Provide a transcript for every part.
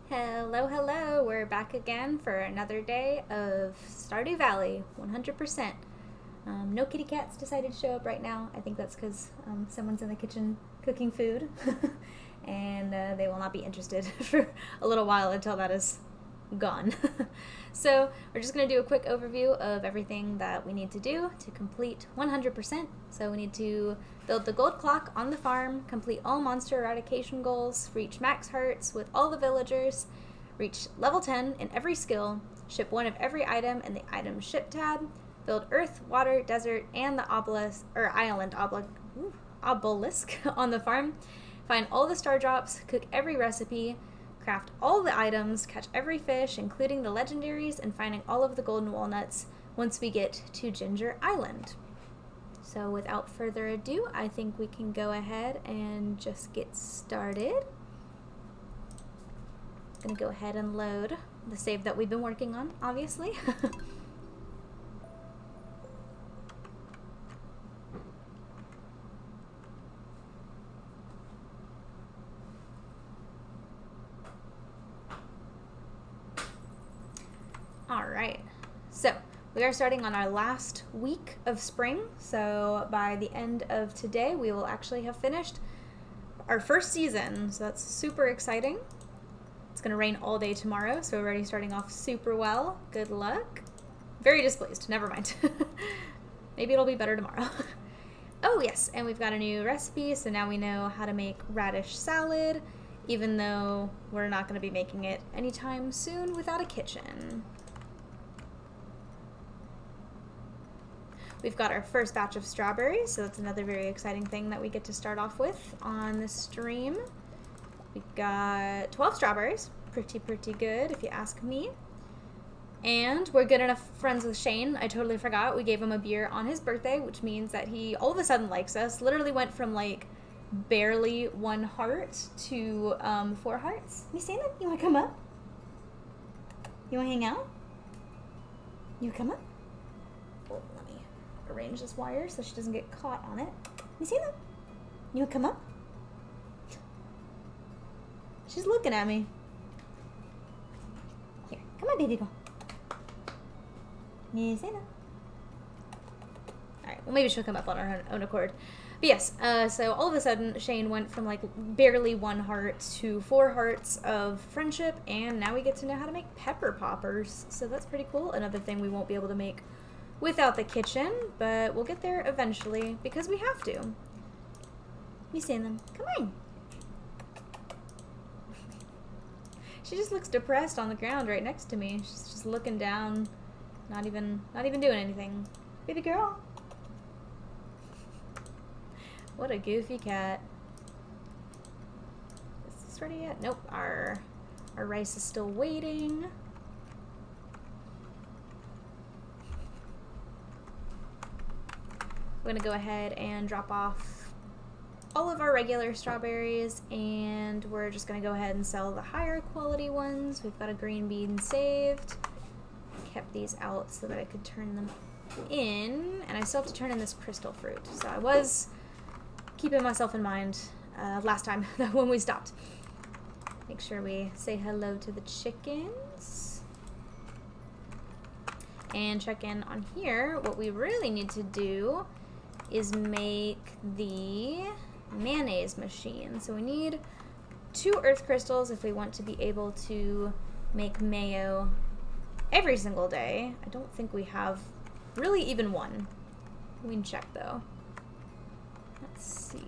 Hello, hello. We're back again for another day of Stardew Valley, 100%. No kitty cats decided to show up right now. I think that's because someone's in the kitchen cooking food, and they will not be interested for a little while until that is gone. So we're just going to do a quick overview of everything that we need to do to complete 100%. So we need to build the gold clock on the farm, complete all monster eradication goals, reach max hearts with all the villagers, reach level 10 in every skill, ship one of every item in the item ship tab, build earth, water, desert, and the obelisk on the farm, find all the star drops, cook every recipe, craft all the items, catch every fish, including the legendaries, and finding all of the golden walnuts once we get to Ginger Island. So without further ado, I think we can go ahead and just get started. I'm gonna go ahead and load the save that we've been working on, obviously. Alright, so we are starting on our last week of spring, so by the end of today we will actually have finished our first season, so that's super exciting. It's going to rain all day tomorrow, so we're already starting off super well. Good luck. Very displeased, never mind. Maybe it'll be better tomorrow. Oh yes, and we've got a new recipe, so now we know how to make radish salad, even though we're not going to be making it anytime soon without a kitchen. We've got our first batch of strawberries, so that's another very exciting thing that we get to start off with on the stream. We've got 12 strawberries. Pretty good, if you ask me. And we're good enough friends with Shane. I totally forgot. We gave him a beer on his birthday, which means that he all of a sudden likes us. Literally went from, like, barely 1 heart to 4 hearts. Miss Santa, you want to come up? You want to hang out? You come up? Oh, let me arrange this wire so she doesn't get caught on it. Miss Santa, you want to come up? She's looking at me. Here, come on, baby girl. Miss Santa. Alright, well maybe she'll come up on her own accord. But yes, so all of a sudden, Shane went from like barely 1 heart to 4 hearts of friendship, and now we get to know how to make pepper poppers. So that's pretty cool. Another thing we won't be able to make without the kitchen, but we'll get there eventually because we have to. You seeing them? Come on. She just looks depressed on the ground right next to me. She's just looking down, not even doing anything. Baby girl. What a goofy cat. Is this ready yet? Nope. Our rice is still waiting. We're gonna go ahead and drop off all of our regular strawberries, and we're just gonna go ahead and sell the higher quality ones. We've got a green bean saved. Kept these out so that I could turn them in, and I still have to turn in this crystal fruit. So I was keeping myself in mind last time when we stopped. Make sure we say hello to the chickens. And check in on here. What we really need to do is make the mayonnaise machine. So we need 2 earth crystals if we want to be able to make mayo every single day. I don't think we have really even 1. We can check though. Let's see.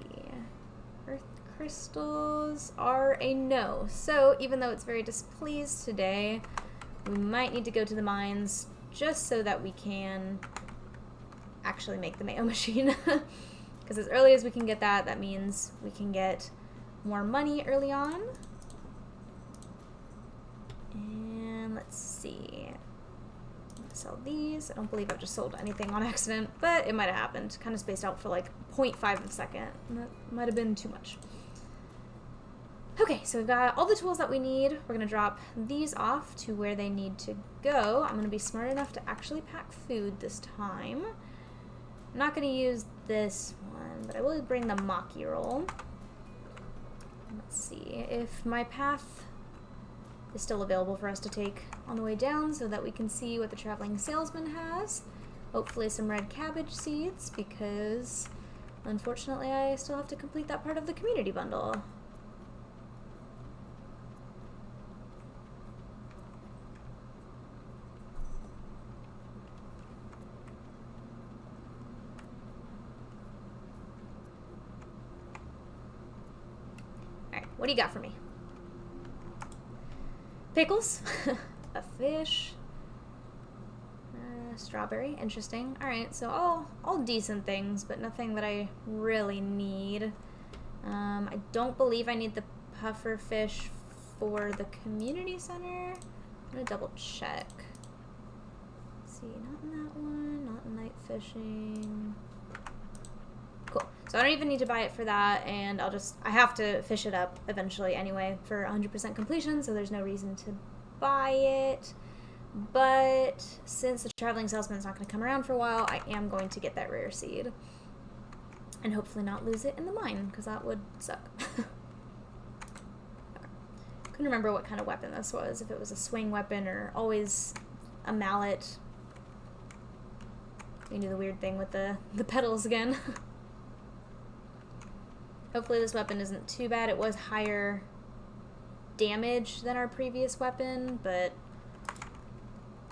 Earth crystals are a no. So even though it's very displeased today, we might need to go to the mines just so that we can actually make the mayo machine. Because as early as we can get that, that means we can get more money early on. And let's see. Sell these. I don't believe I've just sold anything on accident, but it might have happened. Kind of spaced out for like 0.5 of a second. That might have been too much. Okay, so we've got all the tools that we need. We're going to drop these off to where they need to go. I'm going to be smart enough to actually pack food this time. I'm not going to use this one, but I will bring the maki roll. Let's see if my path is still available for us to take on the way down so that we can see what the traveling salesman has. Hopefully some red cabbage seeds, because unfortunately I still have to complete that part of the community bundle. Alright, what do you got for me? Pickles, a fish, strawberry, interesting. Alright, so all decent things, but nothing that I really need. I don't believe I need the puffer fish for the community center. I'm gonna double check. Let's see, not in that one, not in night fishing. Cool. So I don't even need to buy it for that, and I have to fish it up eventually anyway for 100% completion, so there's no reason to buy it. But since the traveling salesman's not going to come around for a while, I am going to get that rare seed. And hopefully not lose it in the mine, because that would suck. Okay. Couldn't remember what kind of weapon this was, if it was a swing weapon or always a mallet. We do the weird thing with the pedals again. Hopefully this weapon isn't too bad. It was higher damage than our previous weapon, but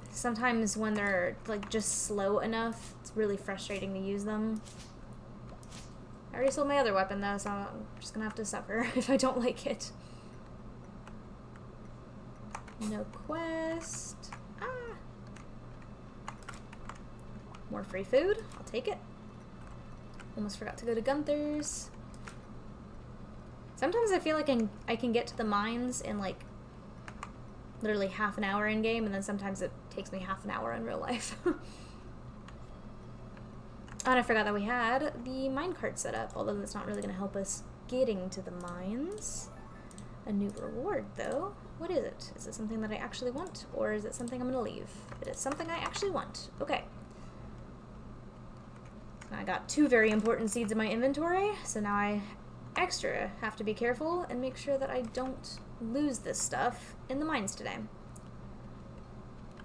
sometimes when they're like just slow enough, it's really frustrating to use them. I already sold my other weapon though, so I'm just gonna have to suffer if I don't like it. No quest. More free food. I'll take it. Almost forgot to go to Gunther's. Sometimes I feel like I can get to the mines in like literally half an hour in game, and then sometimes it takes me half an hour in real life. And I forgot that we had the minecart set up, although that's not really going to help us getting to the mines. A new reward, though. What is it? Is it something that I actually want, or is it something I'm going to leave? It is something I actually want. Okay. I got 2 very important seeds in my inventory, so now I extra have to be careful and make sure that I don't lose this stuff in the mines today.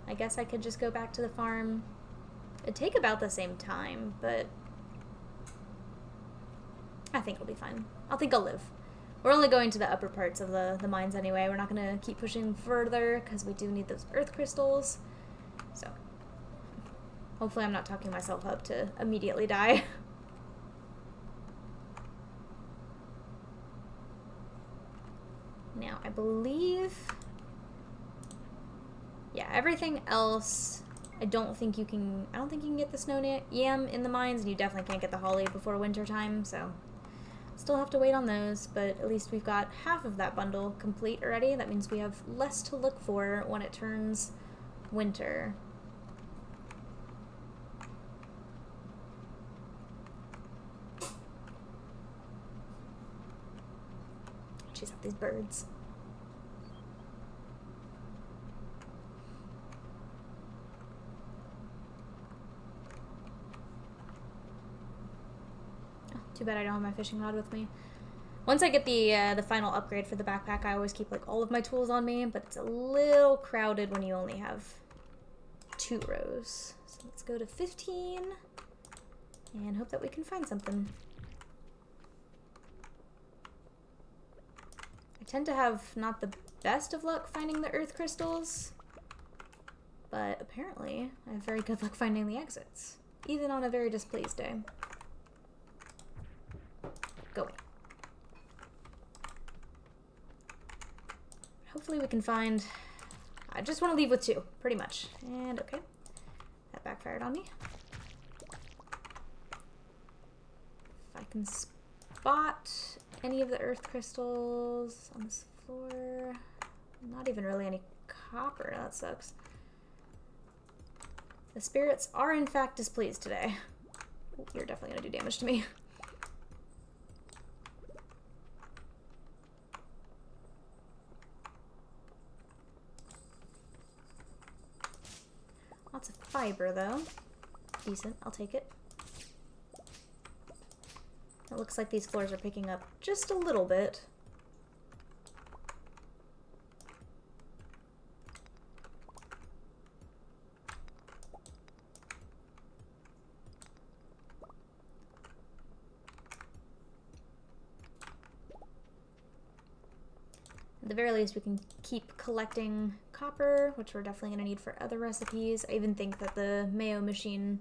I guess I could just go back to the farm. It'd take about the same time, but I think it'll be fine. I think I'll live. We're only going to the upper parts of the mines anyway. We're not going to keep pushing further because we do need those earth crystals. So hopefully I'm not talking myself up to immediately die. Now, I believe, yeah, everything else, I don't think you can get the snow yam in the mines, and you definitely can't get the holly before winter time, so still have to wait on those, but at least we've got half of that bundle complete already. That means we have less to look for when it turns winter. Chase out these birds. Oh, too bad I don't have my fishing rod with me. Once I get the final upgrade for the backpack, I always keep like all of my tools on me, but it's a little crowded when you only have 2 rows. So let's go to 15 and hope that we can find something. I tend to have not the best of luck finding the earth crystals, but apparently I have very good luck finding the exits, even on a very displeased day. Go away. Hopefully we can find, I just want to leave with 2, pretty much. And okay, that backfired on me. If I can spot any of the earth crystals on this floor. Not even really any copper. That sucks. The spirits are in fact displeased today. Ooh, you're definitely gonna do damage to me. Lots of fiber though. Decent, I'll take it. It looks like these floors are picking up just a little bit. the very least, we can keep collecting copper, which we're definitely going to need for other recipes. I even think that the mayo machine,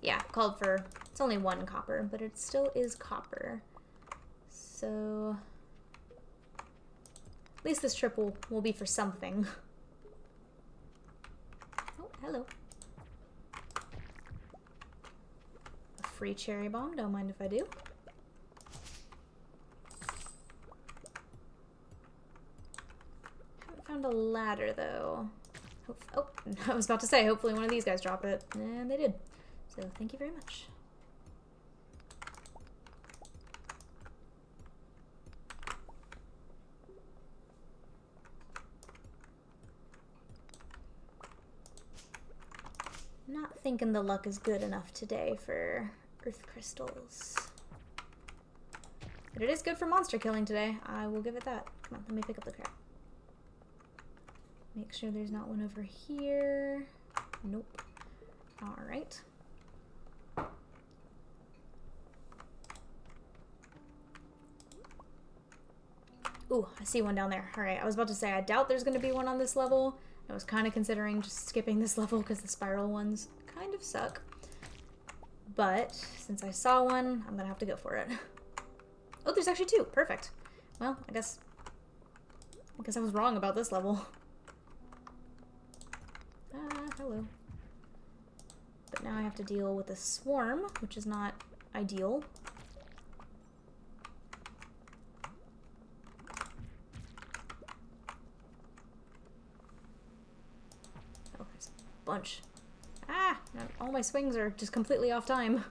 yeah, called for, it's only 1 copper, but it still is copper. So, at least this trip will be for something. Oh, hello. A free cherry bomb, don't mind if I do. Found a ladder though. Oh, I was about to say, hopefully one of these guys drop it. And they did. So thank you very much. Not thinking the luck is good enough today for earth crystals. But it is good for monster killing today. I will give it that. Come on, let me pick up the crap. Make sure there's not one over here. Nope. Alright. Ooh, I see one down there. Alright, I was about to say, I doubt there's going to be one on this level. I was kind of considering just skipping this level because the spiral ones kind of suck. But, since I saw one, I'm going to have to go for it. Oh, there's actually 2. Perfect. Well, I guess I was wrong about this level. Hello. But now I have to deal with a swarm, which is not ideal. Oh, there's a bunch. Ah! All my swings are just completely off time.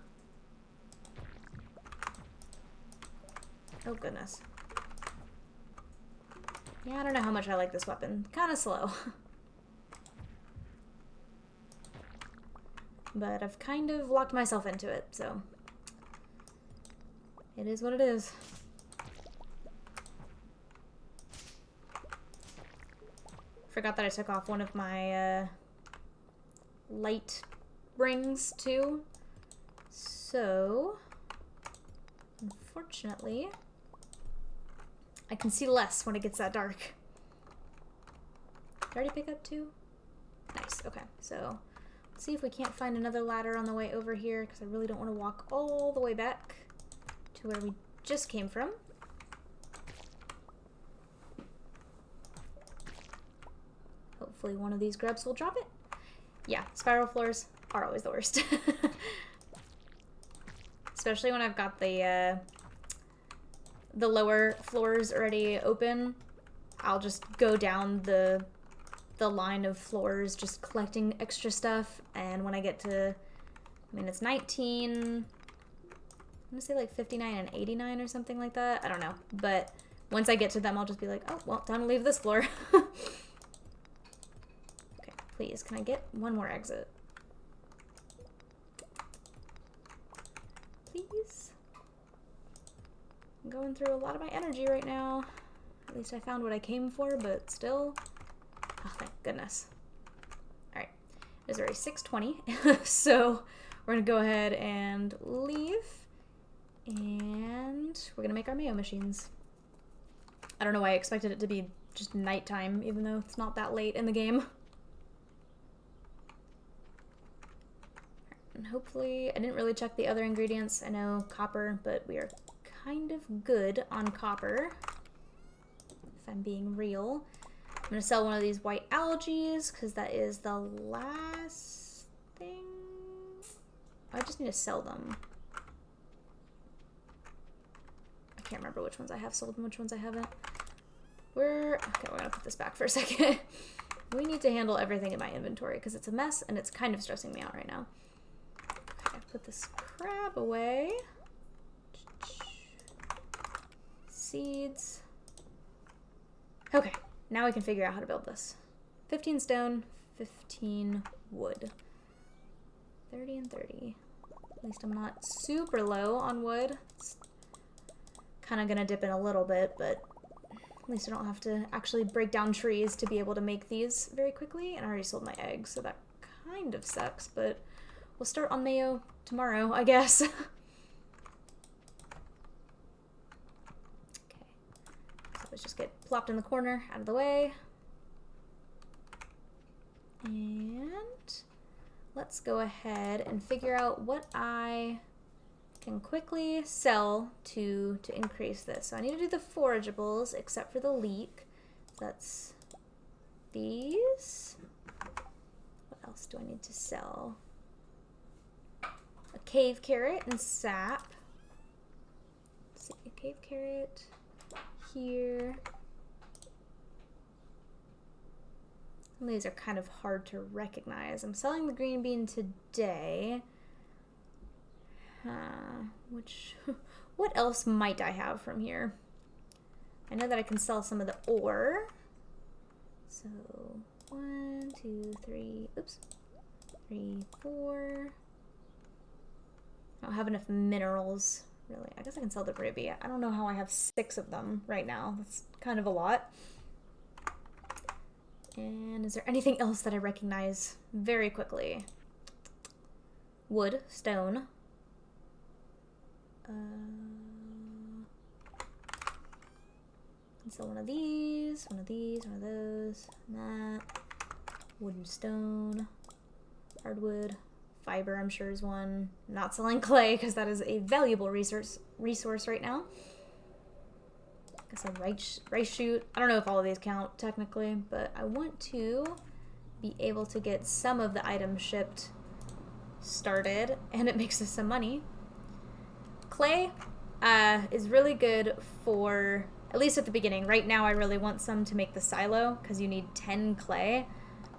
Oh, goodness. Yeah, I don't know how much I like this weapon. Kind of slow. But I've kind of locked myself into it, so it is what it is. Forgot that I took off one of my light rings too. So, unfortunately, I can see less when it gets that dark. Did I already pick up 2? Nice, okay, so see if we can't find another ladder on the way over here, because I really don't want to walk all the way back to where we just came from. Hopefully one of these grubs will drop it. Yeah, spiral floors are always the worst. Especially when I've got the lower floors already open. I'll just go down the line of floors just collecting extra stuff, and when I get to, I mean, it's 19, I'm gonna say like 59 and 89 or something like that, I don't know, but once I get to them I'll just be like, oh, well, time to leave this floor. Okay, please, can I get one more exit? Please? I'm going through a lot of my energy right now. At least I found what I came for, but still. Oh, thank goodness. Alright. It is already 6:20, so we're going to go ahead and leave. And we're going to make our mayo machines. I don't know why I expected it to be just nighttime, even though it's not that late in the game. And hopefully, I didn't really check the other ingredients. I know copper, but we are kind of good on copper, if I'm being real. I'm going to sell one of these white algae, because that is the last thing. I just need to sell them. I can't remember which ones I have sold and which ones I haven't. Okay, we're going to put this back for a second. We need to handle everything in my inventory, because it's a mess, and it's kind of stressing me out right now. Okay, put this crab away. Seeds. Okay. Now we can figure out how to build this. 15 stone, 15 wood. 30 and 30. At least I'm not super low on wood. It's kind of gonna dip in a little bit, but at least I don't have to actually break down trees to be able to make these very quickly. And I already sold my eggs, so that kind of sucks, but we'll start on mayo tomorrow, I guess. Okay. So let's just get plopped in the corner, out of the way. And let's go ahead and figure out what I can quickly sell to increase this. So I need to do the forageables except for the leek. So that's these. What else do I need to sell? A cave carrot and sap. Let's see, a cave carrot here. Some of these are kind of hard to recognize. I'm selling the green bean today. What else might I have from here? I know that I can sell some of the ore. So 1, 2, 3, oops, 3, 4. I don't have enough minerals, really. I guess I can sell the ribby. I don't know how I have 6 of them right now. That's kind of a lot. And is there anything else that I recognize very quickly? Wood, stone. So one of these, one of these, one of those, and that. Wood and stone. Hardwood. Fiber, I'm sure, is one. I'm not selling clay because that is a valuable resource right now. I guess a rice shoot. I don't know if all of these count technically, but I want to be able to get some of the items shipped started, and it makes us some money. Clay is really good for, at least at the beginning. Right now I really want some to make the silo because you need 10 clay.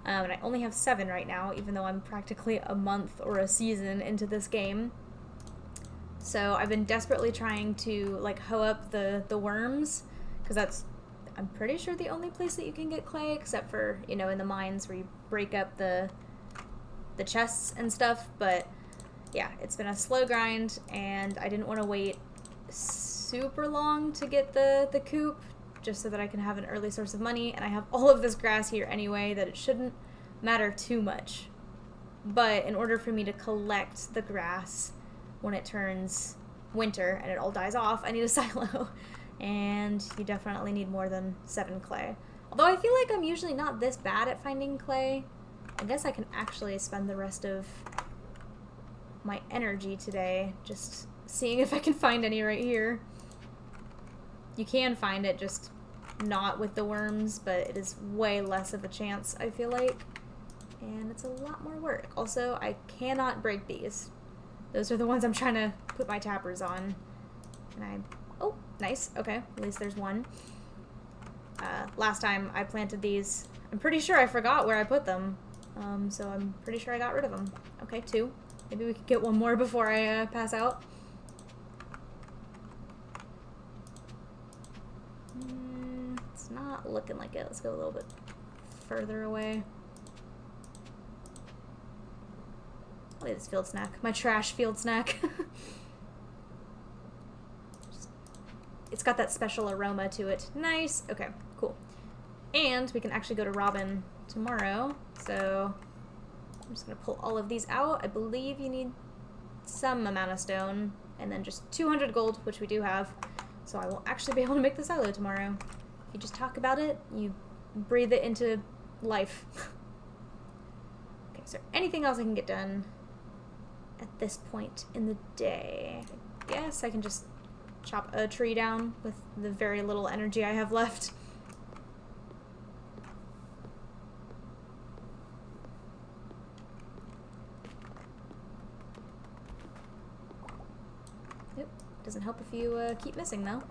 And I only have 7 right now, even though I'm practically a month or a season into this game. So I've been desperately trying to like hoe up the worms, because that's, I'm pretty sure, the only place that you can get clay, except for, you know, in the mines where you break up the chests and stuff. But yeah, it's been a slow grind, and I didn't want to wait super long to get the coop, just so that I can have an early source of money. And I have all of this grass here anyway, that it shouldn't matter too much. But in order for me to collect the grass when it turns winter and it all dies off, I need a silo. And you definitely need more than 7 clay. Although I feel like I'm usually not this bad at finding clay. I guess I can actually spend the rest of my energy today just seeing if I can find any right here. You can find it, just not with the worms, but it is way less of a chance, I feel like. And it's a lot more work. Also, I cannot break these. Those are the ones I'm trying to put my tappers on. And oh, nice. Okay, at least there's one. Last time I planted these, I'm pretty sure I forgot where I put them. So I'm pretty sure I got rid of them. Okay, 2. Maybe we could get one more before I pass out. It's not looking like it. Let's go a little bit further away. I'll leave this field snack. My trash field snack. It's got that special aroma to it. Nice. Okay, cool. And we can actually go to Robin tomorrow. So I'm just going to pull all of these out. I believe you need some amount of stone and then just 200 gold, which we do have. So I will actually be able to make the silo tomorrow. You just talk about it, you breathe it into life. Okay, is there anything else I can get done at this point in the day? I guess I can just chop a tree down with the very little energy I have left. Yep, doesn't help if you keep missing though.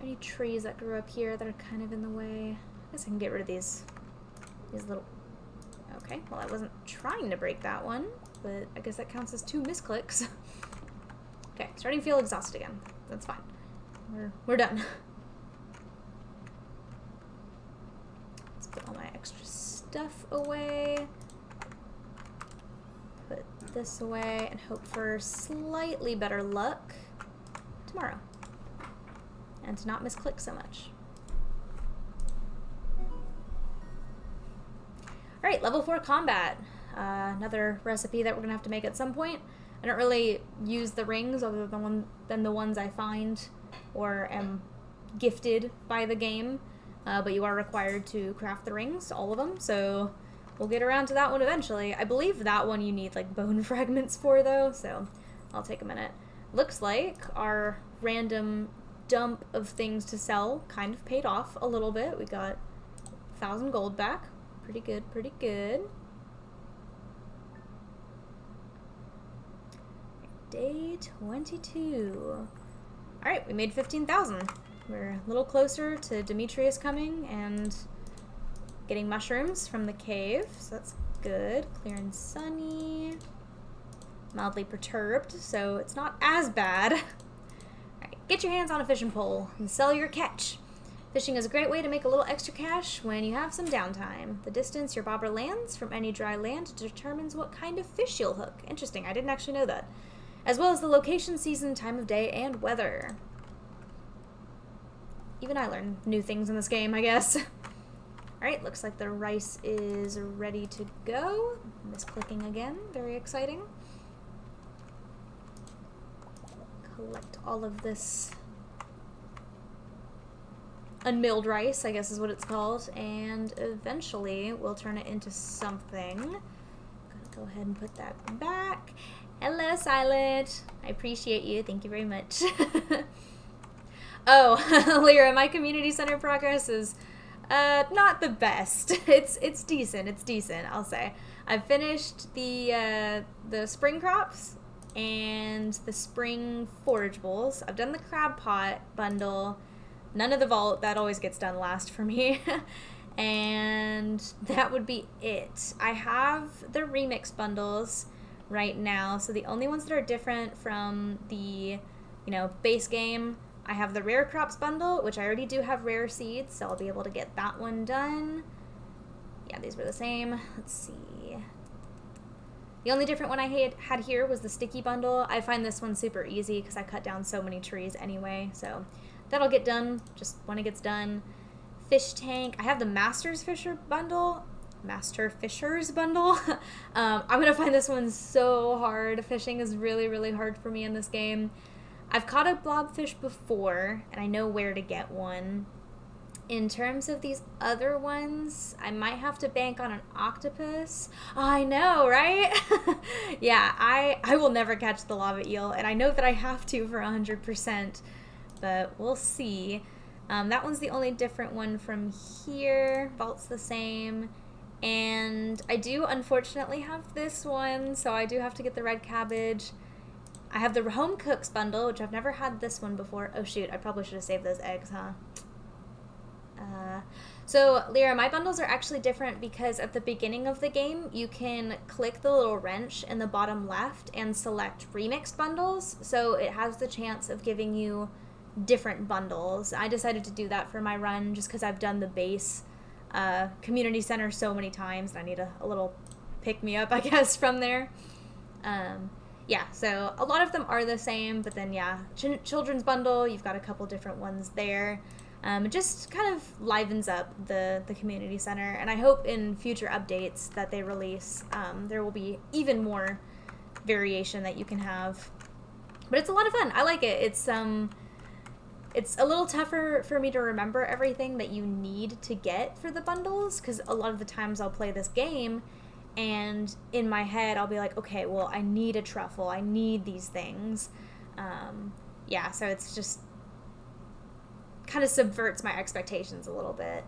Any trees that grew up here that are kind of in the way? I guess I can get rid of these little... Okay, well I wasn't trying to break that one, but I guess that counts as 2 misclicks. Okay, starting to feel exhausted again. That's fine. We're done. Let's put all my extra stuff away. Put this away and hope for slightly better luck tomorrow. And to not misclick so much. Alright, level 4 combat. another recipe that we're gonna have to make at some point. I don't really use the rings other than the ones I find or am gifted by the game, but you are required to craft the rings, all of them, so we'll get around to that one eventually. I believe that one you need like bone fragments for though, so I'll take a minute. Looks like our random dump of things to sell kind of paid off a little bit. We got 1,000 gold back. Pretty good, pretty good. Day 22. Alright, we made 15,000. We're a little closer to Demetrius coming and getting mushrooms from the cave, so that's good. Clear and sunny. Mildly perturbed, so it's not as bad. Alright, get your hands on a fishing pole and sell your catch. Fishing is a great way to make a little extra cash when you have some downtime. The distance your bobber lands from any dry land determines what kind of fish you'll hook. Interesting, I didn't actually know that. As well as the location, season, time of day, and weather. Even I learn new things in this game, I guess. Alright, looks like the rice is ready to go. Misclicking again, very exciting. Collect all of this unmilled rice, I guess is what it's called, and eventually we'll turn it into something. Gonna go ahead and put that back. Hello, Silent. I appreciate you. Thank you very much. Oh, Lyra, my community center progress is not the best. It's decent. It's decent, I'll say. I've finished the spring crops and the spring forage bowls. I've done the crab pot bundle. None of the vault. That always gets done last for me. And that would be it. I have the remix bundles right now, so the only ones that are different from the, base game, I have the rare crops bundle, which I already do have rare seeds, so I'll be able to get that one done. Yeah, these were the same. Let's see. The only different one I had here was the sticky bundle. I find this one super easy because I cut down so many trees anyway, so that'll get done just when it gets done. Fish tank. I have the Master Fishers bundle. I'm gonna find this one so hard. Fishing is really, really hard for me in this game. I've caught a blobfish before, and I know where to get one. In terms of these other ones, I might have to bank on an octopus. Oh, I know, right? Yeah, I will never catch the lava eel, and I know that I have to for 100%, but we'll see. That one's the only different one from here. Vault's the same. And I do unfortunately have this one, so I do have to get the red cabbage. I have the home cooks bundle, which I've never had this one before. Oh shoot, I probably should have saved those eggs, huh? So Lyra, my bundles are actually different because at the beginning of the game, you can click the little wrench in the bottom left and select remixed bundles. So it has the chance of giving you different bundles. I decided to do that for my run just because I've done the base community center so many times, and I need a little pick-me-up, I guess, from there. Yeah, so a lot of them are the same, but then, yeah, children's bundle, you've got a couple different ones there. It just kind of livens up the community center, and I hope in future updates that they release, there will be even more variation that you can have. But it's a lot of fun. I like it. It's a little tougher for me to remember everything that you need to get for the bundles, because a lot of the times I'll play this game, and in my head I'll be like, okay, well, I need a truffle. I need these things. Yeah, so it's just kind of subverts my expectations a little bit.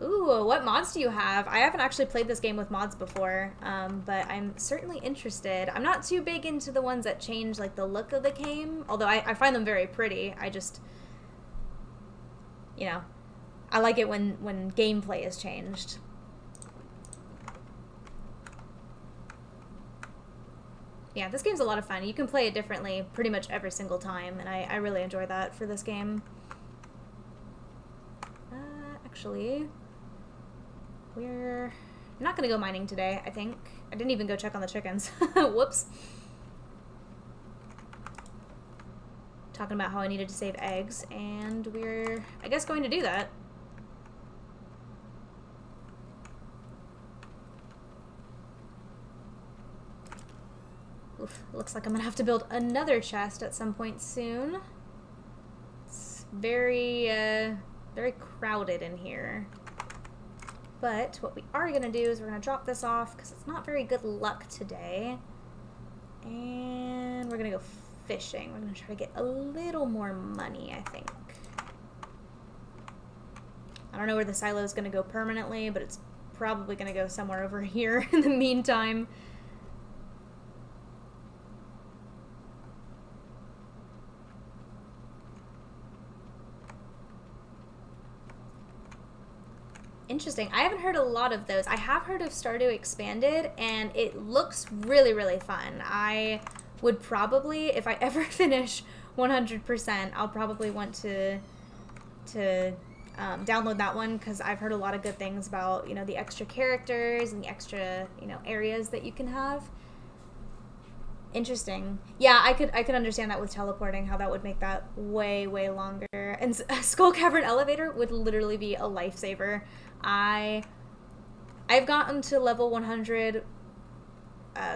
Ooh, what mods do you have? I haven't actually played this game with mods before, but I'm certainly interested. I'm not too big into the ones that change like the look of the game, although I find them very pretty. I just, I like it when gameplay is changed. Yeah, this game's a lot of fun. You can play it differently pretty much every single time, and I really enjoy that for this game. Actually, we're not going to go mining today, I think. I didn't even go check on the chickens. Whoops. Talking about how I needed to save eggs, and we're, I guess, going to do that. Oof, looks like I'm gonna have to build another chest at some point soon. It's very, very crowded in here. But what we are gonna do is we're gonna drop this off because it's not very good luck today. And we're gonna go fishing. We're gonna try to get a little more money, I think. I don't know where the silo is gonna go permanently, but it's probably gonna go somewhere over here in the meantime. Interesting. I haven't heard a lot of those. I have heard of Stardew Expanded, and it looks really, really fun. I would probably, if I ever finish 100%, I'll probably want to download that one because I've heard a lot of good things about, you know, the extra characters and the extra, you know, areas that you can have. Interesting. Yeah, I could understand that with teleporting, how that would make that way, way longer. And a Skull Cavern elevator would literally be a lifesaver. I've gotten to level 100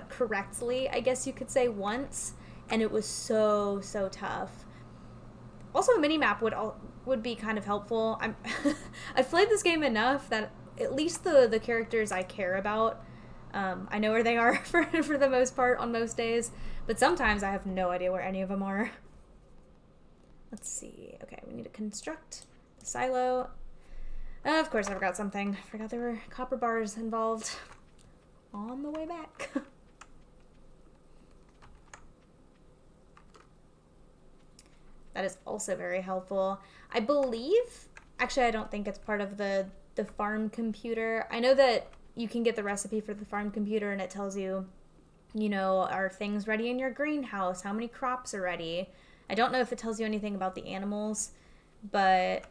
correctly, I guess you could say, once, and it was so tough. Also, a mini-map would be kind of helpful. I've played this game enough that at least the characters I care about, I know where they are for the most part on most days, but sometimes I have no idea where any of them are. Let's see. Okay, we need to construct the silo. Of course, I forgot something. I forgot there were copper bars involved on the way back. That is also very helpful. I believe, actually, I don't think it's part of the farm computer. I know that you can get the recipe for the farm computer and it tells you, you know, are things ready in your greenhouse? How many crops are ready? I don't know if it tells you anything about the animals, but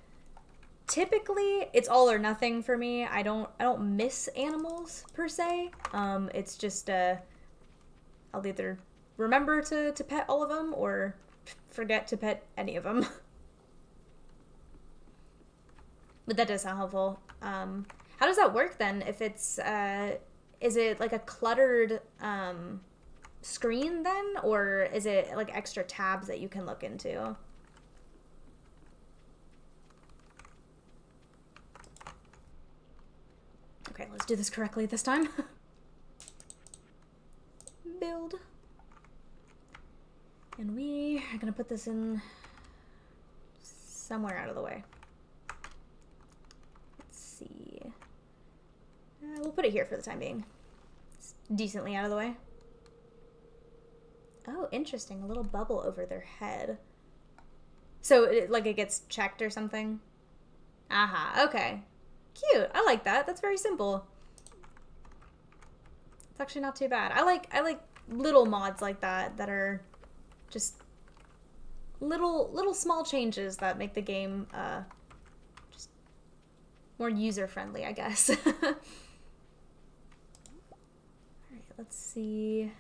typically it's all or nothing for me. I don't miss animals per se. It's just I'll either remember to pet all of them or forget to pet any of them. But that does sound helpful. How does that work then? If it's is it like a cluttered screen then, or is it like extra tabs that you can look into? Okay, let's do this correctly this time. Build. And we are gonna put this in somewhere out of the way. Let's see. We'll put it here for the time being. It's decently out of the way. Oh, interesting. A little bubble over their head. So, it gets checked or something? Aha, okay. Cute. I like that. That's very simple. It's actually not too bad. I like little mods like that are just little small changes that make the game just more user-friendly, I guess. Alright, let's see.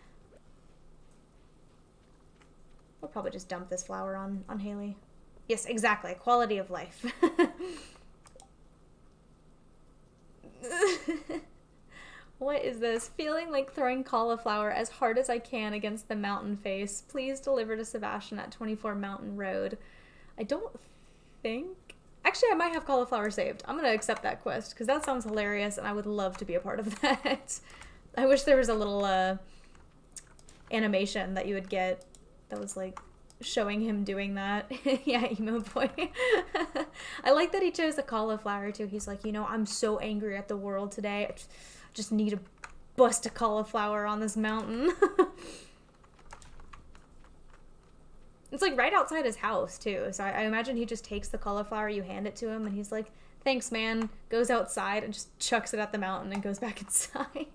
We'll probably just dump this flour on Haley. Yes, exactly. Quality of life. What is this? Feeling like throwing cauliflower as hard as I can against the mountain face. Please deliver to Sebastian at 24 Mountain Road. I don't think... Actually, I might have cauliflower saved. I'm going to accept that quest because that sounds hilarious and I would love to be a part of that. I wish there was a little animation that you would get that was like showing him doing that. Yeah, emo boy. I like that he chose the cauliflower too. He's like, you know, I'm so angry at the world today. I just need to bust a cauliflower on this mountain. It's like right outside his house too. So I imagine he just takes the cauliflower, you hand it to him, and he's like, thanks, man. Goes outside and just chucks it at the mountain and goes back inside.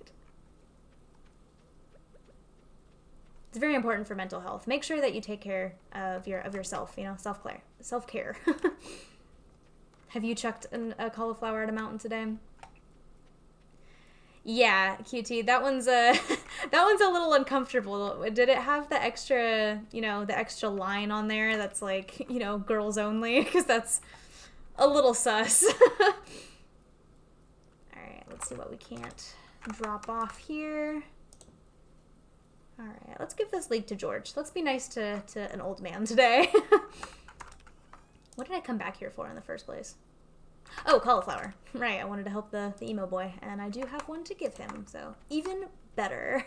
It's very important for mental health. Make sure that you take care of yourself, you know, self-care. Have you chucked a cauliflower at a mountain today? Yeah, QT, that one's a little uncomfortable. Did it have the extra, you know, the extra line on there that's like, you know, girls only? Because that's a little sus. Alright, let's see what we can't drop off here. Alright, let's give this leek to George. Let's be nice to an old man today. What did I come back here for in the first place? Oh, cauliflower. Right, I wanted to help the emo boy, and I do have one to give him, so even better.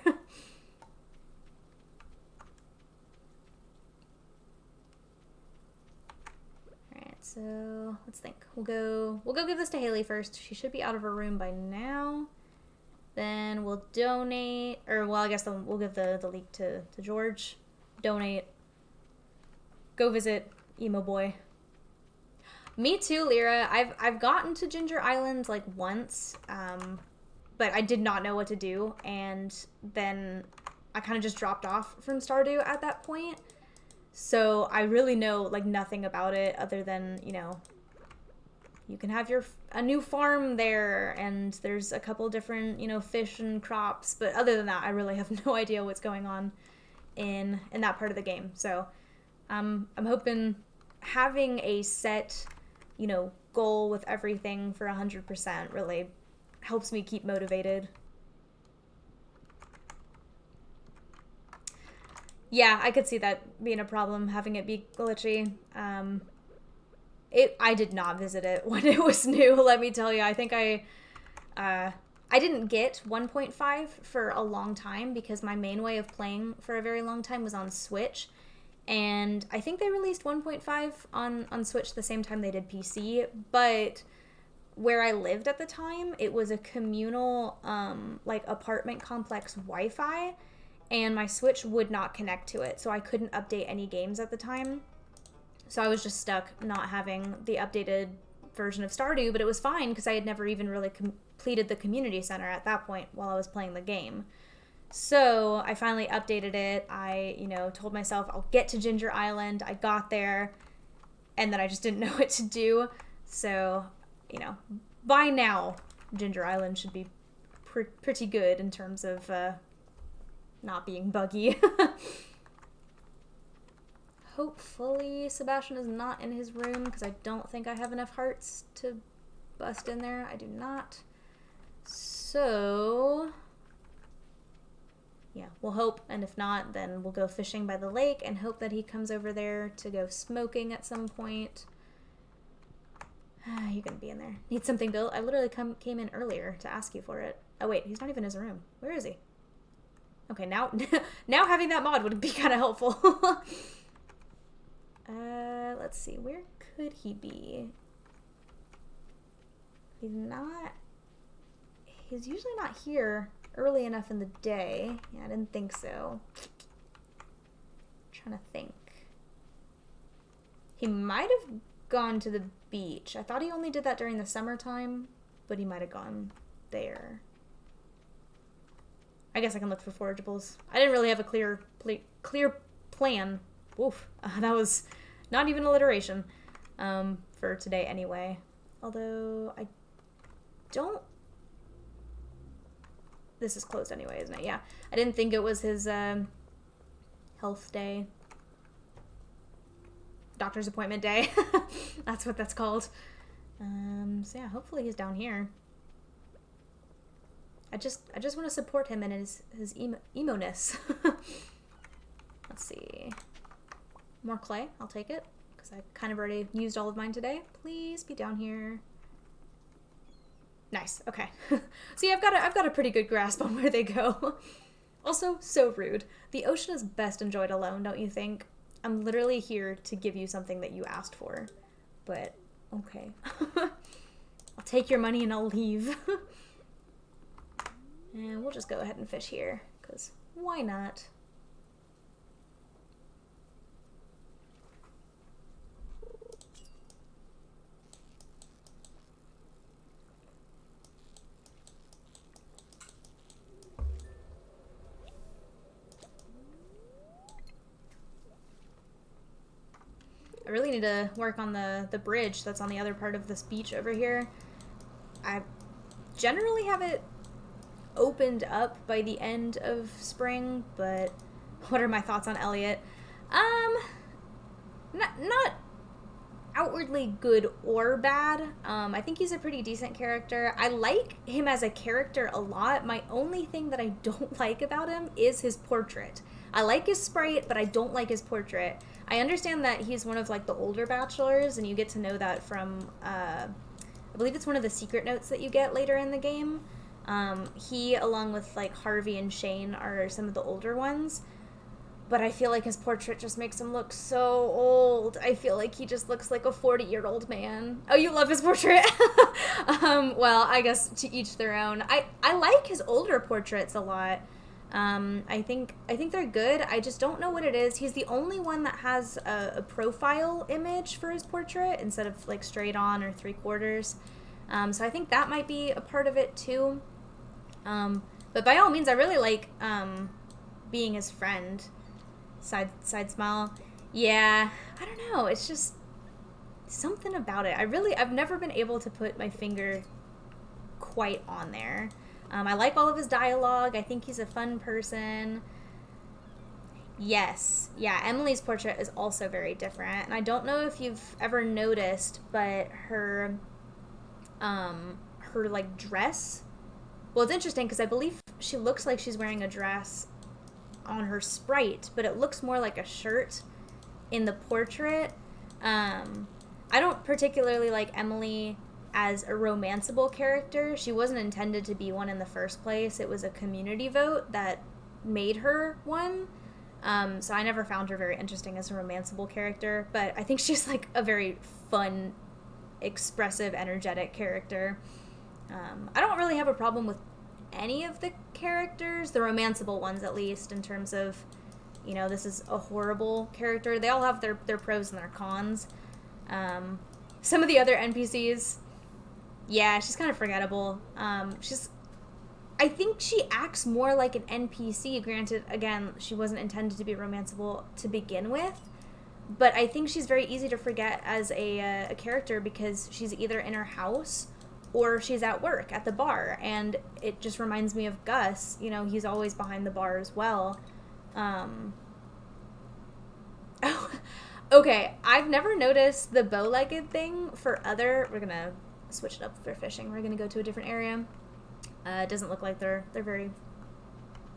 Alright, so let's think. We'll go give this to Haley first. She should be out of her room by now. Then we'll donate, or well, I guess we'll give the leek to George. Donate. Go visit emo boy. Me too, Lyra. I've gotten to Ginger Island like once, but I did not know what to do, and then I kind of just dropped off from Stardew at that point. So I really know like nothing about it other than, you know, you can have a new farm there, and there's a couple different, you know, fish and crops, but other than that, I really have no idea what's going on in that part of the game. So I'm hoping having a set, you know, goal with everything for 100% really helps me keep motivated. Yeah, I could see that being a problem, having it be glitchy. I did not visit it when it was new, let me tell you. I think I didn't get 1.5 for a long time because my main way of playing for a very long time was on Switch. And I think they released 1.5 on Switch the same time they did PC, but where I lived at the time, it was a communal, like, apartment complex Wi-Fi, and my Switch would not connect to it, so I couldn't update any games at the time. So I was just stuck not having the updated version of Stardew, but it was fine because I had never even really completed the community center at that point while I was playing the game. So I finally updated it. I, you know, told myself I'll get to Ginger Island. I got there, and then I just didn't know what to do. So, you know, by now, Ginger Island should be pretty good in terms of not being buggy. Hopefully Sebastian is not in his room, because I don't think I have enough hearts to bust in there. I do not. So yeah, we'll hope, and if not, then we'll go fishing by the lake and hope that he comes over there to go smoking at some point. You're gonna be in there. Need something built? I literally came in earlier to ask you for it. Oh wait, he's not even in his room. Where is he? Okay, now now having that mod would be kind of helpful. Let's see, where could he be? He's usually not here early enough in the day. Yeah, I didn't think so. Trying to think. He might have gone to the beach. I thought he only did that during the summertime, but he might have gone there. I guess I can look for forageables. I didn't really have a clear plan. Oof, that was not even alliteration for today anyway. Although I don't... This is closed anyway, isn't it? Yeah. I didn't think it was his health day. Doctor's appointment day. That's what that's called. So yeah, hopefully he's down here. I just want to support him in his emo-ness. Let's see. More clay. I'll take it, because I kind of already used all of mine today. Please be down here. Nice. Okay. See, I've got a pretty good grasp on where they go. Also, so rude. The ocean is best enjoyed alone, don't you think? I'm literally here to give you something that you asked for. But, okay. I'll take your money and I'll leave. And we'll just go ahead and fish here, because why not? I really need to work on the bridge that's on the other part of this beach over here. I generally have it opened up by the end of spring, but what are my thoughts on Elliot? Not outwardly good or bad. I think he's a pretty decent character. I like him as a character a lot. My only thing that I don't like about him is his portrait. I like his sprite, but I don't like his portrait. I understand that he's one of like the older bachelors, and you get to know that from I believe it's one of the secret notes that you get later in the game. He, along with like Harvey and Shane, are some of the older ones. But I feel like his portrait just makes him look so old. I feel like he just looks like a 40-year-old man. Oh, you love his portrait? Well, I guess to each their own. I like his older portraits a lot. I think they're good. I just don't know what it is. He's the only one that has a profile image for his portrait instead of like straight on or 3/4. So I think that might be a part of it too. But by all means, I really like being his friend. Side smile. Yeah, I don't know. It's just something about it. I've never been able to put my finger quite on there. I like all of his dialogue. I think he's a fun person. Yes. Yeah, Emily's portrait is also very different. And I don't know if you've ever noticed, but her like dress. Well, it's interesting because I believe she looks like she's wearing a dress on her sprite, but it looks more like a shirt in the portrait. I don't particularly like Emily as a romanceable character. She wasn't intended to be one in the first place. It was a community vote that made her one. So I never found her very interesting as a romanceable character, but I think she's like a very fun, expressive, energetic character. I don't really have a problem with any of the characters, the romanceable ones at least, in terms of, you know, this is a horrible character. They all have their pros and their cons. Some of the other NPCs, yeah, she's kind of forgettable. I think she acts more like an NPC. Granted, again, she wasn't intended to be romanceable to begin with, but I think she's very easy to forget as a character because she's either in her house or she's at work at the bar, and it just reminds me of Gus. You know, he's always behind the bar as well. Oh, okay, I've never noticed the bow-legged thing for other... We're gonna switch it up for fishing. We're gonna go to a different area. It doesn't look like they're very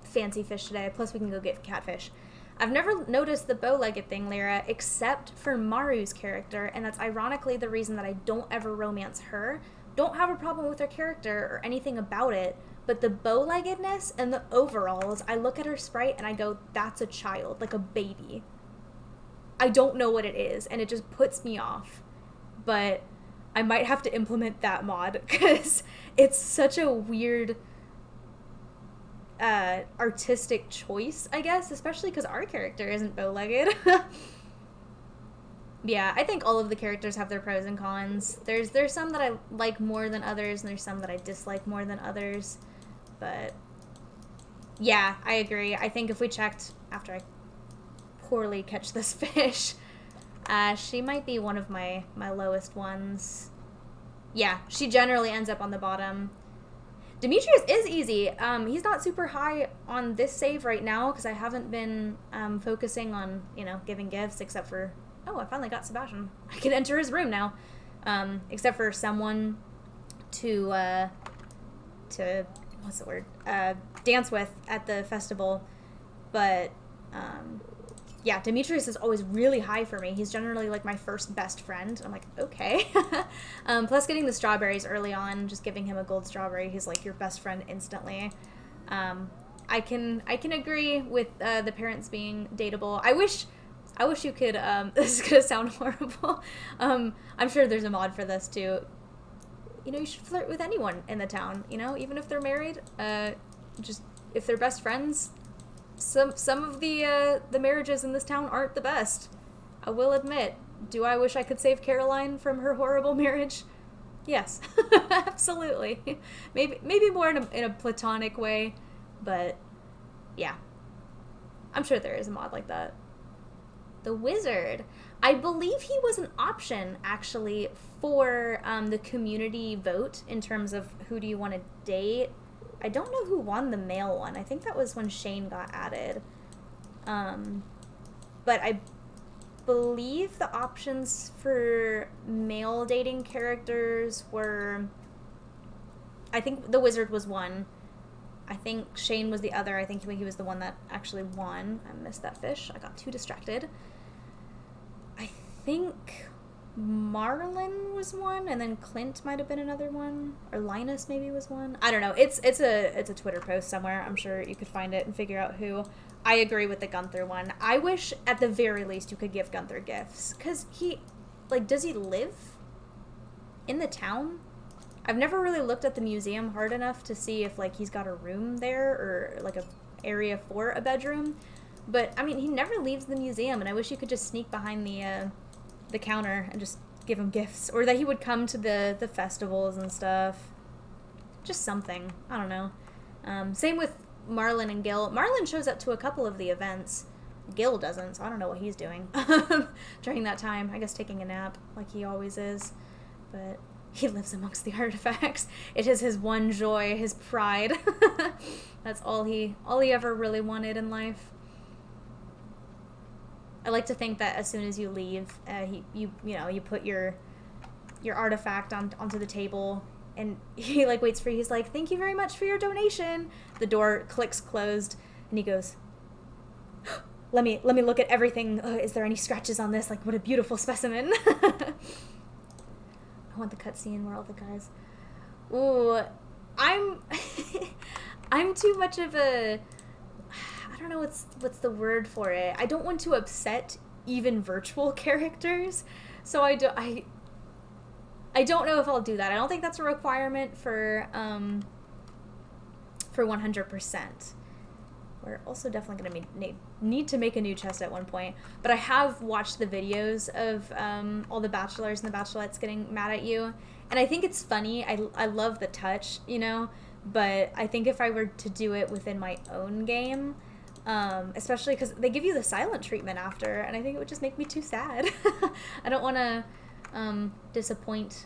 fancy fish today, plus we can go get catfish. I've never noticed the bow-legged thing, Lyra, except for Maru's character, and that's ironically the reason that I don't ever romance her. Don't have a problem with her character or anything about it, but the bow-leggedness and the overalls, I look at her sprite and I go, that's a child, like a baby. I don't know what it is, and it just puts me off. But I might have to implement that mod, because it's such a weird artistic choice, I guess, especially because our character isn't bow-legged. Yeah, I think all of the characters have their pros and cons. There's some that I like more than others, and there's some that I dislike more than others. But yeah, I agree. I think if we checked after I poorly catch this fish, she might be one of my lowest ones. Yeah, she generally ends up on the bottom. Demetrius is easy. He's not super high on this save right now because I haven't been focusing on, you know, giving gifts, except for... Oh, I finally got Sebastian. I can enter his room now. Except for someone to what's the word? Dance with at the festival. But, yeah, Demetrius is always really high for me. He's generally, like, my first best friend. I'm like, okay. Plus getting the strawberries early on, just giving him a gold strawberry, he's, like, your best friend instantly. I can agree with the parents being dateable. I wish you could, this is gonna sound horrible. I'm sure there's a mod for this too. You know, you should flirt with anyone in the town, you know, even if they're married. Just, if they're best friends, some of the marriages in this town aren't the best. I will admit. Do I wish I could save Caroline from her horrible marriage? Yes, absolutely. Maybe more in a platonic way, but yeah. I'm sure there is a mod like that. The wizard. I believe he was an option, actually, for the community vote in terms of who do you want to date. I don't know who won the male one. I think that was when Shane got added. But I believe the options for male dating characters were, I think the wizard was one. I think Shane was the other. I think he was the one that actually won. I missed that fish. I got too distracted. I think Marlin was one, and then Clint might have been another one, or Linus maybe was one. I don't know. It's a Twitter post somewhere. I'm sure you could find it and figure out who. I agree with the Gunther one. I wish at the very least you could give Gunther gifts, because does he live in the town? I've never really looked at the museum hard enough to see if he's got a room there or a area for a bedroom. But I mean, he never leaves the museum, and I wish you could just sneak behind the counter and just give him gifts, or that he would come to the festivals and stuff. Just something. I don't know. Same with Marlin and Gil. Marlin shows up to a couple of the events. Gil doesn't, so I don't know what he's doing during that time. I guess taking a nap like he always is. But he lives amongst the artifacts. It is his one joy, his pride. That's all he ever really wanted in life. I like to think that as soon as you leave, you put your artifact onto the table, and he waits for you. He's like, "Thank you very much for your donation." The door clicks closed, and he goes, "Let me look at everything. Is there any scratches on this? What a beautiful specimen." I want the cutscene where all the guys. Ooh, I'm too much of a. I don't know what's the word for it. I don't want to upset even virtual characters, so I don't know if I'll do that. I don't think that's a requirement for 100%. We're also definitely going to need to make a new chest at one point. But I have watched the videos of all the bachelors and the bachelorettes getting mad at you, and I think it's funny. I love the touch, but I think if I were to do it within my own game, especially because they give you the silent treatment after, and I think it would just make me too sad. I don't want to disappoint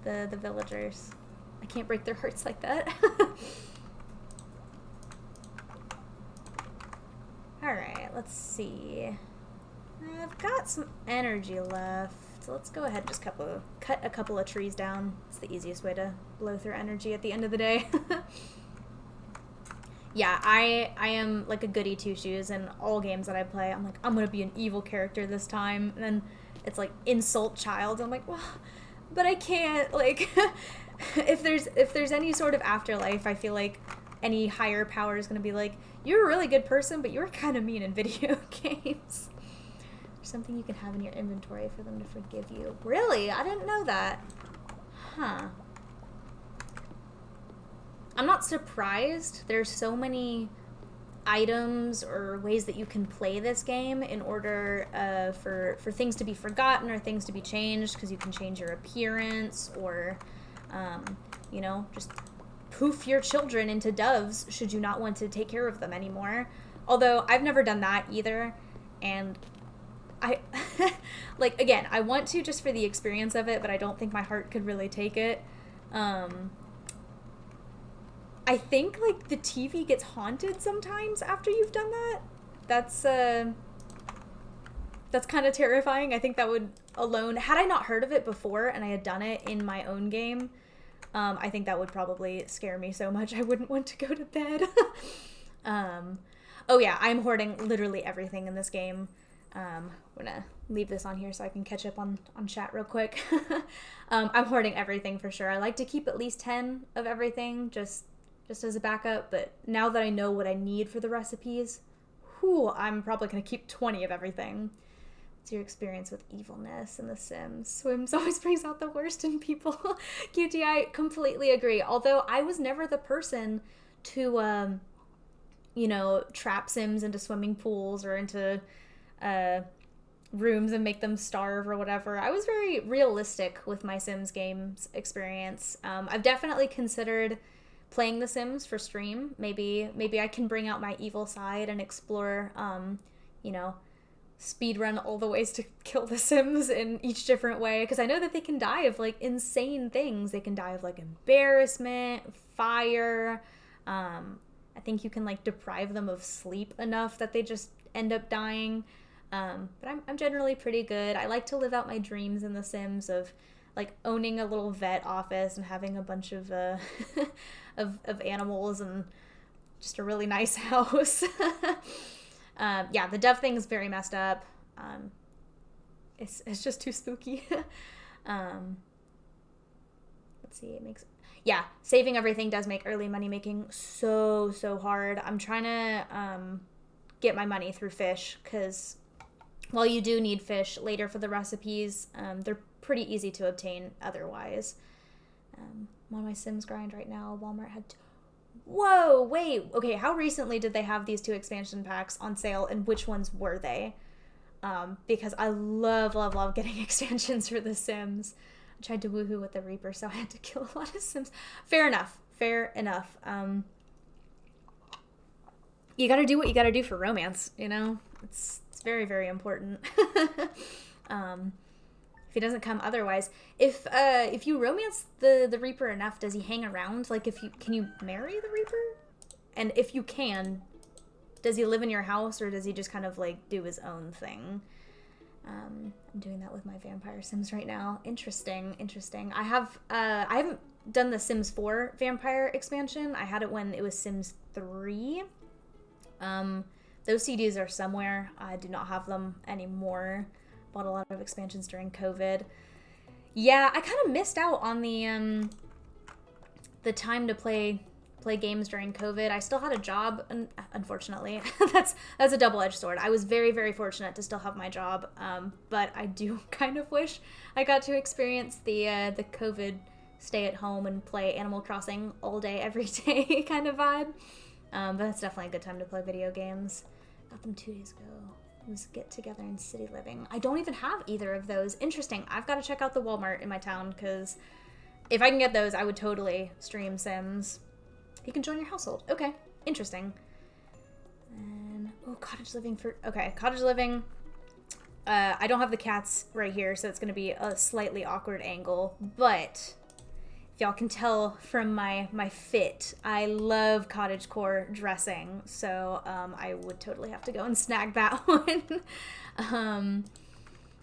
the villagers. I can't break their hearts like that. Alright, let's see. I've got some energy left, so let's go ahead and just cut a couple of trees down. It's the easiest way to blow through energy at the end of the day. Yeah, I am a goody two-shoes in all games that I play. I'm I'm gonna be an evil character this time, and then it's insult child. I'm well, but I can't, if there's any sort of afterlife, I feel any higher power is gonna be you're a really good person, but you're kind of mean in video games. There's something you can have in your inventory for them to forgive you. Really? I didn't know that. Huh. I'm not surprised. There's so many items or ways that you can play this game in order for things to be forgotten or things to be changed, because you can change your appearance or, just poof your children into doves should you not want to take care of them anymore. Although I've never done that either, and I again, I want to just for the experience of it, but I don't think my heart could really take it. I think the TV gets haunted sometimes after you've done that. That's kind of terrifying. I think that would alone, had I not heard of it before and I had done it in my own game, I think that would probably scare me so much I wouldn't want to go to bed. Oh yeah, I'm hoarding literally everything in this game. I'm gonna leave this on here so I can catch up on chat real quick. I'm hoarding everything for sure. I like to keep at least 10 of everything just as a backup, but now that I know what I need for the recipes, I'm probably gonna keep 20 of everything. It's your experience with evilness in The Sims. Swims always brings out the worst in people. QT, I completely agree. Although I was never the person to, trap Sims into swimming pools or into rooms and make them starve or whatever. I was very realistic with my Sims games experience. I've definitely considered playing The Sims for stream. Maybe I can bring out my evil side and explore, speedrun all the ways to kill the Sims in each different way, because I know that they can die of insane things. They can die of embarrassment, fire. I think you can deprive them of sleep enough that they just end up dying. But I'm generally pretty good. I like to live out my dreams in The Sims of like owning a little vet office and having a bunch of of animals and just a really nice house. Yeah, the dev thing is very messed up. It's just too spooky. Let's see, it makes, yeah, saving everything does make early money making so hard. I'm trying to get my money through fish, because while you do need fish later for the recipes, they're pretty easy to obtain otherwise. I'm on my Sims grind right now. Walmart had whoa, wait, okay, how recently did they have these 2 expansion packs on sale, and which ones were they? Because I love getting expansions for The Sims. I tried to woohoo with the Reaper, so I had to kill a lot of Sims. Fair enough. You gotta do what you gotta do for romance, you know? It's very important. If he doesn't come otherwise. If you romance the Reaper enough, does he hang around? Like, can you marry the Reaper? And if you can, does he live in your house, or does he just kind of like do his own thing? I'm doing that with my vampire Sims right now. Interesting. I haven't done the Sims 4 vampire expansion. I had it when it was Sims 3. Those CDs are somewhere. I do not have them anymore. Bought a lot of expansions during COVID. Yeah, I kind of missed out on the time to play games during COVID. I still had a job, unfortunately. that's a double-edged sword. I was very fortunate to still have my job, but I do kind of wish I got to experience the COVID stay at home and play Animal Crossing all day, every day kind of vibe. But that's definitely a good time to play video games. Got them 2 days ago. It was Get Together and City Living. I don't even have either of those. Interesting. I've got to check out the Walmart in my town, because if I can get those, I would totally stream Sims. You can join your household. Okay, interesting. And cottage living cottage living. I don't have the cats right here, so it's going to be a slightly awkward angle, but if y'all can tell from my fit, I love cottagecore dressing, so I would totally have to go and snag that one.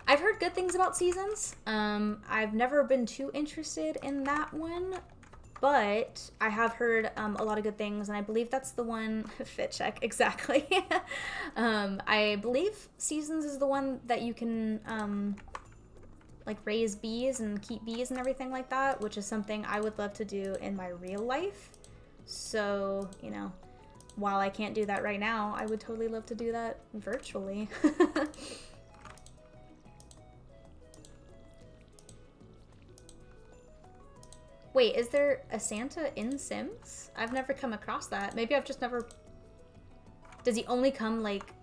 I've heard good things about Seasons. I've never been too interested in that one, but I have heard a lot of good things, and I believe that's the one, fit check, exactly. I believe Seasons is the one that you can like raise bees and keep bees and everything like that, which is something I would love to do in my real life. So, you know, while I can't do that right now, I would totally love to do that virtually. Wait, is there a Santa in Sims? I've never come across that. Maybe I've just never... Does he only come, like,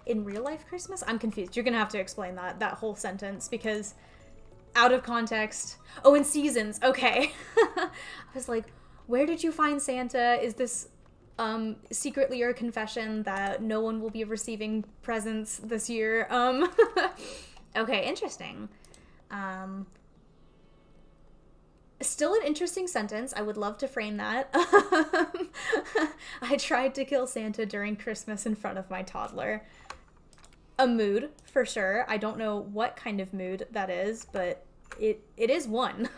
in real life Christmas? I'm confused. You're gonna have to explain that whole sentence, because out of context... Oh, in Seasons. Okay. I was like, where did you find Santa? Is this secretly your confession that no one will be receiving presents this year? Okay, interesting. Still an interesting sentence. I would love to frame that. I tried to kill Santa during Christmas in front of my toddler. A mood, for sure. I don't know what kind of mood that is, but it is one.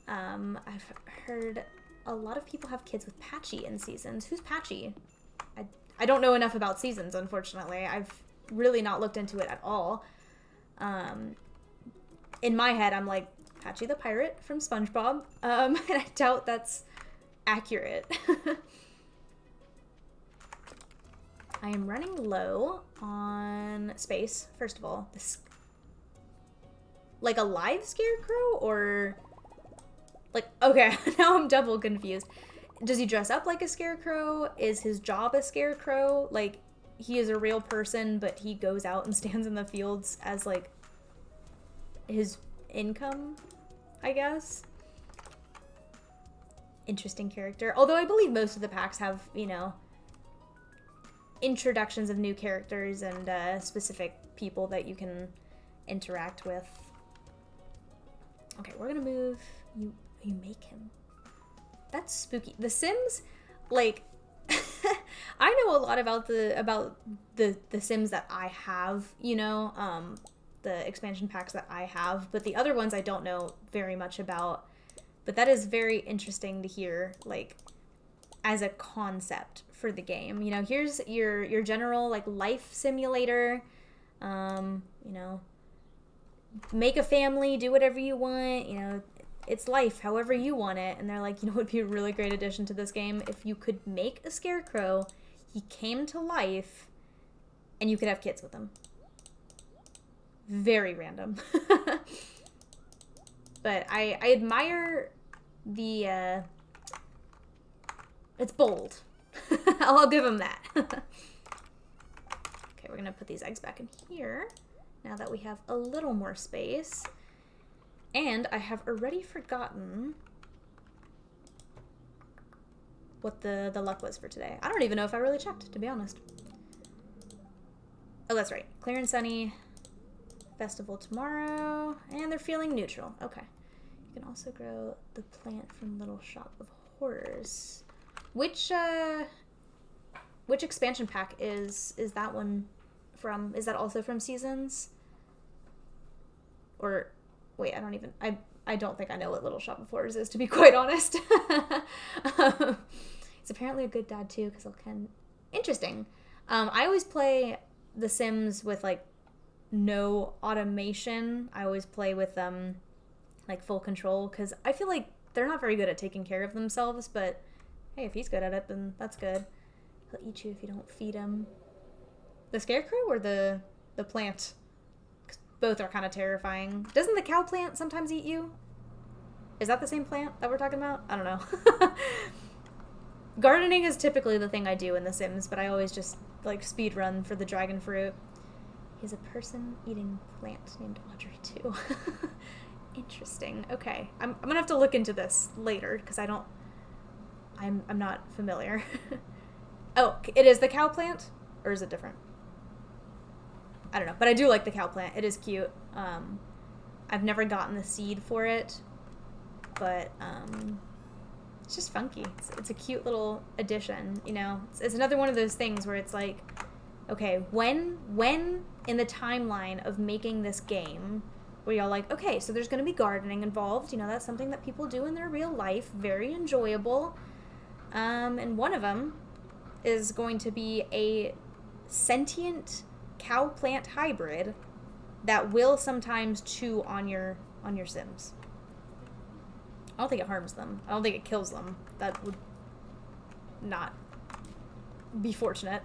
I've heard a lot of people have kids with Patchy in Seasons. Who's Patchy? I don't know enough about Seasons, unfortunately. I've really not looked into it at all. In my head, I'm like, Patchy the pirate from SpongeBob, and I doubt that's accurate. I am running low on space, first of all. This, like a live scarecrow, or like, okay, now I'm double confused. Does he dress up like a scarecrow? Is his job a scarecrow? Like, he is a real person, but he goes out and stands in the fields as like his income, I guess. Interesting character. Although I believe most of the packs have, you know, introductions of new characters and specific people that you can interact with. Okay, we're gonna move. You make him. That's spooky. The Sims, like, I know a lot about the Sims that I have, you know, the expansion packs that I have, but the other ones I don't know very much about. But that is very interesting to hear, like, as a concept for the game. You know, here's your general, like, life simulator. You know, make a family, do whatever you want, you know, it's life however you want it. And they're like, you know, it would be a really great addition to this game if you could make a scarecrow, he came to life, and you could have kids with him. Very random. But I admire the, it's bold. I'll give him that. Okay, we're gonna put these eggs back in here now that we have a little more space. And I have already forgotten what the luck was for today. I don't even know if I really checked, to be honest. Oh, that's right. Clear and sunny. Festival tomorrow. And they're feeling neutral. Okay. You can also grow the plant from Little Shop of Horrors. Which expansion pack is that one from? Is that also from Seasons? Or wait, I don't think I know what Little Shop of Horrors is, to be quite honest. It's apparently a good dad too, because interesting. I always play The Sims with like no automation. I always play with like full control, because I feel like they're not very good at taking care of themselves, but hey, if he's good at it, then that's good. He'll eat you if you don't feed him. The scarecrow or the plant? 'Cause both are kind of terrifying. Doesn't the cow plant sometimes eat you? Is that the same plant that we're talking about? I don't know. Gardening is typically the thing I do in The Sims, but I always just like speed run for the dragon fruit. He's a person-eating plant named Audrey too. Interesting. Okay, I'm gonna have to look into this later because I'm not familiar. Oh, it is the cow plant, or is it different? I don't know, but I do like the cow plant. It is cute. I've never gotten the seed for it, but it's just funky. It's a cute little addition, you know. It's another one of those things where it's like, okay, when in the timeline of making this game, where y'all like, okay, so there's going to be gardening involved, you know, that's something that people do in their real life, very enjoyable, and one of them is going to be a sentient cow plant hybrid that will sometimes chew on your Sims. I don't think it harms them. I don't think it kills them. That would not be fortunate.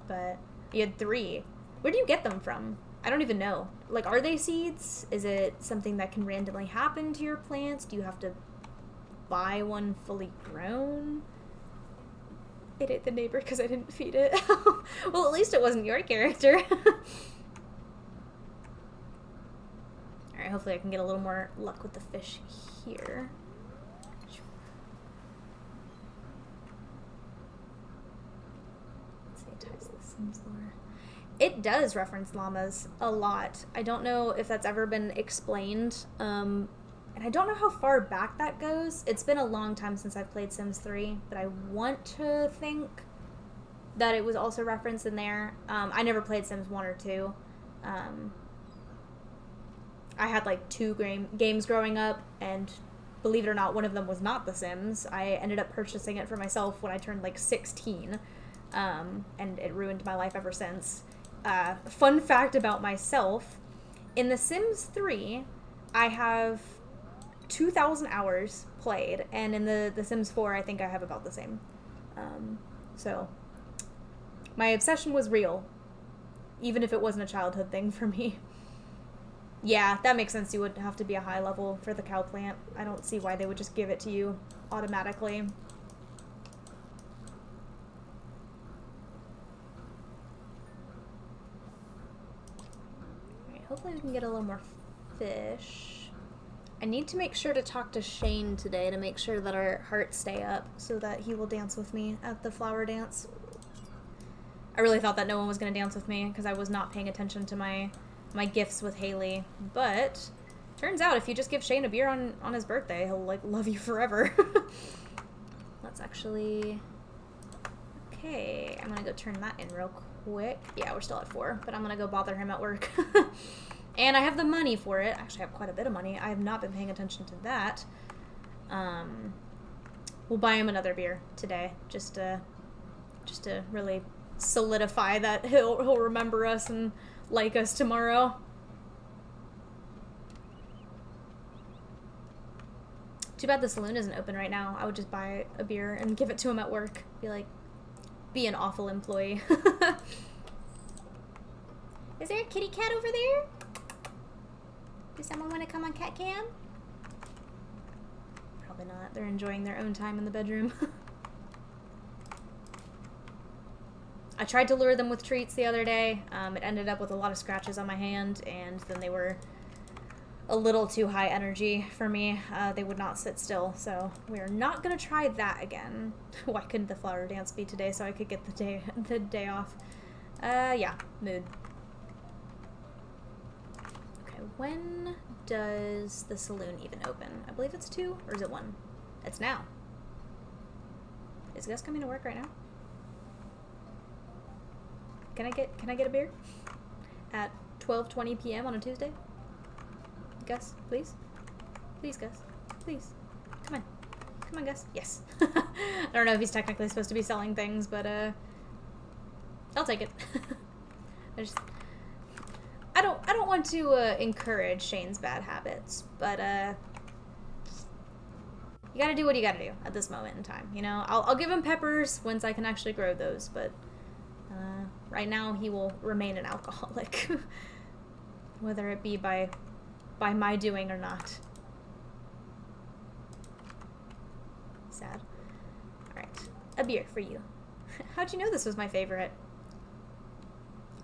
But you had 3. Where do you get them from? I don't even know. Like, are they seeds? Is it something that can randomly happen to your plants? Do you have to buy one fully grown? It ate the neighbor because I didn't feed it. Well, at least it wasn't your character. Alright, hopefully I can get a little more luck with the fish here. Let's see, it ties the Sims lore. It does reference llamas a lot. I don't know if that's ever been explained, and I don't know how far back that goes. It's been a long time since I've played Sims 3, but I want to think that it was also referenced in there. I never played Sims 1 or 2. I had like 2 games growing up, and believe it or not, one of them was not The Sims. I ended up purchasing it for myself when I turned like 16, and it ruined my life ever since. Fun fact about myself, in The Sims 3, I have 2,000 hours played, and in the Sims 4, I think I have about the same. So, my obsession was real, even if it wasn't a childhood thing for me. Yeah, that makes sense. You would have to be a high level for the cow plant. I don't see why they would just give it to you automatically. Alright, hopefully we can get a little more fish. I need to make sure to talk to Shane today to make sure that our hearts stay up so that he will dance with me at the flower dance. I really thought that no one was going to dance with me because I was not paying attention to my gifts with Haley, but turns out if you just give Shane a beer on his birthday, he'll like love you forever. Let's actually, Okay, I'm gonna go turn that in real quick. Yeah, we're still at 4, but I'm gonna go bother him at work. And I have the money for it. Actually, I have quite a bit of money. I have not been paying attention to that. We'll buy him another beer today, just to really solidify that he'll remember us and like us tomorrow. Too bad the saloon isn't open right now. I would just buy a beer and give it to him at work. Be an awful employee. Is there a kitty cat over there? Does someone want to come on cat cam? Probably not. They're enjoying their own time in the bedroom. I tried to lure them with treats the other day. It ended up with a lot of scratches on my hand, and then they were a little too high energy for me. They would not sit still, so we're not gonna try that again. Why couldn't the flower dance be today so I could get the day off? Yeah, mood. Okay, when does the saloon even open? I believe it's 2, or is it 1? It's now. Is Gus coming to work right now? Can I get a beer at 12:20 p.m. on a Tuesday? Gus, please? Please, Gus. Please. Come on, Gus. Yes. I don't know if he's technically supposed to be selling things, but I'll take it. I don't want to encourage Shane's bad habits, but you gotta do what you gotta do at this moment in time. You know, I'll give him peppers once I can actually grow those, but right now he will remain an alcoholic, whether it be by my doing or not. Sad. Alright, a beer for you. How'd you know this was my favorite?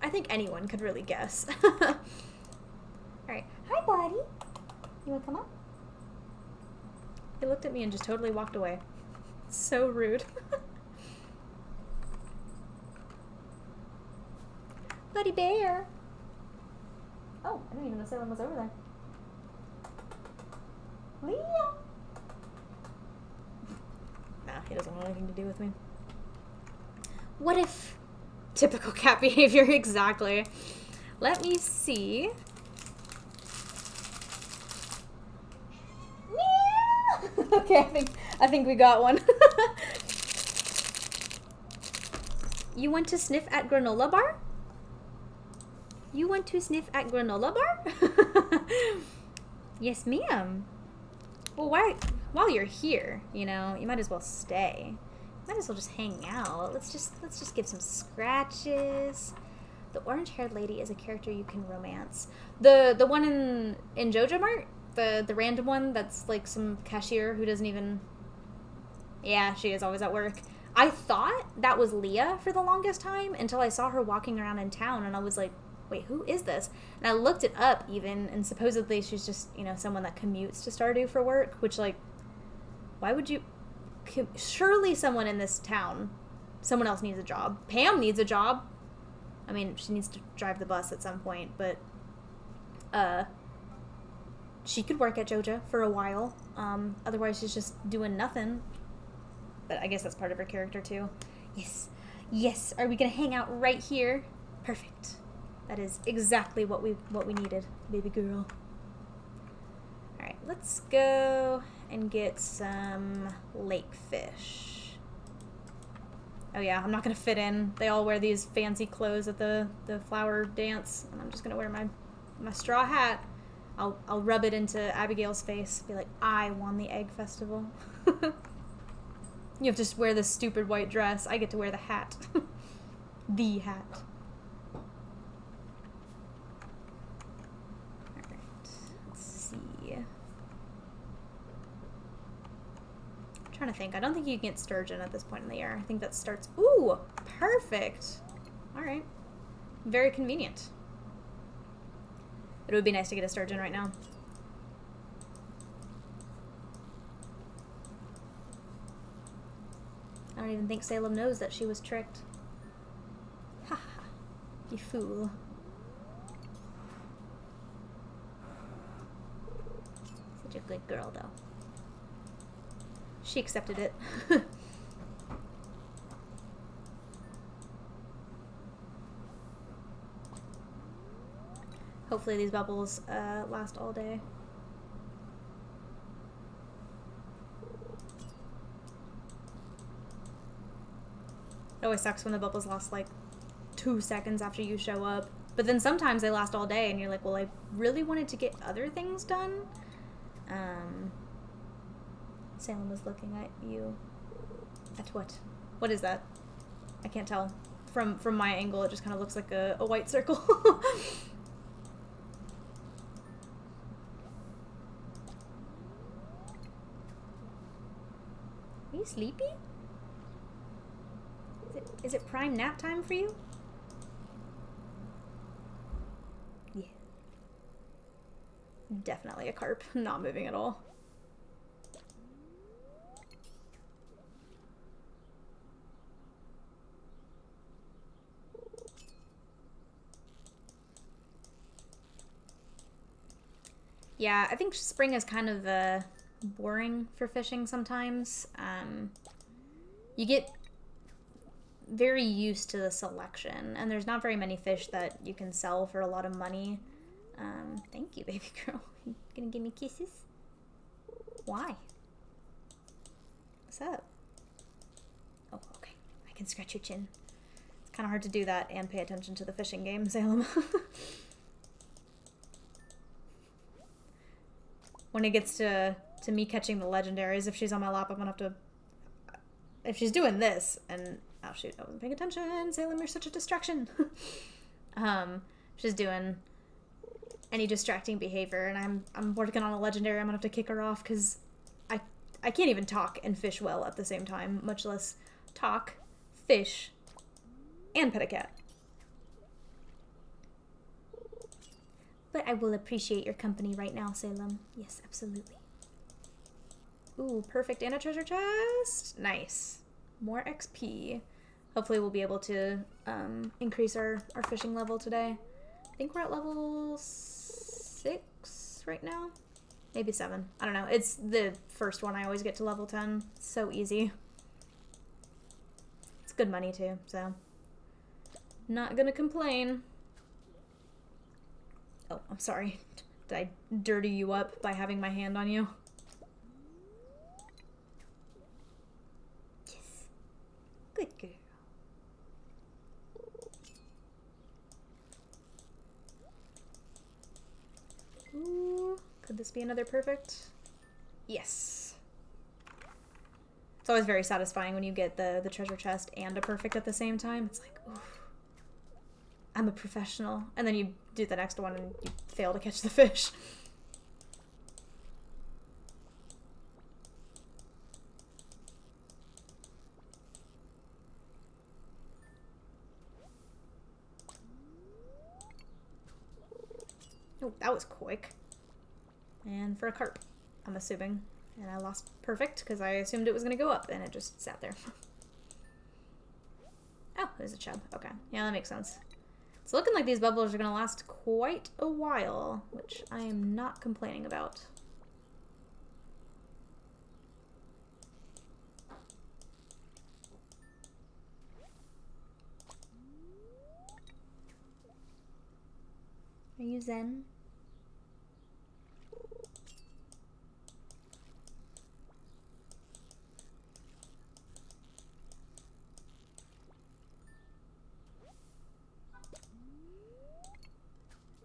I think anyone could really guess. Alright, hi buddy. You wanna come up? He looked at me and just totally walked away. So rude. Buddy bear. Oh, I didn't even know someone was over there. Leo. Nah, he doesn't want anything to do with me. What if... Typical cat behavior, exactly. Let me see. Meow! Okay, I think we got one. You want to sniff at granola bar? You want to sniff at granola bar? Yes, ma'am. Well, while you're here, you know, you might as well stay. Might as well just hang out. Let's just give some scratches. The orange-haired lady is a character you can romance. The one in JoJo Mart, the random one that's like some cashier who doesn't even. Yeah, she is always at work. I thought that was Leah for the longest time until I saw her walking around in town, and I was like, wait, who is this? And I looked it up even, and supposedly she's just, you know, someone that commutes to Stardew for work, which, like, why would you... Surely someone in this town, someone else needs a job. Pam needs a job. I mean, she needs to drive the bus at some point, but, she could work at JoJo for a while. Otherwise she's just doing nothing. But I guess that's part of her character, too. Yes. Yes. Are we gonna hang out right here? Perfect. That is exactly what we needed, baby girl. Alright, let's go and get some lake fish. Oh yeah, I'm not gonna fit in. They all wear these fancy clothes at the flower dance, and I'm just gonna wear my straw hat. I'll rub it into Abigail's face, be like, I won the egg festival. You have to wear this stupid white dress. I get to wear the hat. The hat. Trying to think. I don't think you can get sturgeon at this point in the year. I think that starts... Ooh! Perfect! Alright. Very convenient. It would be nice to get a sturgeon right now. I don't even think Salem knows that she was tricked. Ha ha. You fool. Such a good girl, though. She accepted it. Hopefully these bubbles last all day. It always sucks when the bubbles last like 2 seconds after you show up. But then sometimes they last all day and you're like, well, I really wanted to get other things done. Salem was looking at you. At what? What is that? I can't tell. From my angle, it just kind of looks like a white circle. Are you sleepy? Is it prime nap time for you? Yeah. Definitely a carp. Not moving at all. Yeah, I think spring is kind of boring for fishing sometimes. You get very used to the selection, and there's not very many fish that you can sell for a lot of money. Thank you, baby girl. You gonna give me kisses? Why? What's up? Oh, okay. I can scratch your chin. It's kind of hard to do that and pay attention to the fishing game, Salem. When it gets to me catching the legendaries, if she's on my lap, I'm gonna have to... If she's doing this, and... Oh shoot, I wasn't paying attention. Salem, you're such a distraction. She's doing any distracting behavior, and I'm working on a legendary. I'm gonna have to kick her off because I can't even talk and fish well at the same time, much less talk, fish, and pet a cat. But I will appreciate your company right now, Salem. Yes, absolutely. Ooh, perfect, and a treasure chest. Nice. More XP. Hopefully we'll be able to increase our fishing level today. I think we're at level 6 right now. Maybe 7. I don't know. It's the first one I always get to level 10. It's so easy. It's good money too, so not gonna complain. Oh, I'm sorry. Did I dirty you up by having my hand on you? Yes. Good girl. Ooh, could this be another perfect? Yes. It's always very satisfying when you get the treasure chest and a perfect at the same time. It's like, oof. I'm a professional. And then you do the next one and you fail to catch the fish. Oh, that was quick. And for a carp, I'm assuming. And I lost perfect because I assumed it was going to go up and it just sat there. Oh, there's a chub. Okay. Yeah, that makes sense. It's looking like these bubbles are going to last quite a while, which I am not complaining about. Are you zen?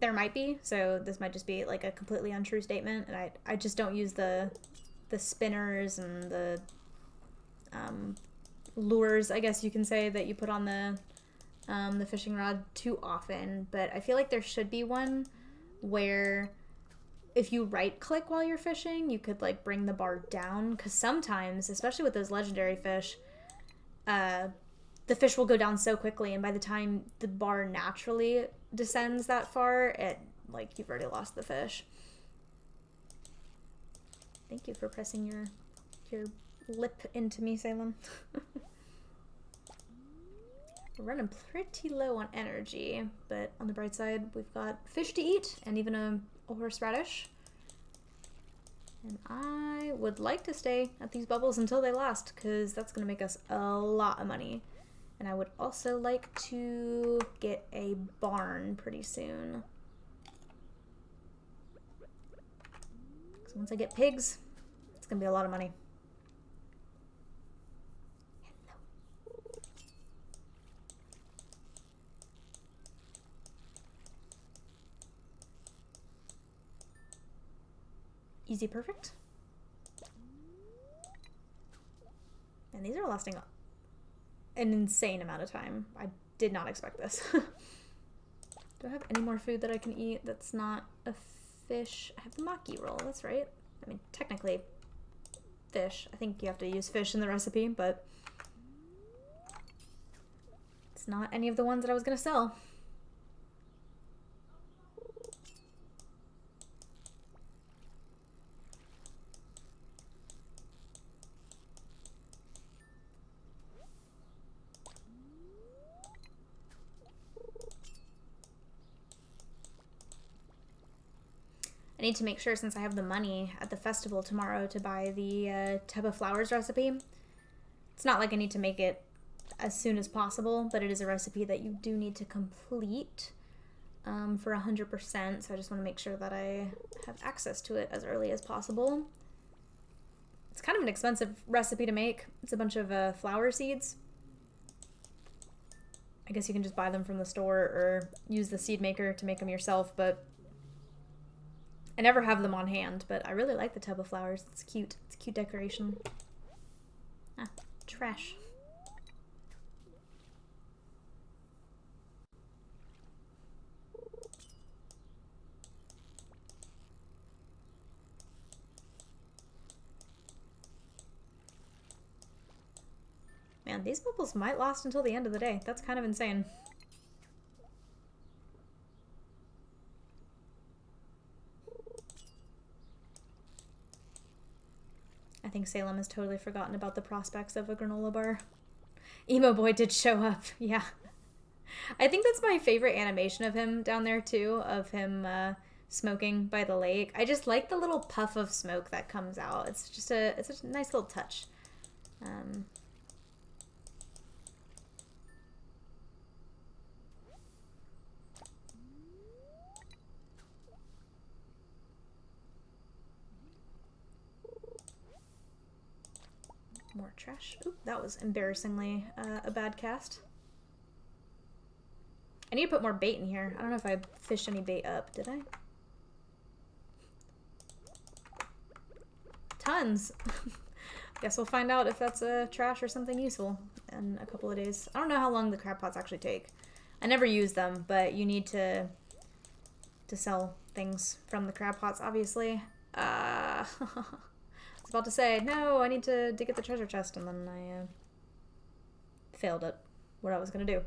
There might be, so this might just be like a completely untrue statement, and I just don't use the spinners and the lures, I guess you can say, that you put on the fishing rod too often. But I feel like there should be one where if you right click while you're fishing, you could like bring the bar down, because sometimes, especially with those legendary fish, the fish will go down so quickly, and by the time the bar naturally descends that far, like you've already lost the fish. Thank you for pressing your lip into me, Salem. We're running pretty low on energy, but on the bright side, we've got fish to eat and even a horseradish. And I would like to stay at these bubbles until they last, because that's going to make us a lot of money. And I would also like to get a barn pretty soon. So once I get pigs, it's gonna be a lot of money. Easy perfect. And these are lasting an insane amount of time. I did not expect this. Do I have any more food that I can eat that's not a fish? I have the maki roll, that's right. I mean, technically, fish. I think you have to use fish in the recipe, but it's not any of the ones that I was gonna sell. I need to make sure, since I have the money at the festival tomorrow, to buy the tub of flowers recipe. It's not like I need to make it as soon as possible, but it is a recipe that you do need to complete for 100%, so I just want to make sure that I have access to it as early as possible. It's kind of an expensive recipe to make. It's a bunch of flower seeds. I guess you can just buy them from the store or use the seed maker to make them yourself, but I never have them on hand, but I really like the tub of flowers. It's cute. It's a cute decoration. Ah, trash. Man, these bubbles might last until the end of the day. That's kind of insane. I think Salem has totally forgotten about the prospects of a granola bar. Emo Boy did show up, yeah. I think that's my favorite animation of him down there too, of him smoking by the lake. I just like the little puff of smoke that comes out. It's just it's a nice little touch. More trash. Oop, that was embarrassingly a bad cast. I need to put more bait in here. I don't know if I fished any bait up. Did I? Tons. Guess we'll find out if that's trash or something useful in a couple of days. I don't know how long the crab pots actually take. I never use them, but you need to sell things from the crab pots, obviously. I was about to say, no, I need to dig at the treasure chest, and then I failed at what I was going to do.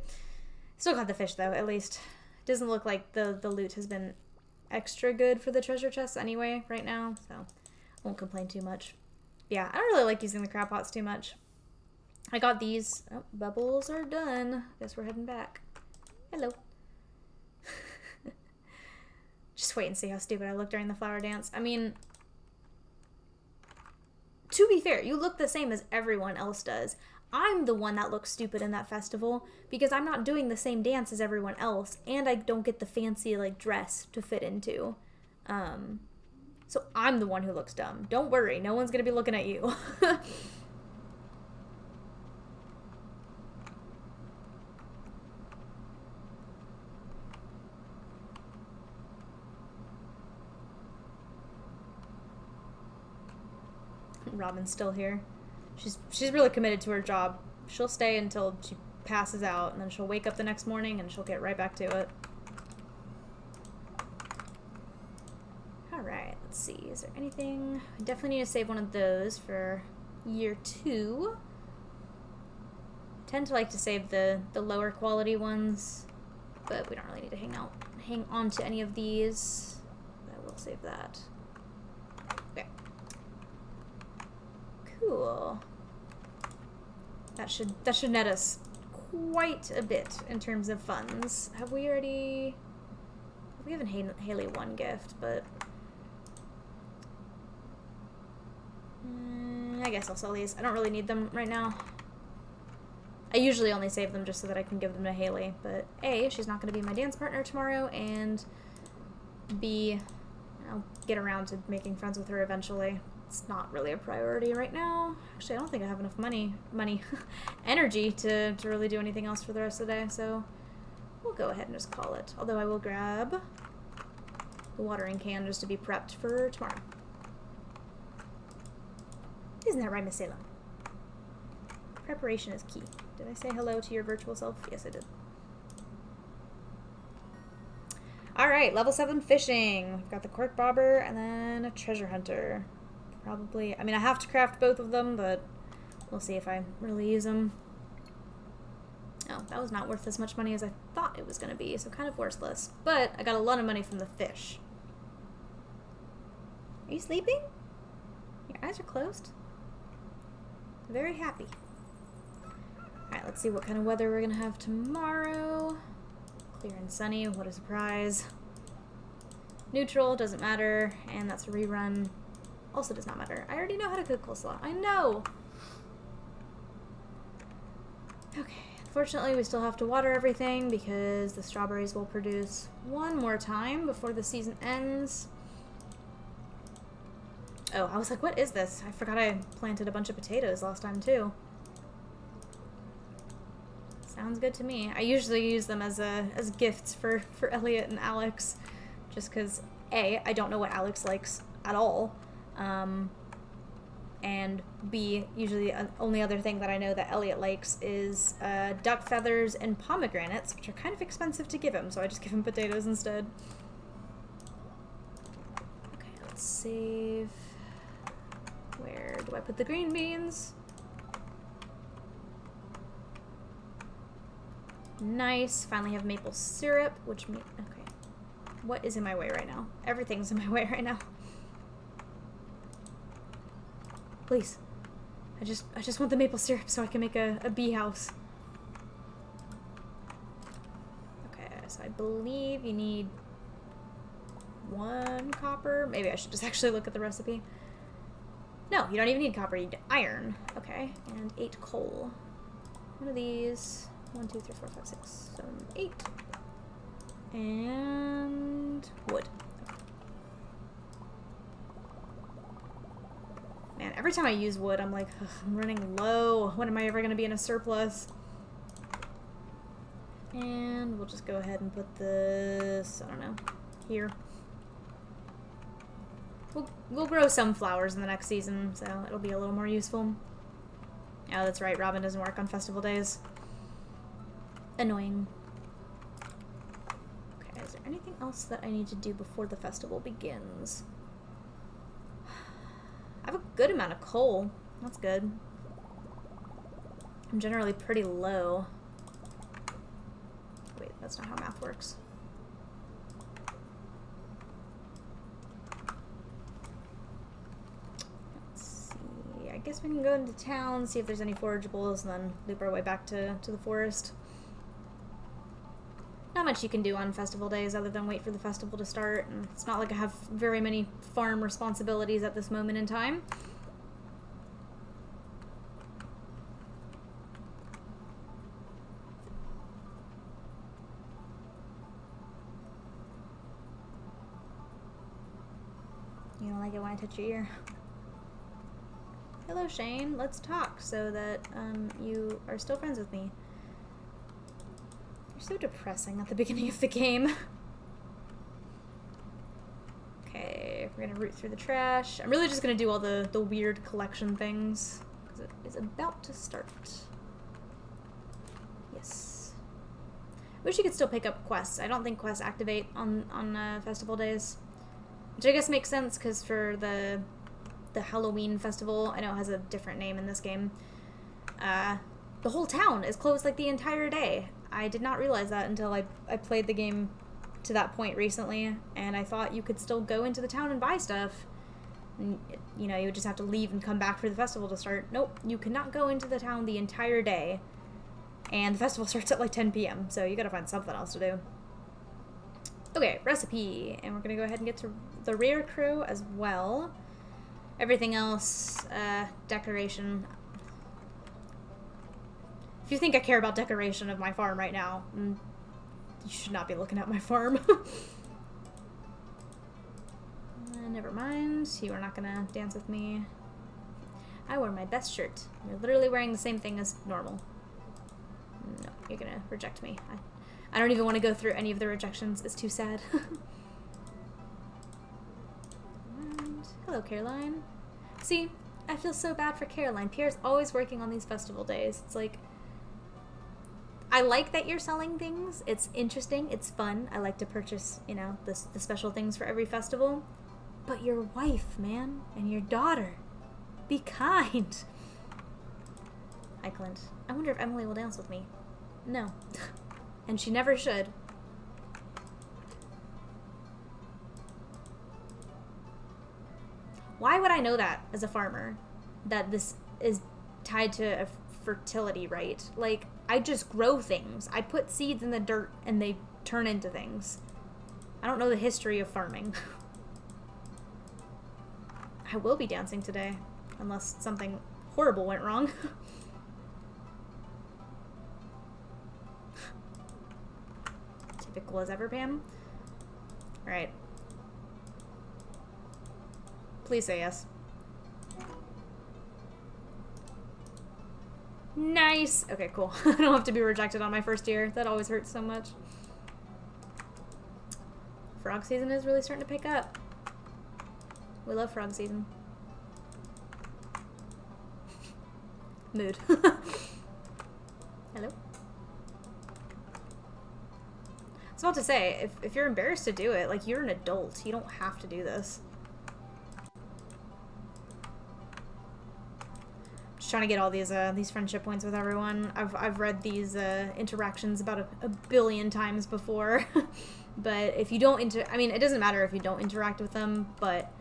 Still got the fish, though, at least. It doesn't look like the loot has been extra good for the treasure chest anyway right now, so I won't complain too much. Yeah, I don't really like using the crab pots too much. I got these. Oh, bubbles are done. Guess we're heading back. Hello. Just wait and see how stupid I look during the flower dance. I mean, to be fair, you look the same as everyone else does. I'm the one that looks stupid in that festival because I'm not doing the same dance as everyone else, and I don't get the fancy like dress to fit into. So I'm the one who looks dumb. Don't worry, no one's gonna be looking at you. Robin's still here. She's really committed to her job. She'll stay until she passes out, and then she'll wake up the next morning and she'll get right back to it. Alright, let's see. Is there anything? I definitely need to save one of those for year 2. I tend to like to save the lower quality ones, but we don't really need to hang on to any of these. I will save that. Okay. Cool. That should net us quite a bit in terms of funds. Have we already? We haven't Haley one gift, but I guess I'll sell these. I don't really need them right now. I usually only save them just so that I can give them to Haley, but A, she's not going to be my dance partner tomorrow, and B, I'll get around to making friends with her eventually. It's not really a priority right now. Actually, I don't think I have enough energy to really do anything else for the rest of the day, so we'll go ahead and just call it. Although I will grab the watering can just to be prepped for tomorrow. Isn't that right, Miss Salem? Preparation is key. Did I say hello to your virtual self? Yes, I did. Alright, level 7 fishing. We've got the cork bobber and then a treasure hunter. Probably, I mean, I have to craft both of them, but we'll see if I really use them. Oh, that was not worth as much money as I thought it was going to be, so kind of worthless. But I got a lot of money from the fish. Are you sleeping? Your eyes are closed? Very happy. Alright, let's see what kind of weather we're going to have tomorrow. Clear and sunny, what a surprise. Neutral, doesn't matter, and that's a rerun. Also does not matter. I already know how to cook coleslaw. I know! Okay, unfortunately we still have to water everything because the strawberries will produce one more time before the season ends. Oh, I was like, what is this? I forgot I planted a bunch of potatoes last time too. Sounds good to me. I usually use them as gifts for Elliot and Alex, just because A, I don't know what Alex likes at all, and B, usually the only other thing that I know that Elliot likes is duck feathers and pomegranates, which are kind of expensive to give him, so I just give him potatoes instead. Okay, let's save. Where do I put the green beans? Nice. Finally have maple syrup, which okay. What is in my way right now? Everything's in my way right now. Please. I just want the maple syrup so I can make a bee house. Okay, so I believe you need 1 copper. Maybe I should just actually look at the recipe. No, you don't even need copper, you need iron. Okay, and 8 coal. One of these. 1, 2, 3, 4, 5, 6, 7, 8. And wood. Okay. Man, every time I use wood, I'm like, I'm running low. When am I ever going to be in a surplus? And we'll just go ahead and put this, I don't know, here. We'll grow some flowers in the next season, so it'll be a little more useful. Oh, that's right, Robin doesn't work on festival days. Annoying. Okay, is there anything else that I need to do before the festival begins? I have a good amount of coal. That's good. I'm generally pretty low. Wait, that's not how math works. I guess we can go into town, see if there's any forageables, and then loop our way back to the forest. Not much you can do on festival days other than wait for the festival to start, and it's not like I have very many farm responsibilities at this moment in time. You don't like it when I touch your ear? Hello, Shane. Let's talk so that you are still friends with me. You're so depressing at the beginning of the game. Okay, we're gonna root through the trash. I'm really just gonna do all the weird collection things because it is about to start. Yes. Wish you could still pick up quests. I don't think quests activate on festival days, which I guess makes sense because for the Halloween festival, I know it has a different name in this game, the whole town is closed like the entire day. I did not realize that until I played the game to that point recently, and I thought you could still go into the town and buy stuff. And, you know, you would just have to leave and come back for the festival to start. Nope, you cannot go into the town the entire day, and the festival starts at like 10 p.m., so you gotta find something else to do. Okay, recipe, and we're gonna go ahead and get to the rear crew as well. Everything else, decoration. If you think I care about decoration of my farm right now, you should not be looking at my farm. Never mind. You are not gonna dance with me. I wear my best shirt. You're literally wearing the same thing as normal. No, you're gonna reject me. I don't even want to go through any of the rejections. It's too sad. And, hello, Caroline. See, I feel so bad for Caroline. Pierre's always working on these festival days. It's like, I like that you're selling things. It's interesting. It's fun. I like to purchase, you know, the special things for every festival. But your wife, man, and your daughter. Be kind. Hi, Clint. I wonder if Emily will dance with me. No. And she never should. Why would I know that as a farmer? That this is tied to a fertility rate? Like, I just grow things. I put seeds in the dirt and they turn into things. I don't know the history of farming. I will be dancing today. Unless something horrible went wrong. Typical as ever, Pam. Alright. Please say yes. Nice! Okay, cool. I don't have to be rejected on my first year. That always hurts so much. Frog season is really starting to pick up. We love frog season. Mood. Hello? I was about to say, if you're embarrassed to do it, like, you're an adult. You don't have to do this. Just trying to get all these friendship points with everyone. I've read these interactions about a billion times before. But if you don't I mean, it doesn't matter if you don't interact with them, but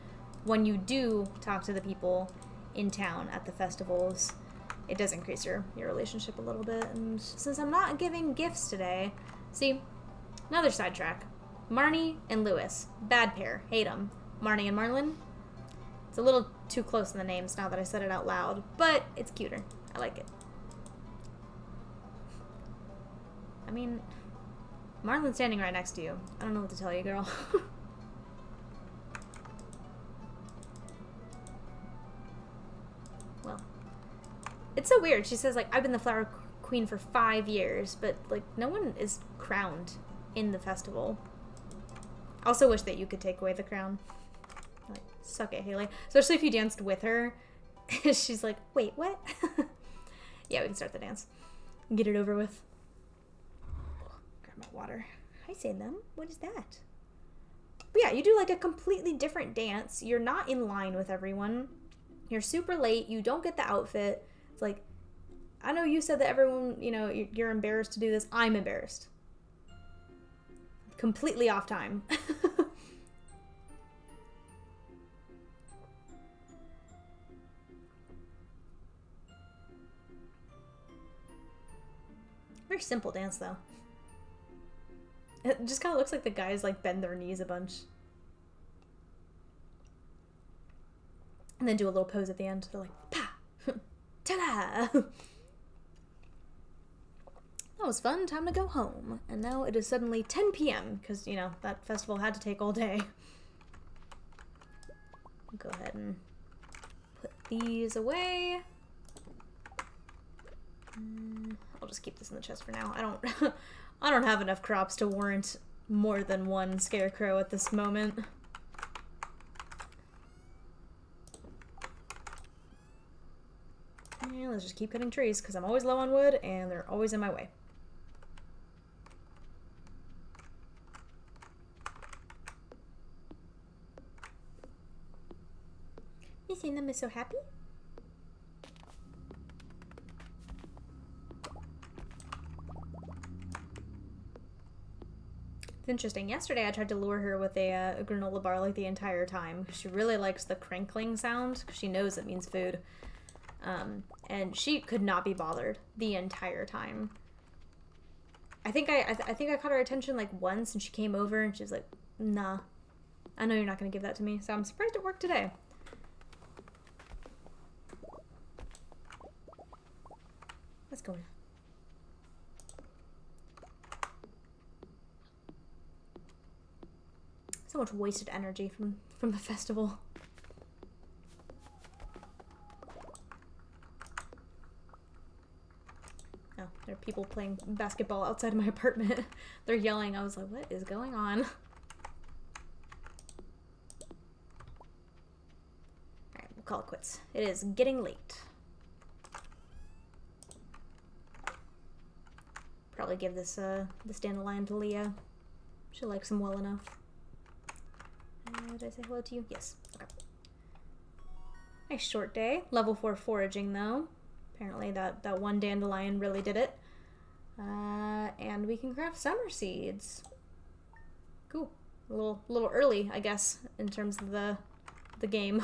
when you do talk to the people in town at the festivals, it does increase your relationship a little bit. And since I'm not giving gifts today, see, another sidetrack. Marnie and Lewis, bad pair, hate them. Marnie and Marlin, it's a little too close in the names now that I said it out loud, but it's cuter. I like it. I mean, Marlin's standing right next to you. I don't know what to tell you, girl. Well, it's so weird. She says, like, I've been the flower queen for 5 years, but, like, no one is crowned in the festival. I also wish that you could take away the crown. Like, suck it, Haley. Especially if you danced with her. She's like, wait, what? Yeah, we can start the dance. Get it over with. Grab my water. Hi, Salem. What is that? But yeah, you do, like, a completely different dance. You're not in line with everyone. You're super late. You don't get the outfit. It's like, I know you said that everyone, you know, you're embarrassed to do this. I'm embarrassed. Completely off time. Very simple dance, though. It just kind of looks like the guys, like, bend their knees a bunch. And then do a little pose at the end. They're like, pa! Ta-da! That was fun. Time to go home. And now it is suddenly 10 p.m. because, you know, that festival had to take all day. Go ahead and put these away. I'll just keep this in the chest for now. I don't have enough crops to warrant more than one scarecrow at this moment. Yeah, let's just keep cutting trees because I'm always low on wood and they're always in my way. You seen them is so happy? It's interesting. Yesterday I tried to lure her with a granola bar like the entire time because she really likes the crinkling sound because she knows it means food. And she could not be bothered the entire time. I think I caught her attention like once and she came over and she was like, nah, I know you're not going to give that to me. So I'm surprised it worked today. Let's go. So much wasted energy from the festival. Oh, there are people playing basketball outside of my apartment. They're yelling. I was like, what is going on? Alright, we'll call it quits. It is getting late. Probably give this dandelion to Leah. She likes him well enough. Did I say hello to you? Yes. Okay. Nice short day. Level 4 foraging though. Apparently that one dandelion really did it. And we can craft summer seeds. Cool. A little early, I guess, in terms of the game.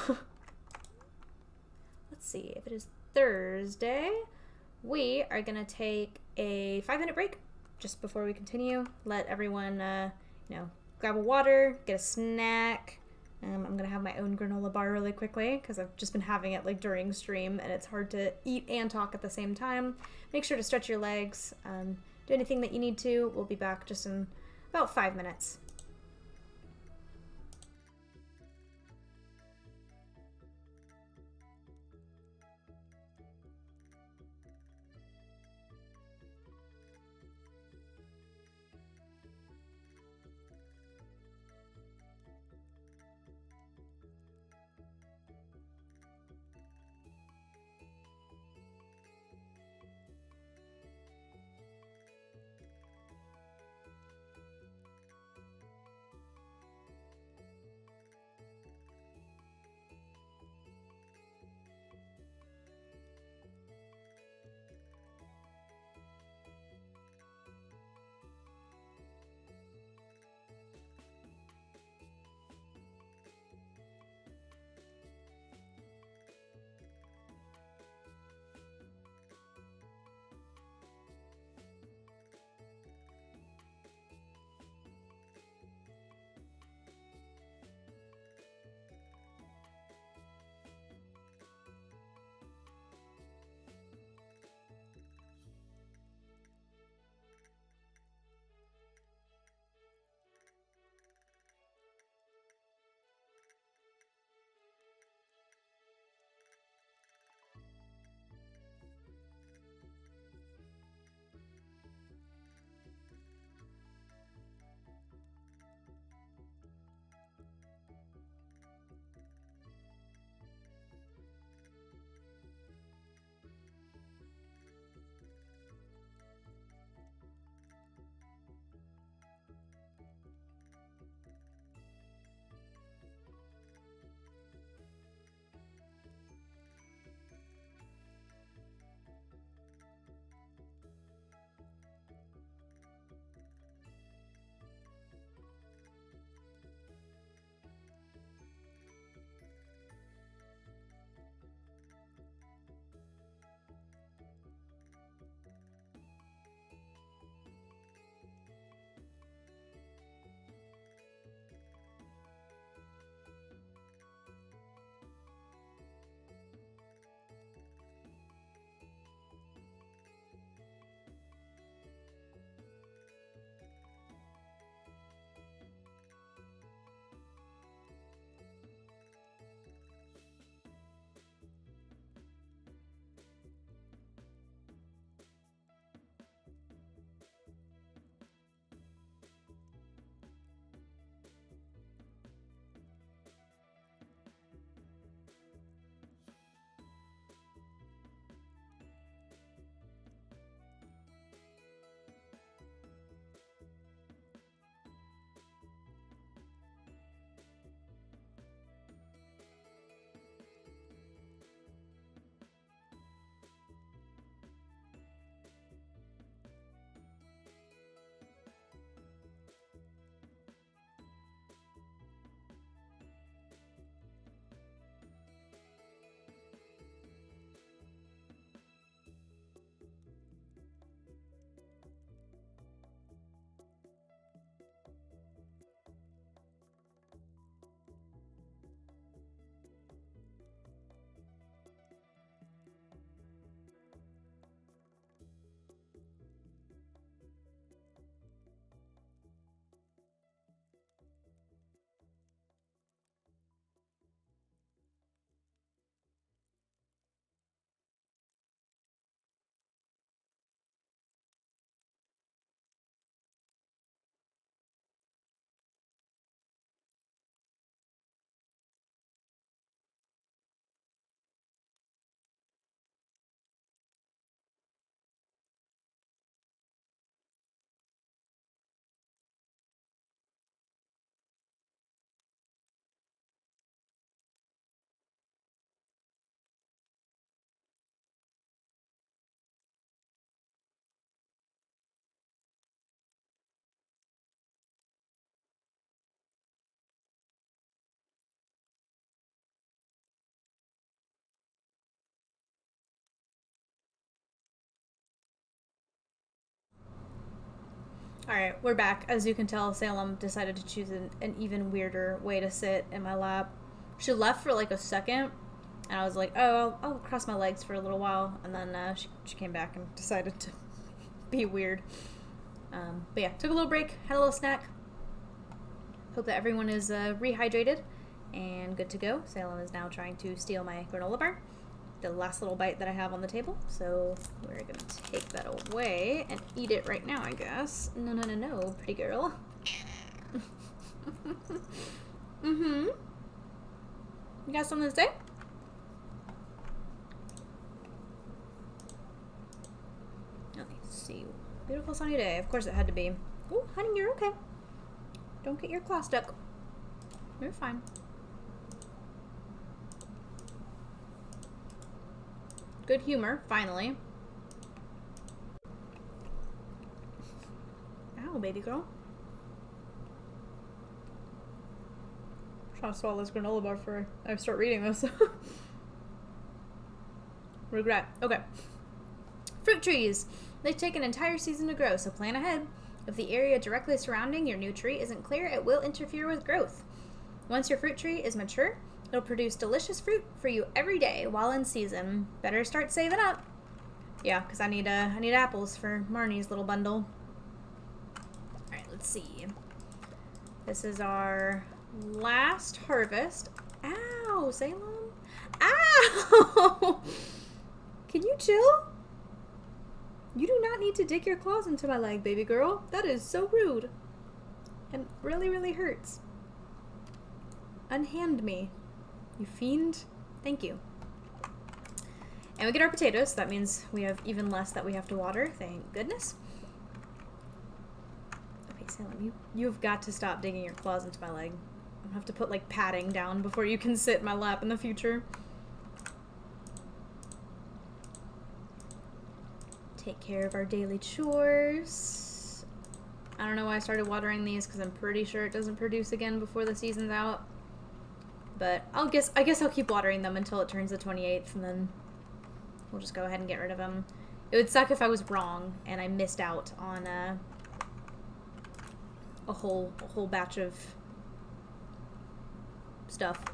Let's see. If it is Thursday, we are gonna take a 5-minute break just before we continue. Let everyone, grab a water, get a snack. I'm gonna have my own granola bar really quickly because I've just been having it like during stream and it's hard to eat and talk at the same time. Make sure to stretch your legs. Do anything that you need to. We'll be back just in about 5 minutes. Alright, we're back. As you can tell, Salem decided to choose an even weirder way to sit in my lap. She left for like a second, and I was like, oh, I'll cross my legs for a little while, and then she came back and decided to be weird. But yeah, took a little break, had a little snack. Hope that everyone is rehydrated and good to go. Salem is now trying to steal my granola bar, the last little bite that I have on the table, so we're gonna take that away and eat it right now, I guess. No, pretty girl. Mm-hmm. You got something to say? Let me see. Beautiful sunny day. Of course it had to be. Oh, honey, you're okay. Don't get your claw stuck. You're fine. Good humor, finally. Ow, baby girl. I'm trying to swallow this granola bar before I start reading this. Regret. Okay. Fruit trees. They take an entire season to grow, so plan ahead. If the area directly surrounding your new tree isn't clear, it will interfere with growth. Once your fruit tree is mature, it'll produce delicious fruit for you every day while in season. Better start saving up. Yeah, because I need apples for Marnie's little bundle. Alright, let's see. This is our last harvest. Ow, Salem. Ow! Can you chill? You do not need to dig your claws into my leg, baby girl. That is so rude. And really, really hurts. Unhand me. You fiend. Thank you. And we get our potatoes. So that means we have even less that we have to water. Thank goodness. Okay, Salem, you've got to stop digging your claws into my leg. I'll have to put, like, padding down before you can sit in my lap in the future. Take care of our daily chores. I don't know why I started watering these, because I'm pretty sure it doesn't produce again before the season's out. But I guess I'll keep watering them until it turns the 28th, and then we'll just go ahead and get rid of them. It would suck if I was wrong and I missed out on a whole batch of stuff.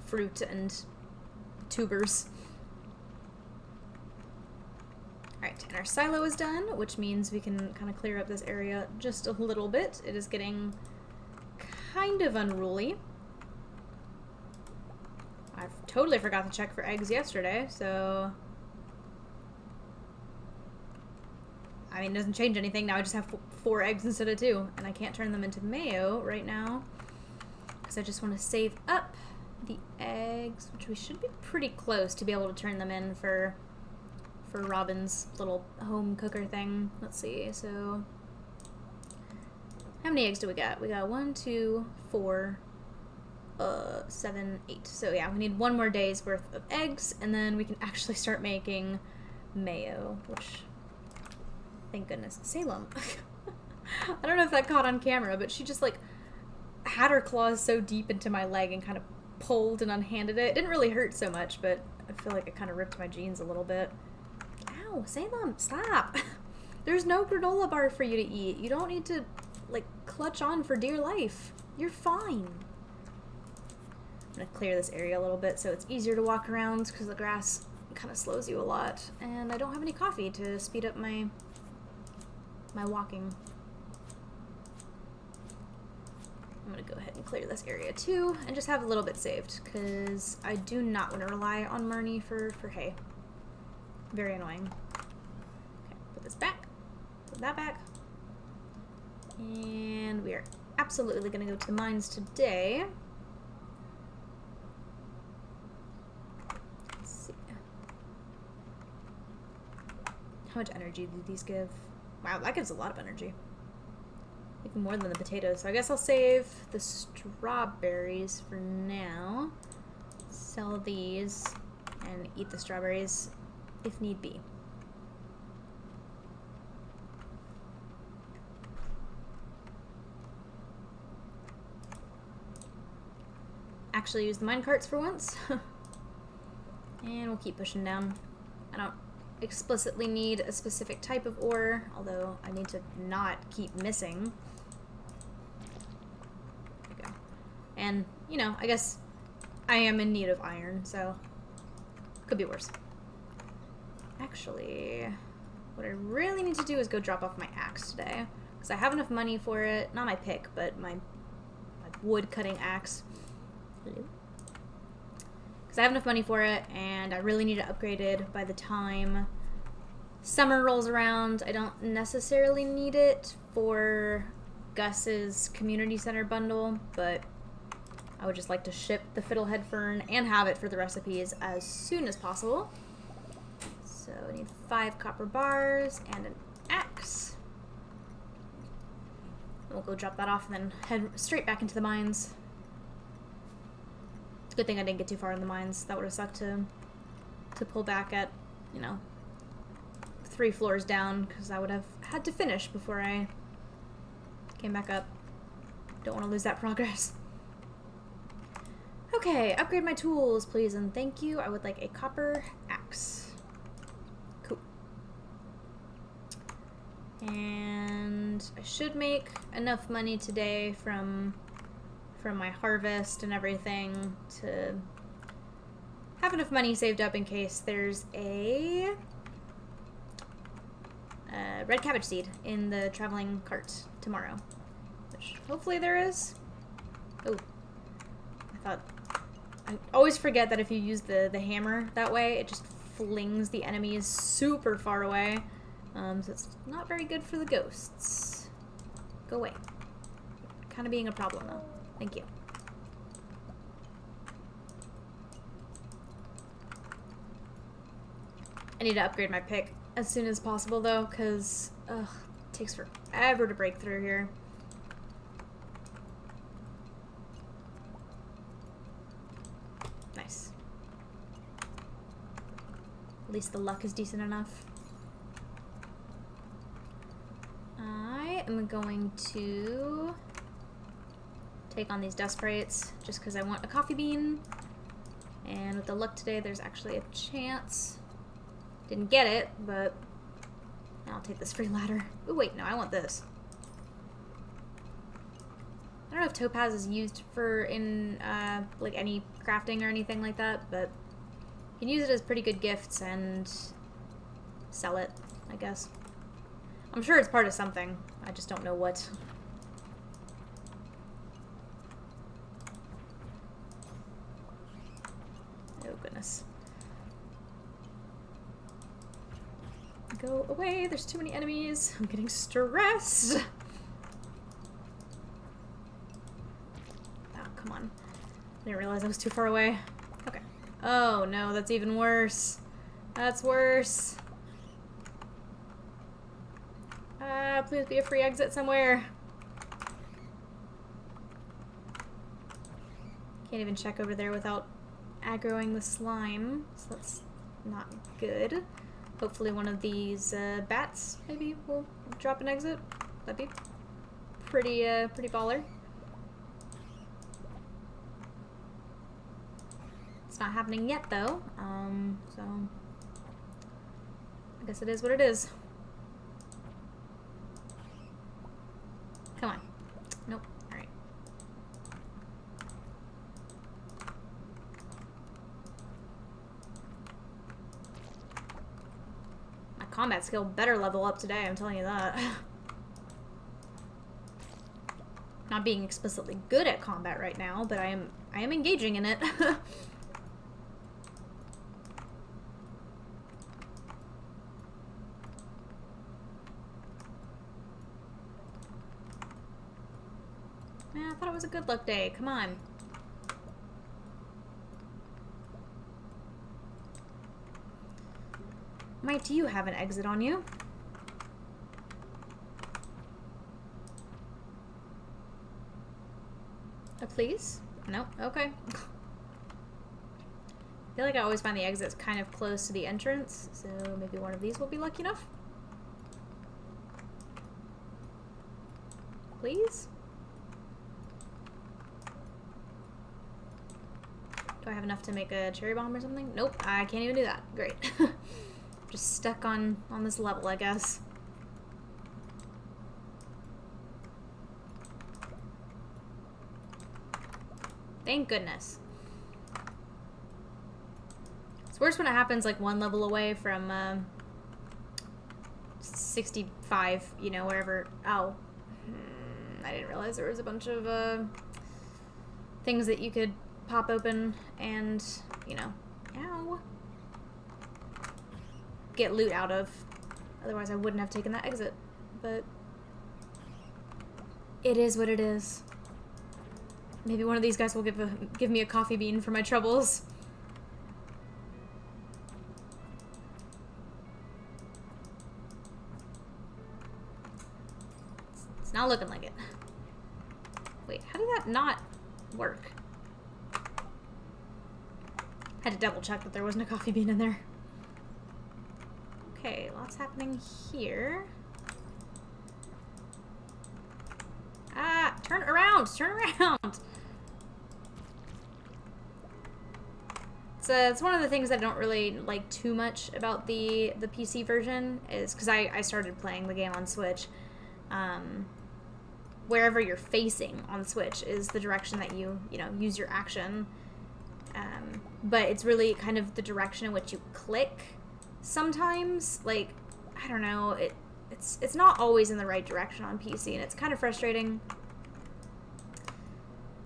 Fruit and tubers. Alright, and our silo is done, which means we can kind of clear up this area just a little bit. It is getting kind of unruly. I totally forgot to check for eggs yesterday, so... I mean, it doesn't change anything. Now I just have 4 eggs instead of 2, and I can't turn them into mayo right now, because I just want to save up the eggs, which we should be pretty close to be able to turn them in for Robin's little home cooker thing. Let's see, so... How many eggs do we got? We got 1, 2, 4... 7, 8. So yeah, we need 1 more day's worth of eggs, and then we can actually start making mayo, which, thank goodness. Salem. I don't know if that caught on camera, but she just, like, had her claws so deep into my leg and kind of pulled and unhanded it. It didn't really hurt so much, but I feel like it kind of ripped my jeans a little bit. Ow, Salem, stop. There's no granola bar for you to eat. You don't need to, like, clutch on for dear life. You're fine. I'm going to clear this area a little bit so it's easier to walk around, because the grass kind of slows you a lot. And I don't have any coffee to speed up my walking. I'm going to go ahead and clear this area too, and just have a little bit saved, because I do not want to rely on Marnie for hay. Very annoying. Okay, put this back. Put that back. And we are absolutely going to go to the mines today. Let's see. How much energy do these give? Wow, that gives a lot of energy. Even more than the potatoes. So I guess I'll save the strawberries for now. Sell these and eat the strawberries if need be. Actually use the mine carts for once. And we'll keep pushing down. explicitly need a specific type of ore, although I need to not keep missing. There we go. And, you know, I guess I am in need of iron, so could be worse. Actually, what I really need to do is go drop off my axe today, because I have enough money for it. Not my pick, but my wood cutting axe. Hello? Because I have enough money for it, and I really need it upgraded by the time summer rolls around. I don't necessarily need it for Gus's community center bundle, but I would just like to ship the fiddlehead fern and have it for the recipes as soon as possible. So I need 5 copper bars and an axe. We'll go drop that off and then head straight back into the mines. Good thing I didn't get too far in the mines. That would have sucked to pull back at, you know, 3 floors down, because I would have had to finish before I came back up. Don't want to lose that progress. Okay, upgrade my tools, please, and thank you. I would like a copper axe. Cool. And I should make enough money today from my harvest and everything to have enough money saved up in case there's a red cabbage seed in the traveling cart tomorrow, which hopefully there is. Oh, I always forget that if you use the hammer that way, it just flings the enemies super far away, so it's not very good for the ghosts. Go away. Kind of being a problem though. Thank you. I need to upgrade my pick as soon as possible though, because it takes forever to break through here. Nice. At least the luck is decent enough. I am going to take on these dust crates just because I want a coffee bean, and with the luck today there's actually a chance. Didn't get it, but I'll take this free ladder. Oh wait, no, I want this. I don't know if topaz is used for like any crafting or anything like that, but you can use it as pretty good gifts and sell it, I guess. I'm sure it's part of something, I just don't know what. Oh goodness. Go away, there's too many enemies. I'm getting stressed. Oh, come on. I didn't realize I was too far away. Okay. Oh no, that's even worse. That's worse. Please be a free exit somewhere. Can't even check over there without aggroing the slime, so that's not good. Hopefully one of these bats maybe will drop an exit. That'd be pretty baller. It's not happening yet though, so I guess it is what it is. Come on. Nope. Alright. My combat skill better level up today, I'm telling you that. Not being explicitly good at combat right now, but I am engaging in it. Man, I thought it was a good luck day. Come on. Mike, do you have an exit on you? Please? Nope. Okay. I feel like I always find the exits kind of close to the entrance, so maybe one of these will be lucky enough. Please? Do I have enough to make a cherry bomb or something? Nope, I can't even do that. Great. Just stuck on this level, I guess. Thank goodness. It's worse when it happens like one level away from 65, you know, wherever. Oh. I didn't realize there was a bunch of things that you could pop open and, you know, ow, get loot out of. Otherwise I wouldn't have taken that exit. But it is what it is. Maybe one of these guys will give me a coffee bean for my troubles. It's not looking like it. Wait, how did that not work? Had to double check that there wasn't a coffee bean in there. Okay, lots happening here. Ah, turn around! Turn around! It's one of the things I don't really like too much about the PC version is because I started playing the game on Switch. Wherever you're facing on Switch is the direction that you know, use your action. But it's really kind of the direction in which you click sometimes. Like, I don't know, it's not always in the right direction on PC, and it's kind of frustrating.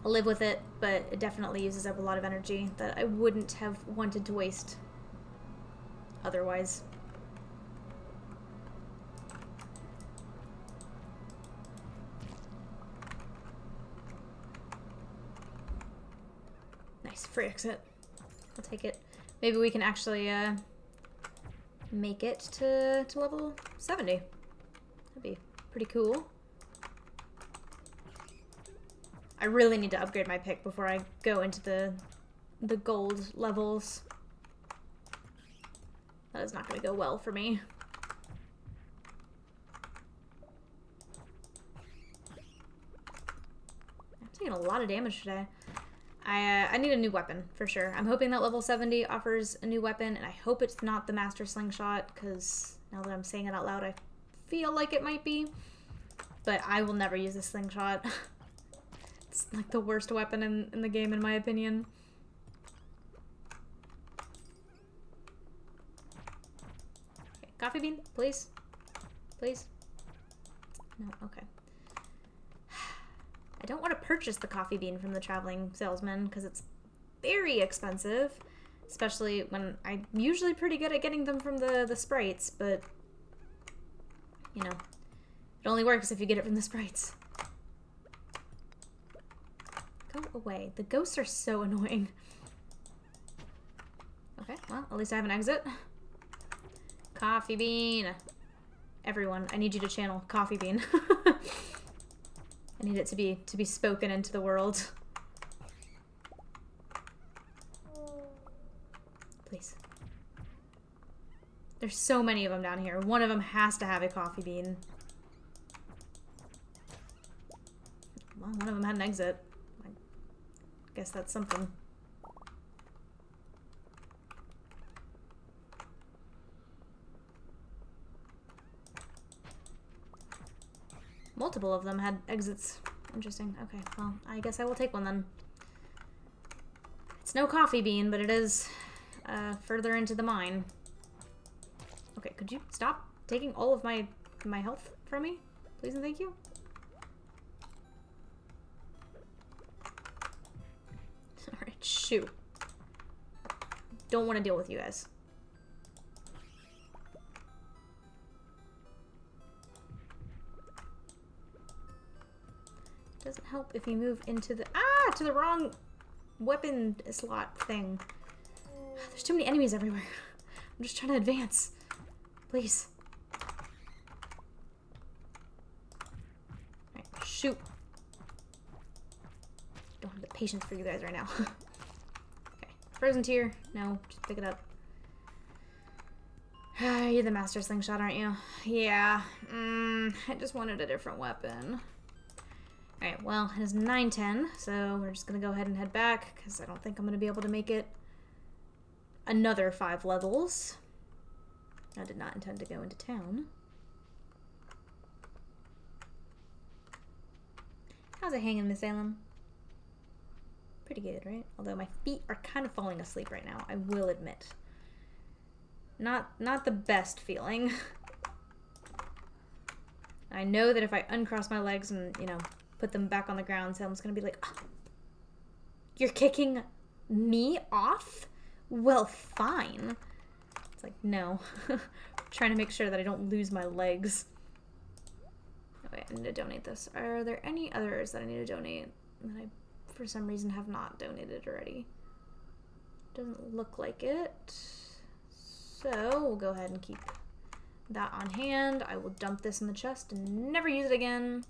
I'll live with it, but it definitely uses up a lot of energy that I wouldn't have wanted to waste otherwise. Nice, free exit. I'll take it. Maybe we can actually make it to level 70. That'd be pretty cool. I really need to upgrade my pick before I go into the gold levels. That is not going to go well for me. I'm taking a lot of damage today. I need a new weapon, for sure. I'm hoping that level 70 offers a new weapon, and I hope it's not the Master Slingshot, because now that I'm saying it out loud, I feel like it might be. But I will never use a slingshot. It's like the worst weapon in the game, in my opinion. Okay, coffee bean, please? Please? No, okay. I don't want to purchase the coffee bean from the traveling salesman because it's very expensive, especially when I'm usually pretty good at getting them from the sprites, but, you know, it only works if you get it from the sprites. Go away. The ghosts are so annoying. Okay, well, at least I have an exit. Coffee bean. Everyone, I need you to channel coffee bean. I need it to be spoken into the world. Please. There's so many of them down here. One of them has to have a coffee bean. Well, one of them had an exit. I guess that's something. Multiple of them had exits. Interesting. Okay, well, I guess I will take one then. It's no coffee bean, but it is further into the mine. Okay, could you stop taking all of my health from me? Please and thank you. Alright, shoot. Don't want to deal with you guys. Doesn't help if you move into the to the wrong weapon slot thing. There's too many enemies everywhere. I'm just trying to advance. Please. Alright, shoot. Don't have the patience for you guys right now. Okay. Frozen tear. No, just pick it up. You're the master slingshot, aren't you? Yeah. I just wanted a different weapon. Alright, well, it is 9:10, so we're just gonna go ahead and head back, because I don't think I'm gonna be able to make it another 5 levels. I did not intend to go into town. How's it hanging, Miss Salem? Pretty good, right? Although my feet are kind of falling asleep right now, I will admit. Not the best feeling. I know that if I uncross my legs and, you know, put them back on the ground, Salem's gonna be like, oh, you're kicking me off? Well, fine. It's like, no. Trying to make sure that I don't lose my legs. Oh, wait, I need to donate this. Are there any others that I need to donate that I, for some reason, have not donated already? Doesn't look like it. So, we'll go ahead and keep that on hand. I will dump this in the chest and never use it again.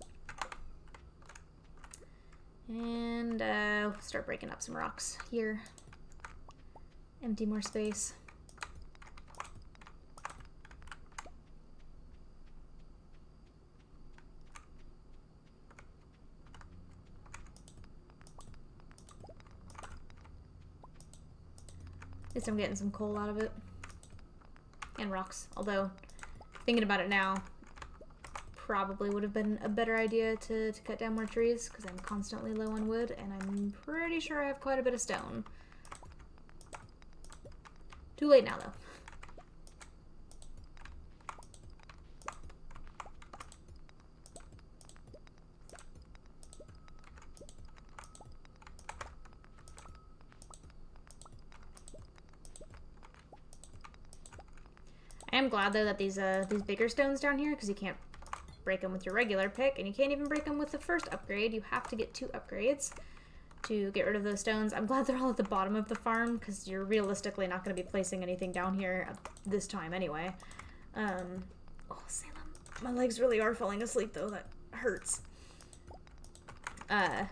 And start breaking up some rocks here. Empty more space. At least I'm getting some coal out of it. And rocks. Although, thinking about it now, probably would have been a better idea to cut down more trees, because I'm constantly low on wood, and I'm pretty sure I have quite a bit of stone. Too late now, though. I am glad, though, that these bigger stones down here, because you can't break them with your regular pick, and you can't even break them with the first upgrade. You have to get 2 upgrades to get rid of those stones. I'm glad they're all at the bottom of the farm, because you're realistically not going to be placing anything down here at this time anyway. Oh, Salem. My legs really are falling asleep, though. That hurts. So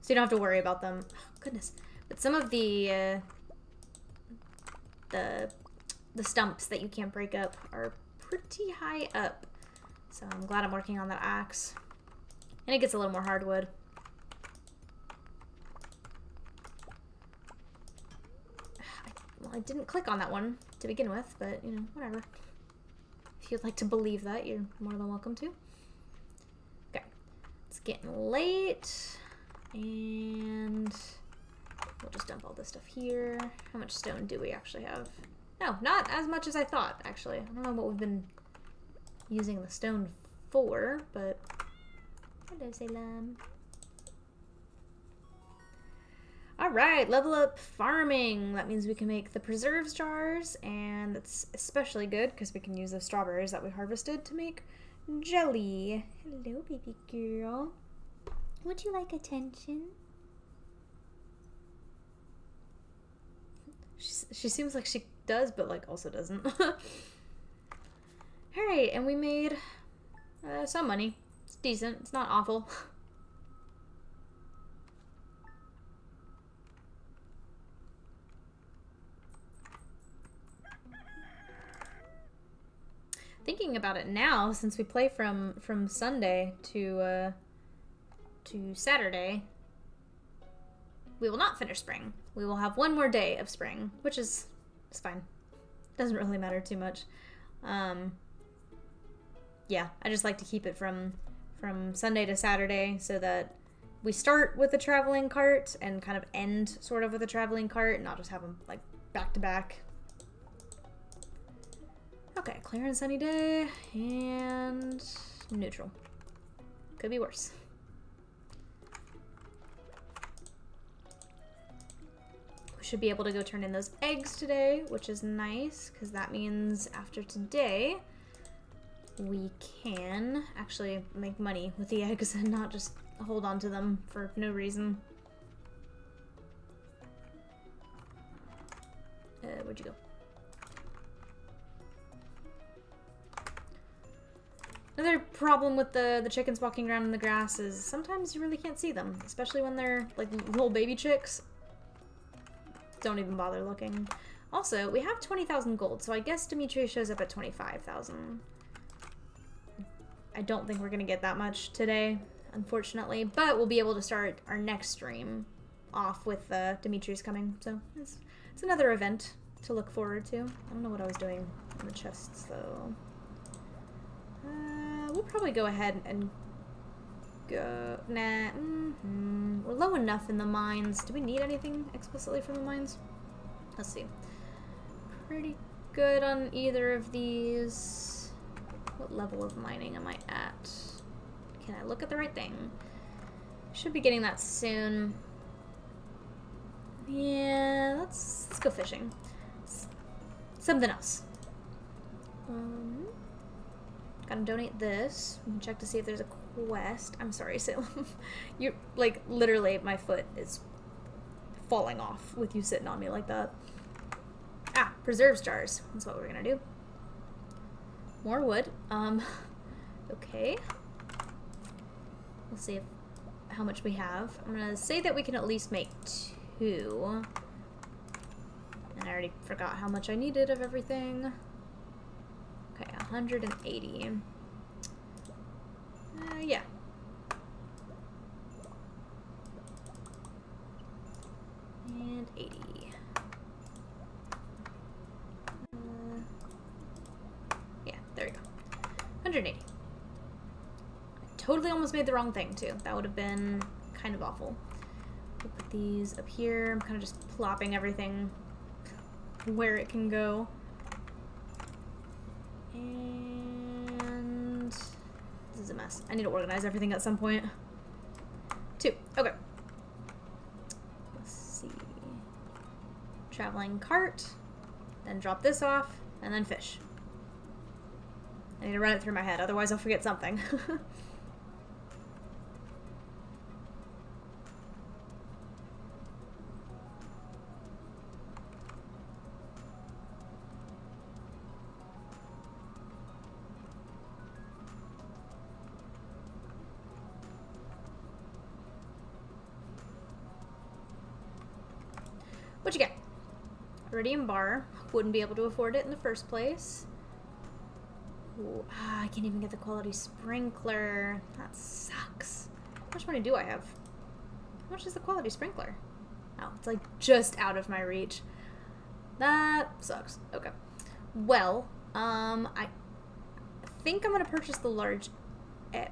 you don't have to worry about them. Oh, goodness. But some of the stumps that you can't break up are pretty high up. So I'm glad I'm working on that axe. And it gets a little more hardwood. Well, I didn't click on that one to begin with, but, you know, whatever. If you'd like to believe that, you're more than welcome to. Okay. It's getting late. And we'll just dump all this stuff here. How much stone do we actually have? No, not as much as I thought, actually. I don't know what we've been using the stone for, but hello, Salem. Alright, level up farming. That means we can make the preserves jars, and that's especially good because we can use the strawberries that we harvested to make jelly. Hello, baby girl. Would you like attention? She seems like she does, but like also doesn't. Alright, and we made some money. It's decent. It's not awful. Thinking about it now, since we play from Sunday to Saturday, we will not finish spring. We will have one more day of spring, which is fine. Doesn't really matter too much. Yeah, I just like to keep it from Sunday to Saturday so that we start with the traveling cart and kind of end sort of with a traveling cart and not just have them like back to back. Okay, clear and sunny day and neutral. Could be worse. We should be able to go turn in those eggs today, which is nice because that means after today we can actually make money with the eggs and not just hold on to them for no reason. Where'd you go? Another problem with the chickens walking around in the grass is sometimes you really can't see them, especially when they're like little baby chicks. Don't even bother looking. Also, we have 20,000 gold, so I guess Dimitri shows up at 25,000. I don't think we're gonna get that much today, unfortunately, but we'll be able to start our next stream off with Dimitri's coming, so it's another event to look forward to. I don't know what I was doing in the chests, though. We'll probably go ahead and go... Nah. We're low enough in the mines. Do we need anything explicitly from the mines? Let's see. Pretty good on either of these. What level of mining am I at? Can I look at the right thing? Should be getting that soon. Yeah, let's go fishing. Something else. Gotta donate this. We can check to see if there's a quest. I'm sorry, Salem. You're, like, literally, my foot is falling off with you sitting on me like that. Ah, preserves jars. That's what we're gonna do. More wood. Okay. We'll see how much we have. I'm gonna say that we can at least make 2. And I already forgot how much I needed of everything. Okay, 180. Yeah. And 80. Yeah, there we go. 180. I totally almost made the wrong thing, too. That would have been kind of awful. We'll put these up here. I'm kind of just plopping everything where it can go. And this is a mess. I need to organize everything at some point. 2. Okay. Let's see. Traveling cart. Then drop this off. And then fish. I need to run it through my head. Otherwise I'll forget something. What you get? Iridium bar. Wouldn't be able to afford it in the first place. Ooh, I can't even get the quality sprinkler. That sucks. How much money do I have? How much is the quality sprinkler? Oh, it's like just out of my reach. That sucks. Okay. Well, I think I'm gonna purchase the large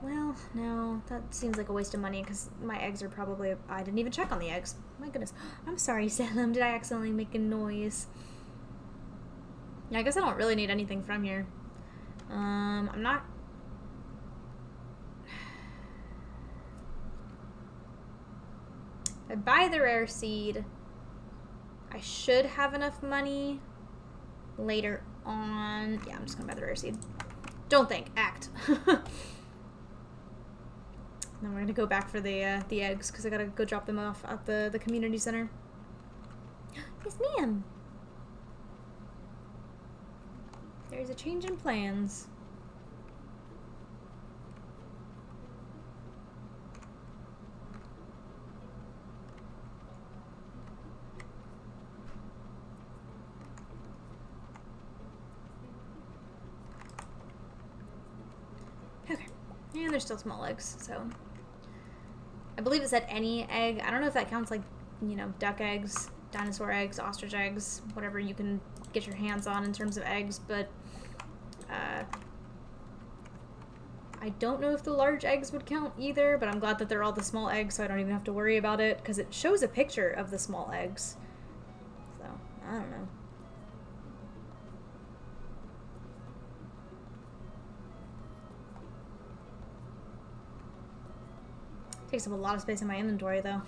well, no, that seems like a waste of money because my eggs are probably... I didn't even check on the eggs. My goodness. I'm sorry, Salem. Did I accidentally make a noise? Yeah, I guess I don't really need anything from here. I'm not... If I buy the rare seed, I should have enough money later on. Yeah, I'm just gonna buy the rare seed. Don't think. Act. Then we're gonna go back for the eggs because I gotta go drop them off at the community center. Yes, ma'am. There's a change in plans. Okay, and they're still small eggs, so. I believe it said any egg. I don't know if that counts like, you know, duck eggs, dinosaur eggs, ostrich eggs, whatever you can get your hands on in terms of eggs, but I don't know if the large eggs would count either, but I'm glad that they're all the small eggs so I don't even have to worry about it because it shows a picture of the small eggs. So, I don't know. Takes up a lot of space in my inventory, though.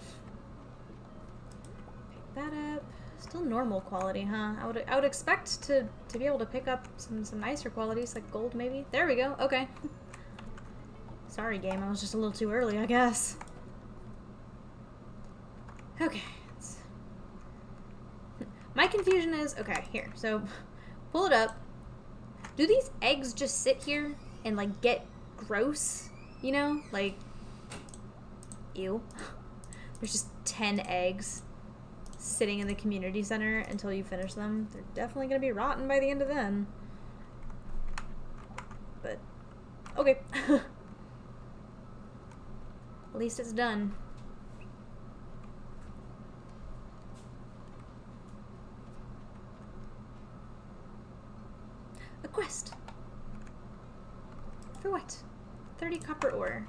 Pick that up. Still normal quality, huh? I would expect to be able to pick up some nicer qualities, like gold, maybe. There we go. Okay. Sorry, game. I was just a little too early, I guess. Okay. My confusion is... Okay, here. So, pull it up. Do these eggs just sit here and, like, get gross? You know? Like... Ew. There's just 10 eggs sitting in the community center until you finish them. They're definitely gonna be rotten by the end of then. But, okay. At least it's done. copper ore.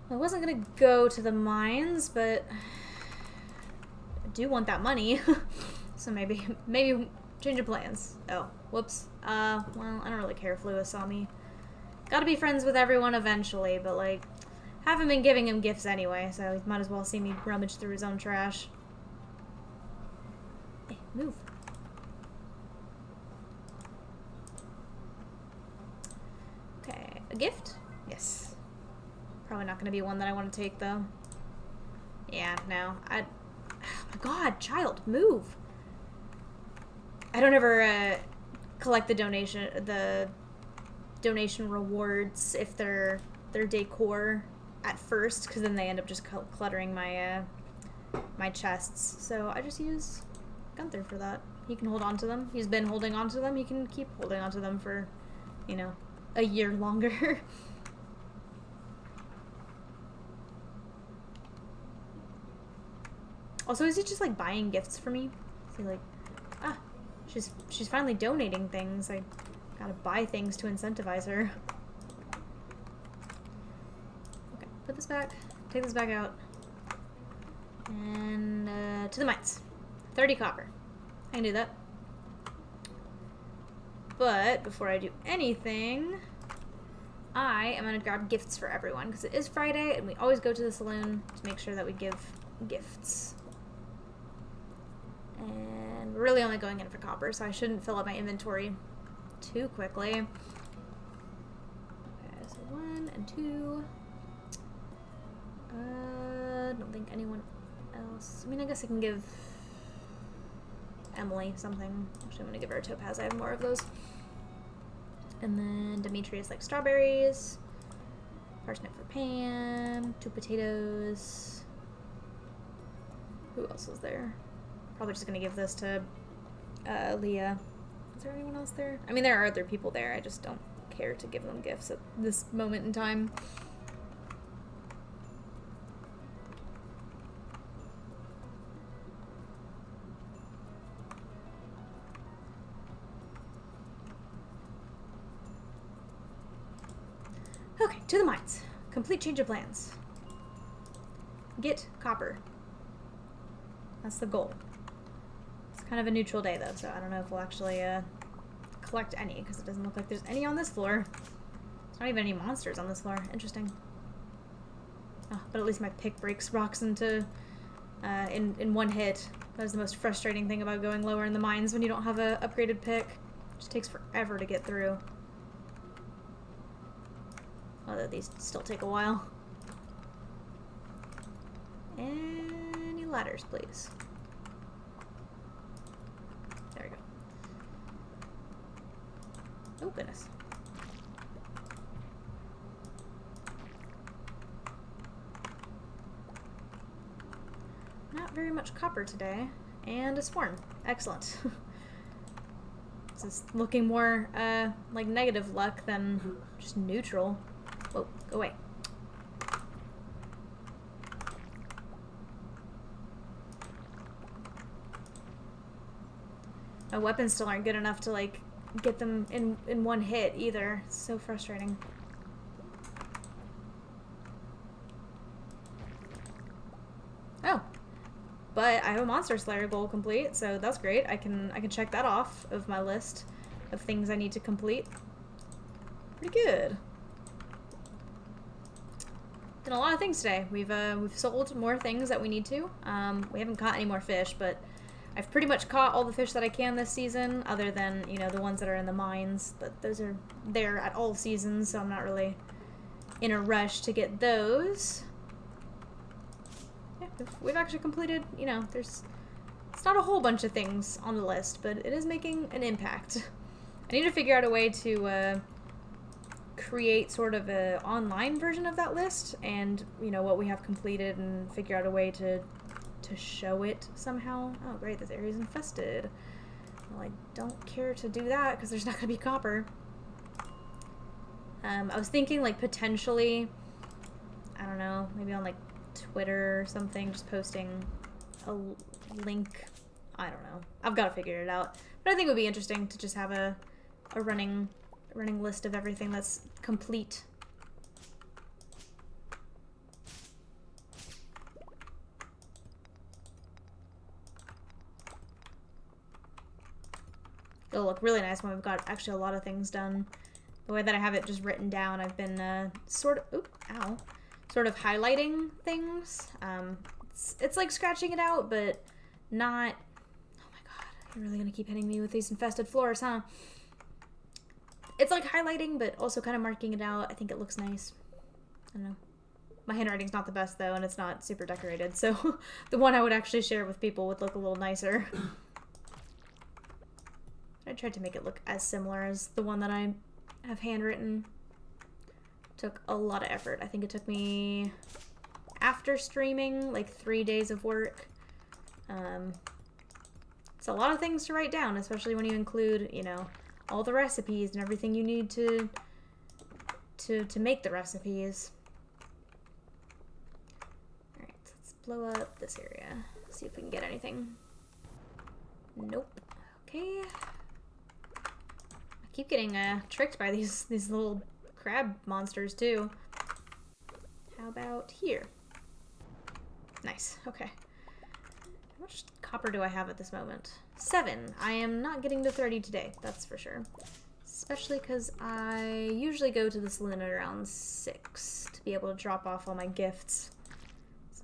I wasn't gonna go to the mines, but I do want that money. So maybe change of plans. Oh, whoops. Well, I don't really care if Lewis saw me. Gotta be friends with everyone eventually, but like, haven't been giving him gifts anyway, so he might as well see me rummage through his own trash. Hey, move. Okay, a gift? Yes. Probably not gonna be one that I want to take, though. Yeah, no. Oh my god, child, move! I don't ever, collect the donation rewards if they're decor at first, because then they end up just cluttering my my chests. So I just use Gunther for that. He can hold on to them. He's been holding on to them. He can keep holding on to them for, you know, a year longer. Also, is he just like buying gifts for me? Is he like, she's finally donating things. I gotta buy things to incentivize her. Okay, put this back. Take this back out. And to the mines. 30 copper. I can do that. But before I do anything, I am gonna grab gifts for everyone because it is Friday and we always go to the saloon to make sure that we give gifts. And we're really only going in for copper, so I shouldn't fill up my inventory too quickly. Okay, so 1 and 2. Don't think anyone else. I mean, I guess I can give Emily something. Actually, I'm gonna give her a topaz. I have more of those. And then Demetrius likes strawberries. Parsnip for Pam. 2 potatoes. Who else is there? Probably just gonna give this to Leah. Is there anyone else there? I mean, there are other people there. I just don't care to give them gifts at this moment in time. Okay, to the mines. Complete change of plans. Get copper. That's the goal. It's kind of a neutral day, though, so I don't know if we'll actually collect any, because it doesn't look like there's any on this floor. There's not even any monsters on this floor. Interesting. Oh, but at least my pick breaks rocks into in one hit. That's the most frustrating thing about going lower in the mines when you don't have a upgraded pick. It just takes forever to get through. Although these still take a while. Any ladders, please. There we go. Oh, goodness. Not very much copper today. And a swarm. Excellent. This is looking more like negative luck than just neutral. Whoa, go away. My weapons still aren't good enough to, like, get them in one hit either. It's so frustrating. Oh. But I have a Monster Slayer goal complete, so that's great. I can check that off of my list of things I need to complete. Pretty good. Done a lot of things today. We've sold more things that we need to. We haven't caught any more fish, but I've pretty much caught all the fish that I can this season, other than, you know, the ones that are in the mines. But those are there at all seasons, so I'm not really in a rush to get those. Yeah, we've actually completed, you know, it's not a whole bunch of things on the list, but it is making an impact. I need to figure out a way to create sort of a online version of that list and, you know, what we have completed, and figure out a way to show it somehow. Oh great, this area is infested. Well, I don't care to do that because there's not gonna be copper. I was thinking, like, potentially, I don't know, maybe on, like, Twitter or something, just posting a link. I don't know, I've got to figure it out, but I think it would be interesting to just have a running list of everything that's complete It'll look really nice when we've got actually a lot of things done. The way that I have it just written down, I've been sort of highlighting things. It's like scratching it out, but not... Oh my god, you're really gonna keep hitting me with these infested floors, huh? It's like highlighting, but also kind of marking it out. I think it looks nice. I don't know. My handwriting's not the best, though, and it's not super decorated, so the one I would actually share with people would look a little nicer. I tried to make it look as similar as the one that I have handwritten. Took a lot of effort. I think it took me, after streaming, like 3 days of work. It's a lot of things to write down, especially when you include, you know, all the recipes and everything you need to make the recipes. Alright, so let's blow up this area. See if we can get anything. Nope. Okay. I keep getting tricked by these little crab monsters too. How about here? Nice. Okay. How much copper do I have at this moment? 7. I am not getting to 30 today, that's for sure. Especially because I usually go to the saloon at around 6 to be able to drop off all my gifts. So,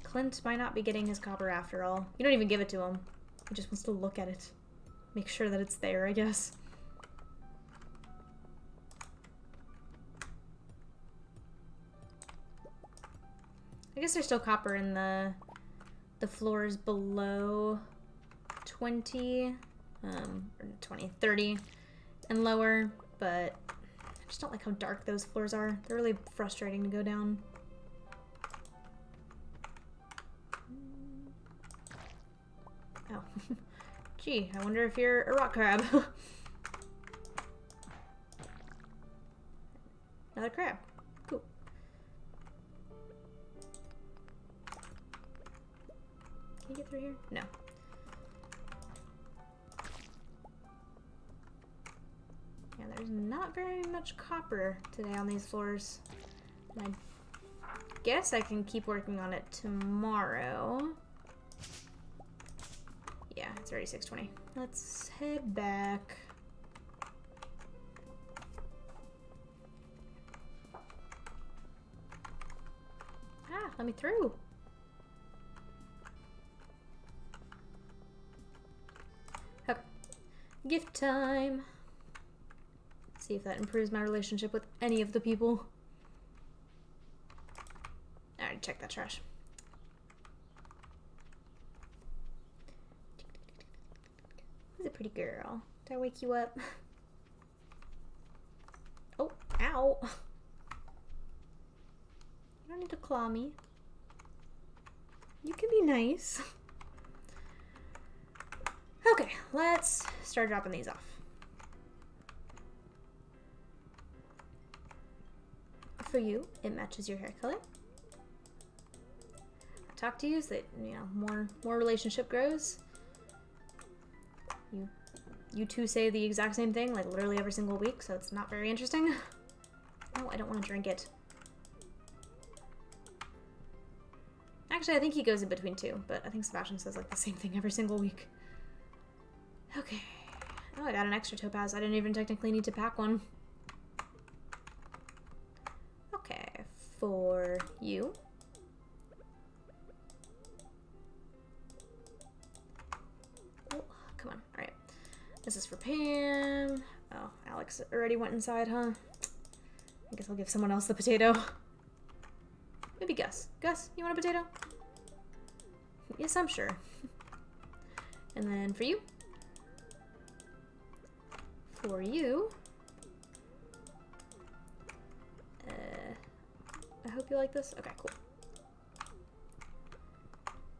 Clint might not be getting his copper after all. You don't even give it to him. He just wants to look at it. Make sure that it's there, I guess. I guess there's still copper in the floors below 20, or 20, 30 and lower, but I just don't like how dark those floors are. They're really frustrating to go down. Oh. Gee, I wonder if you're a rock crab. Another crab. Cool. Can you get through here? No. Yeah, there's not very much copper today on these floors. And I guess I can keep working on it tomorrow. Yeah, it's already 6:20. Let's head back. Ah, let me through. Okay. Gift time. See if that improves my relationship with any of the people. Alright, check that trash. Who's a pretty girl? Did I wake you up? Oh, ow. You don't need to claw me. You can be nice. Okay, let's start dropping these off. For you, it matches your hair color. I talk to you so that, you know, more relationship grows. You two say the exact same thing, like literally every single week, so it's not very interesting. Oh, I don't want to drink it. Actually, I think he goes in between two, but I think Sebastian says like the same thing every single week. Okay. Oh, I got an extra topaz. I didn't even technically need to pack one. Okay, for you. Oh, come on. All right. This is for Pam. Oh, Alex already went inside, huh? I guess I'll give someone else the potato. Maybe Gus. Gus, you want a potato? Yes, I'm sure. And then for you. For you. I hope you like this. Okay, cool.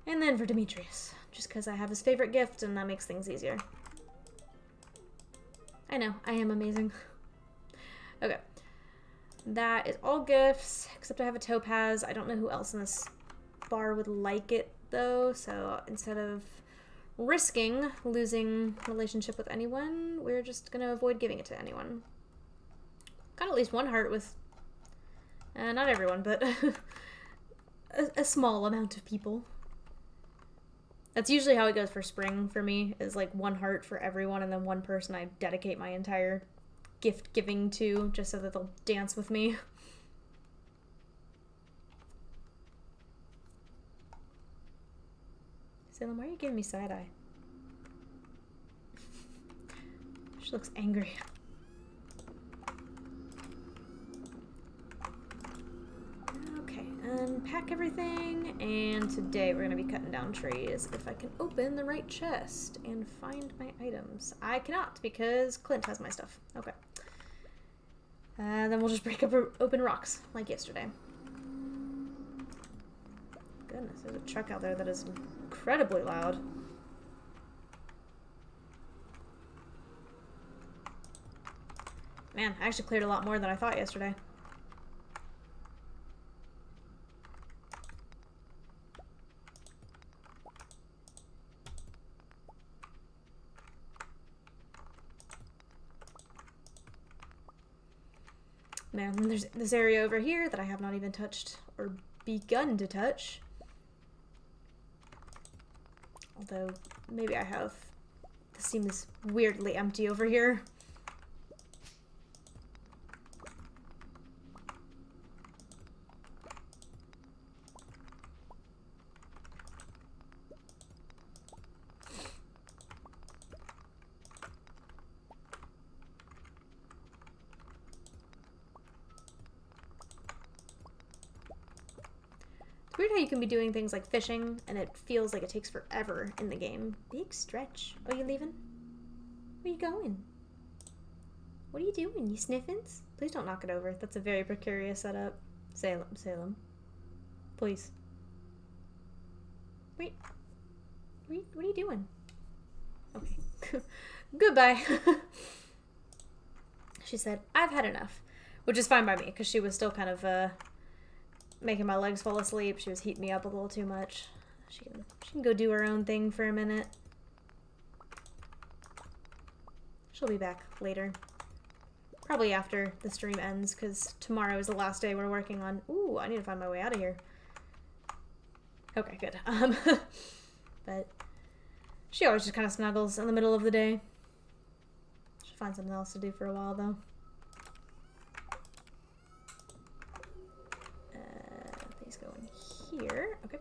And then for Demetrius. Just because I have his favorite gift and that makes things easier. I know, I am amazing. Okay. That is all gifts, except I have a topaz. I don't know who else in this bar would like it, though, so instead of risking losing relationship with anyone, we're just gonna avoid giving it to anyone. Got at least one heart with, not everyone, but a small amount of people. That's usually how it goes for spring for me, is like 1 heart for everyone, and then 1 person I dedicate my entire gift giving to, just so that they'll dance with me. Salem, why are you giving me side eye? She looks angry. Okay, unpack everything, and today we're gonna be cutting down trees. If I can open the right chest and find my items. I cannot, because Clint has my stuff. Okay. Then we'll just break up open rocks, like yesterday. Goodness, there's a truck out there that is incredibly loud. Man, I actually cleared a lot more than I thought yesterday. Man, there's this area over here that I have not even touched or begun to touch. Although, maybe I have. This seems weirdly empty over here. It's weird how you can be doing things like fishing, and it feels like it takes forever in the game. Big stretch. Oh, you leaving? Where you going? What are you doing? You sniffins? Please don't knock it over. That's a very precarious setup. Salem. Please. Wait. What are you doing? Okay. Goodbye. She said, I've had enough. Which is fine by me, because she was still kind of, making my legs fall asleep. She was heating me up a little too much. She can go do her own thing for a minute. She'll be back later. Probably after the stream ends, because tomorrow is the last day we're working on. Ooh, I need to find my way out of here. Okay, good. But she always just kind of snuggles in the middle of the day. She'll find something else to do for a while, though. These go in here. Okay.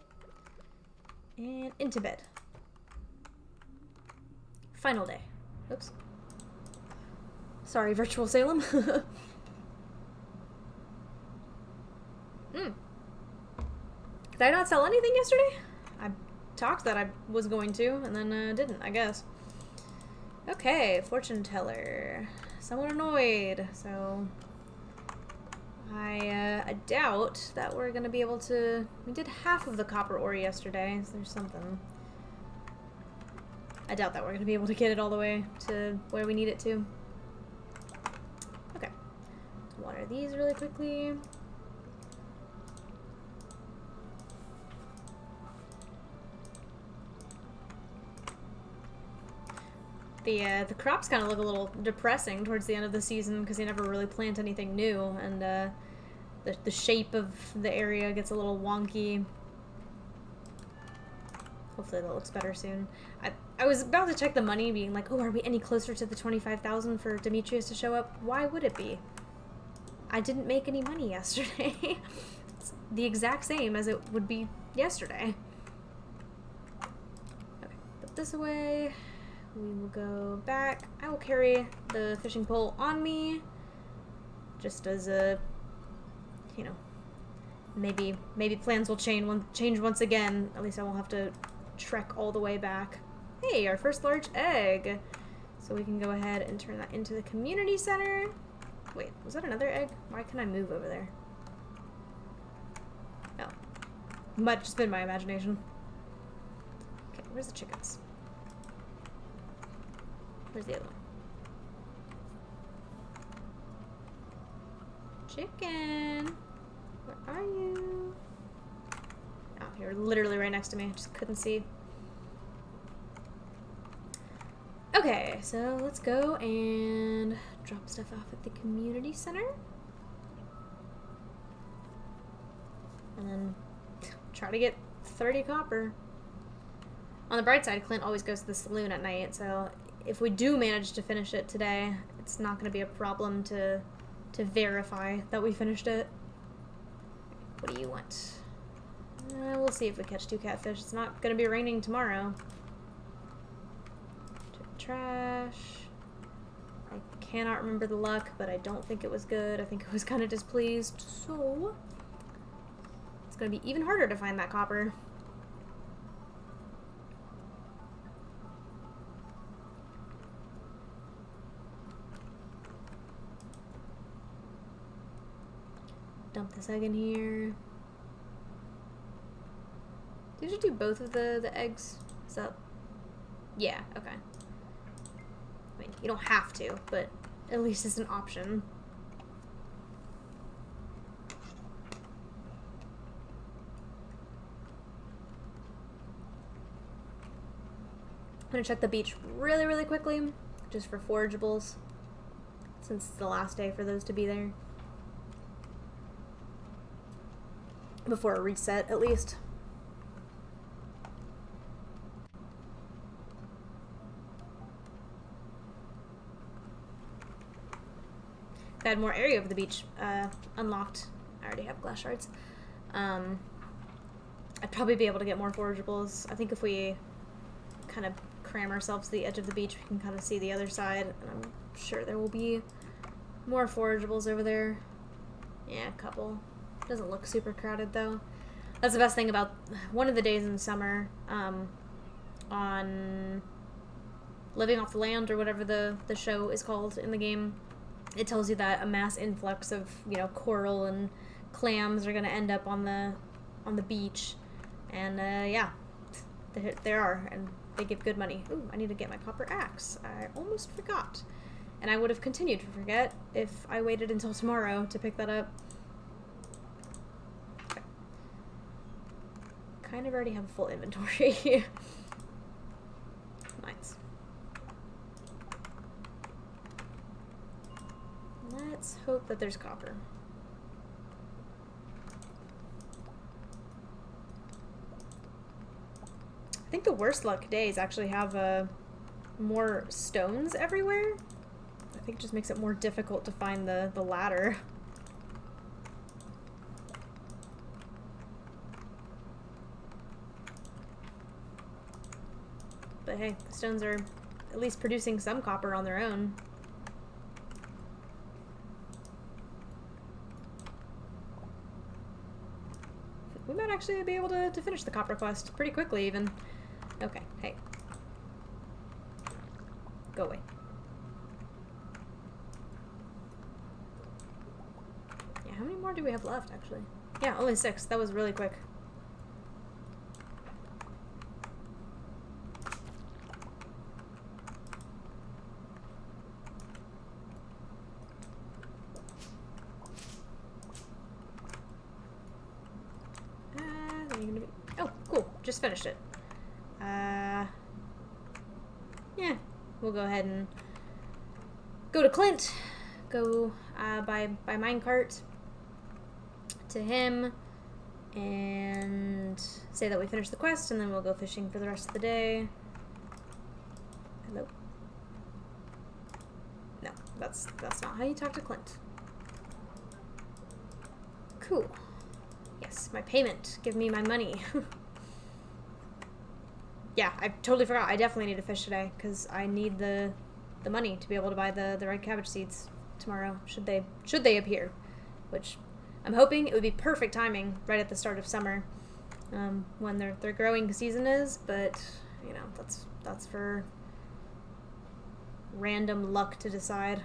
And into bed. Final day. Oops. Sorry, virtual Salem. Did I not sell anything yesterday? I talked that I was going to, and then didn't, I guess. Okay, fortune teller. Somewhat annoyed, so I doubt that we're gonna be able to. We did half of the copper ore yesterday, so there's something. I doubt that we're gonna be able to get it all the way to where we need it to. Okay, let's water these really quickly. The crops kind of look a little depressing towards the end of the season because they never really plant anything new, and the shape of the area gets a little wonky. Hopefully that looks better soon. I was about to check the money, being like, oh, are we any closer to the 25,000 for Demetrius to show up? Why would it be? I didn't make any money yesterday. It's the exact same as it would be yesterday. Okay, put this away. We will go back. I will carry the fishing pole on me, just as a, you know, maybe plans will change once again. At least I won't have to trek all the way back. Hey, our first large egg. So we can go ahead and turn that into the community center. Wait, was that another egg? Why can I move over there? Oh, might have just been my imagination. Okay, where's the chickens? Where's the other one? Chicken! Where are you? Oh, you're literally right next to me. I just couldn't see. Okay, so let's go and drop stuff off at the community center. And then try to get 30 copper. On the bright side, Clint always goes to the saloon at night, so if we do manage to finish it today, it's not going to be a problem to verify that we finished it. What do you want? We'll see if we catch 2 catfish. It's not going to be raining tomorrow. Trash. I cannot remember the luck, but I don't think it was good. I think it was kind of displeased, so it's going to be even harder to find that copper. Dump this egg in here. Did you do both of the eggs? Is that... Yeah, okay. I mean, you don't have to, but at least it's an option. I'm gonna check the beach really, really quickly, just for forageables, since it's the last day for those to be there. Before a reset, at least. If I had more area of the beach unlocked, I already have glass shards, I'd probably be able to get more forageables. I think if we kind of cram ourselves to the edge of the beach, we can kind of see the other side, and I'm sure there will be more forageables over there. Yeah, a couple. Doesn't look super crowded, though. That's the best thing about one of the days in summer, on Living Off the Land, or whatever the show is called in the game. It tells you that a mass influx of, you know, coral and clams are going to end up on the beach. And, yeah, there are, and they give good money. Ooh, I need to get my copper axe. I almost forgot. And I would have continued to forget if I waited until tomorrow to pick that up. Okay. Kind of already have a full inventory. Nice. Let's hope that there's copper. I think the worst luck days actually have more stones everywhere. I think it just makes it more difficult to find the ladder. But hey, the stones are at least producing some copper on their own. We might actually be able to finish the copper quest pretty quickly, even. Okay, hey. Go away. Yeah, how many more do we have left, actually? Yeah, only 6. That was really quick. Oh, cool. Just finished it. Yeah. We'll go ahead and go to Clint. Go by minecart to him and say that we finished the quest, and then we'll go fishing for the rest of the day. Hello? No, that's not how you talk to Clint. Cool. Yes, my payment. Give me my money. Yeah, I totally forgot. I definitely need to fish today, because I need the money to be able to buy the red cabbage seeds tomorrow, should they appear. Which I'm hoping it would be perfect timing right at the start of summer, when their growing season is, but you know, that's for random luck to decide.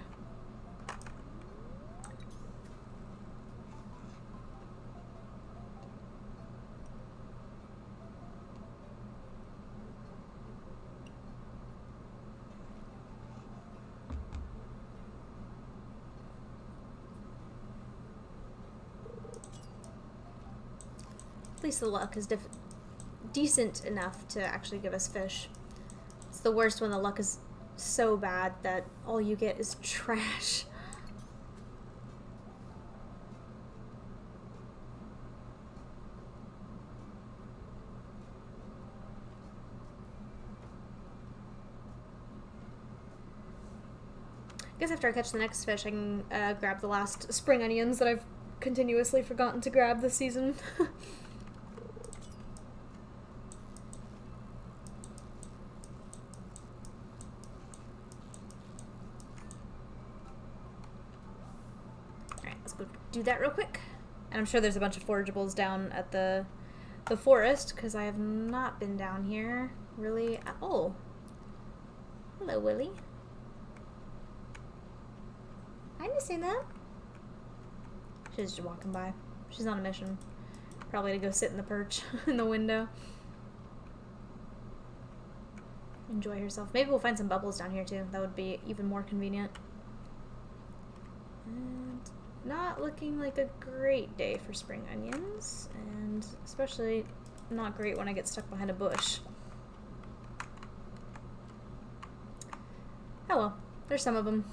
At least the luck is decent enough to actually give us fish. It's the worst when the luck is so bad that all you get is trash. guess after I catch the next fish, I can grab the last spring onions that I've continuously forgotten to grab this season. Alright, let's go do that real quick. And I'm sure there's a bunch of forageables down at the forest, because I have not been down here really at all. Hello, Willy. Hi, Miss Anna. She's just walking by. She's on a mission. Probably to go sit in the perch in the window. Enjoy herself. Maybe we'll find some bubbles down here too. That would be even more convenient. And not looking like a great day for spring onions. And especially not great when I get stuck behind a bush. Oh well. There's some of them.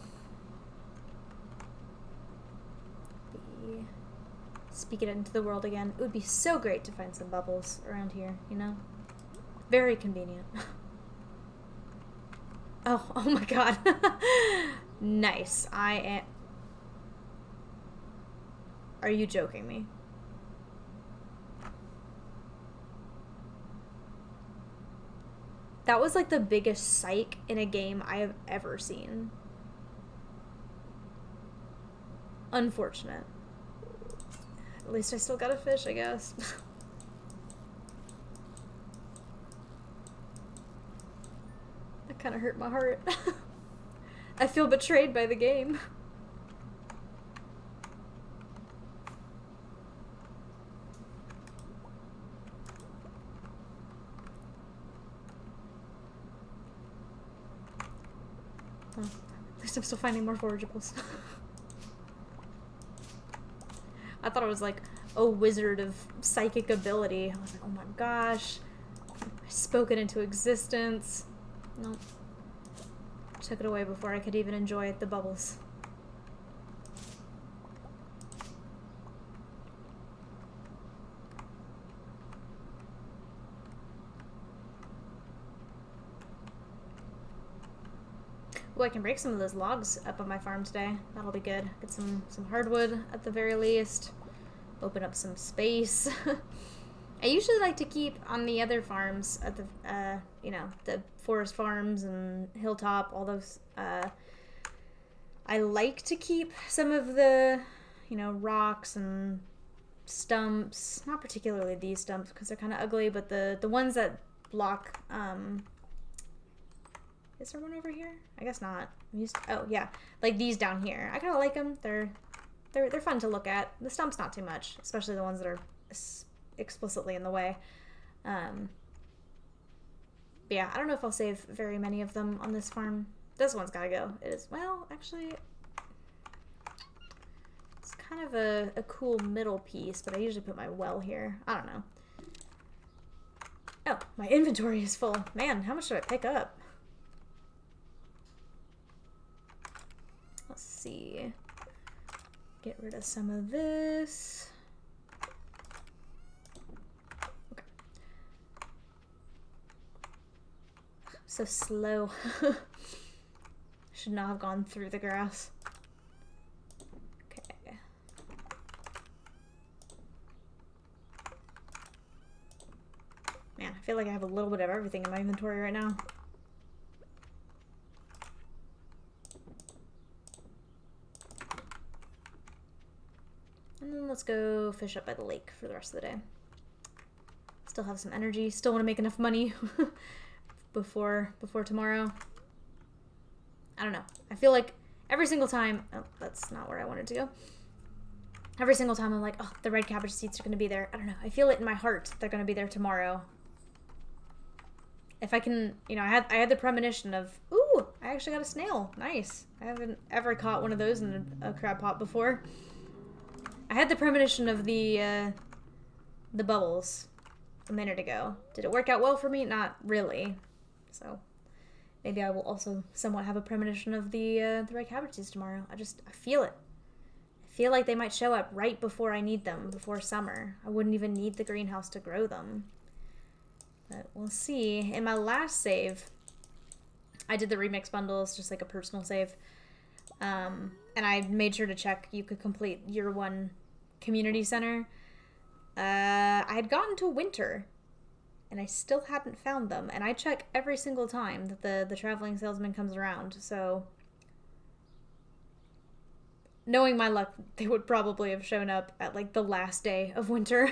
Speak it into the world again. It would be so great to find some bubbles around here, you know? Very convenient. Oh my god. Nice. I am... Are you joking me? That was like the biggest psych in a game I have ever seen. Unfortunate. At least I still got a fish, I guess. That kind of hurt my heart. I feel betrayed by the game. Oh, at least I'm still finding more forageables. I thought it was like a wizard of psychic ability. I was like, oh my gosh. I spoke it into existence. Nope. Took it away before I could even enjoy the bubbles. Oh, I can break some of those logs up on my farm today. That'll be good. Get some hardwood at the very least. Open up some space. I usually like to keep on the other farms at the, you know, the forest farms and hilltop, all those, I like to keep some of the, you know, rocks and stumps. Not particularly these stumps because they're kind of ugly, but the ones that block, is there one over here? I guess not. Oh, yeah. Like these down here. I kind of like them. They're fun to look at. The stumps not too much, especially the ones that are explicitly in the way. But yeah, I don't know if I'll save very many of them on this farm. This one's gotta go. It is, well, actually, it's kind of a cool middle piece, but I usually put my well here. I don't know. Oh, my inventory is full. Man, how much did I pick up? Let's see. Get rid of some of this. Okay. I'm so slow. Should not have gone through the grass. Okay. Man, I feel like I have a little bit of everything in my inventory right now. And then let's go fish up by the lake for the rest of the day. Still have some energy. Still want to make enough money before tomorrow. I don't know. I feel like every single time... Oh, that's not where I wanted to go. Every single time I'm like, oh, the red cabbage seeds are going to be there. I don't know. I feel it in my heart they're going to be there tomorrow. If I can... You know, I had the premonition of... Ooh, I actually got a snail. Nice. I haven't ever caught one of those in a crab pot before. I had the premonition of the bubbles a minute ago. Did it work out well for me? Not really. So maybe I will also somewhat have a premonition of the red cabbages tomorrow. I feel it. I feel like they might show up right before I need them, before summer. I wouldn't even need the greenhouse to grow them. But we'll see. In my last save, I did the remix bundles, just like a personal save. And I made sure to check you could complete year 1 community center. I had gotten to winter, and I still hadn't found them. And I check every single time that the traveling salesman comes around, so knowing my luck, they would probably have shown up at like the last day of winter.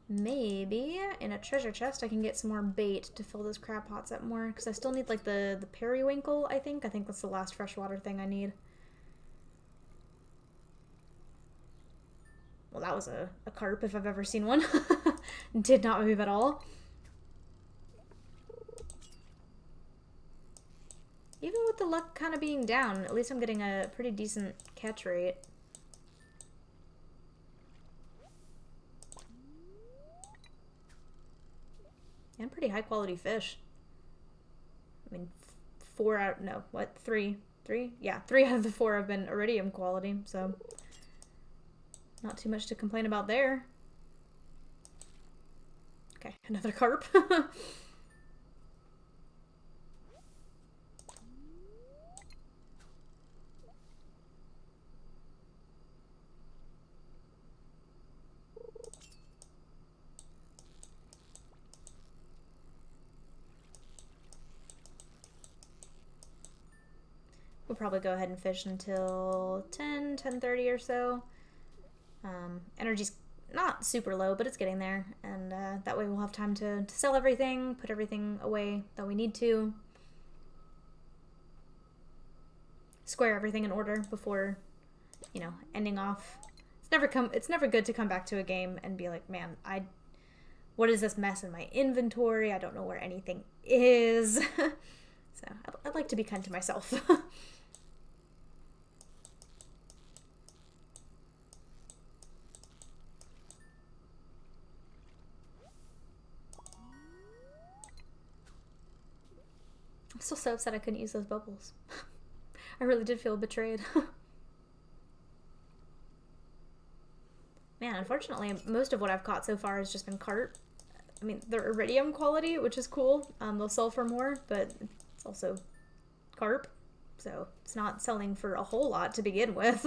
Maybe in a treasure chest I can get some more bait to fill those crab pots up more, because I still need like the periwinkle, I think. I think that's the last freshwater thing I need. Well, that was a carp if I've ever seen one. Did not move at all. Even with the luck kind of being down, at least I'm getting a pretty decent catch rate. And pretty high quality fish. I mean, 3? Yeah, 3 out of the 4 have been iridium quality, so not too much to complain about there. Okay, another carp. We'll probably go ahead and fish until 10:30 or so. Energy's not super low, but it's getting there, and that way we'll have time to sell everything, put everything away that we need to, square everything in order before, you know, ending off. It's never good to come back to a game and be like, man, what is this mess in my inventory? I don't know where anything is. So I'd like to be kind to myself. I'm still so upset I couldn't use those bubbles. I really did feel betrayed. Man, unfortunately, most of what I've caught so far has just been carp. I mean, they're iridium quality, which is cool. They'll sell for more, but it's also carp, so it's not selling for a whole lot to begin with.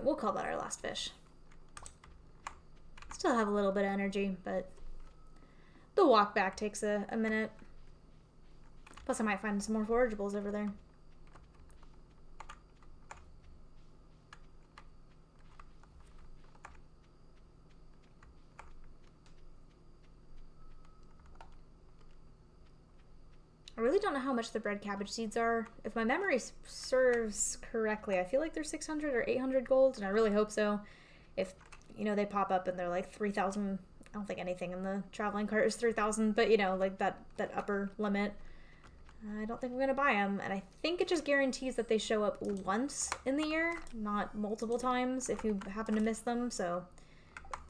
We'll call that our last fish. Still have a little bit of energy, but the walk back takes a minute. Plus I might find some more forageables over there. I really don't know how much the bread cabbage seeds are. If my memory serves correctly, I feel like they're 600 or 800 gold, and I really hope so. If, you know, they pop up and they're like 3,000, I don't think anything in the traveling cart is 3,000, but, you know, like that upper limit, I don't think I'm going to buy them. And I think it just guarantees that they show up once in the year, not multiple times if you happen to miss them, so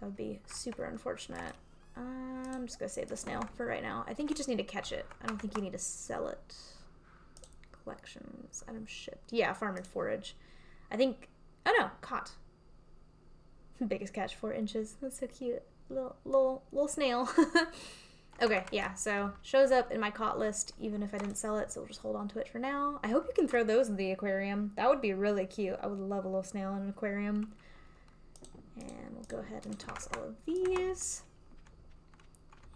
that would be super unfortunate. I'm just gonna save the snail for right now. I think you just need to catch it. I don't think you need to sell it. Collections, items shipped. Yeah, farm and forage. I think, oh no, caught. Biggest catch, 4 inches. That's so cute. Little snail. Okay, yeah, so shows up in my caught list even if I didn't sell it, so we'll just hold on to it for now. I hope you can throw those in the aquarium. That would be really cute. I would love a little snail in an aquarium. And we'll go ahead and toss all of these.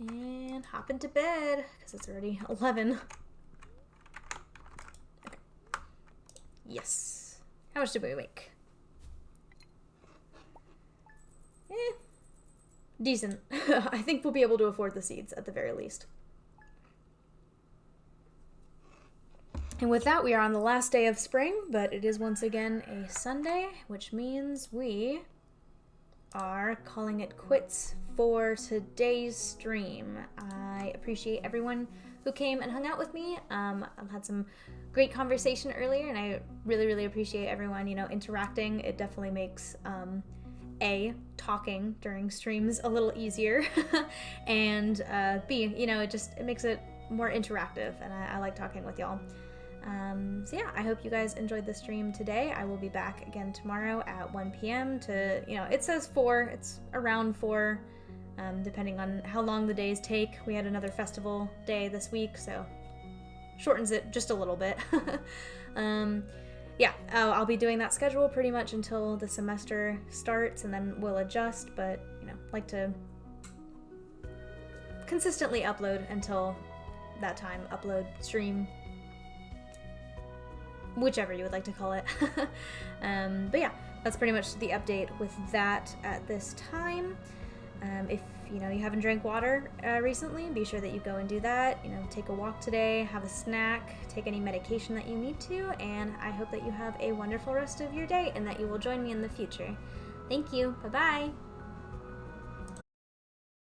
And hop into bed, because it's already 11. Okay. Yes. How much did we make? Decent. I think we'll be able to afford the seeds at the very least. And with that, we are on the last day of spring, but it is once again a Sunday, which means we are calling it quits for today's stream. I appreciate everyone who came and hung out with me. I've had some great conversation earlier, and I really appreciate everyone, interacting. It definitely makes talking during streams a little easier, and B, it makes it more interactive, and I like talking with y'all. So yeah, I hope you guys enjoyed the stream today. I will be back again tomorrow at 1 p.m. to, it says 4, it's around 4, depending on how long the days take. We had another festival day this week, so shortens it just a little bit. Yeah, I'll be doing that schedule pretty much until the semester starts, and then we'll adjust, but, like to consistently upload until that time. Upload, stream, whichever you would like to call it. But yeah, that's pretty much the update with that at this time. If you haven't drank water recently, be sure that you go and do that. Take a walk today, have a snack, take any medication that you need to, and I hope that you have a wonderful rest of your day and that you will join me in the future. Thank you. Bye-bye.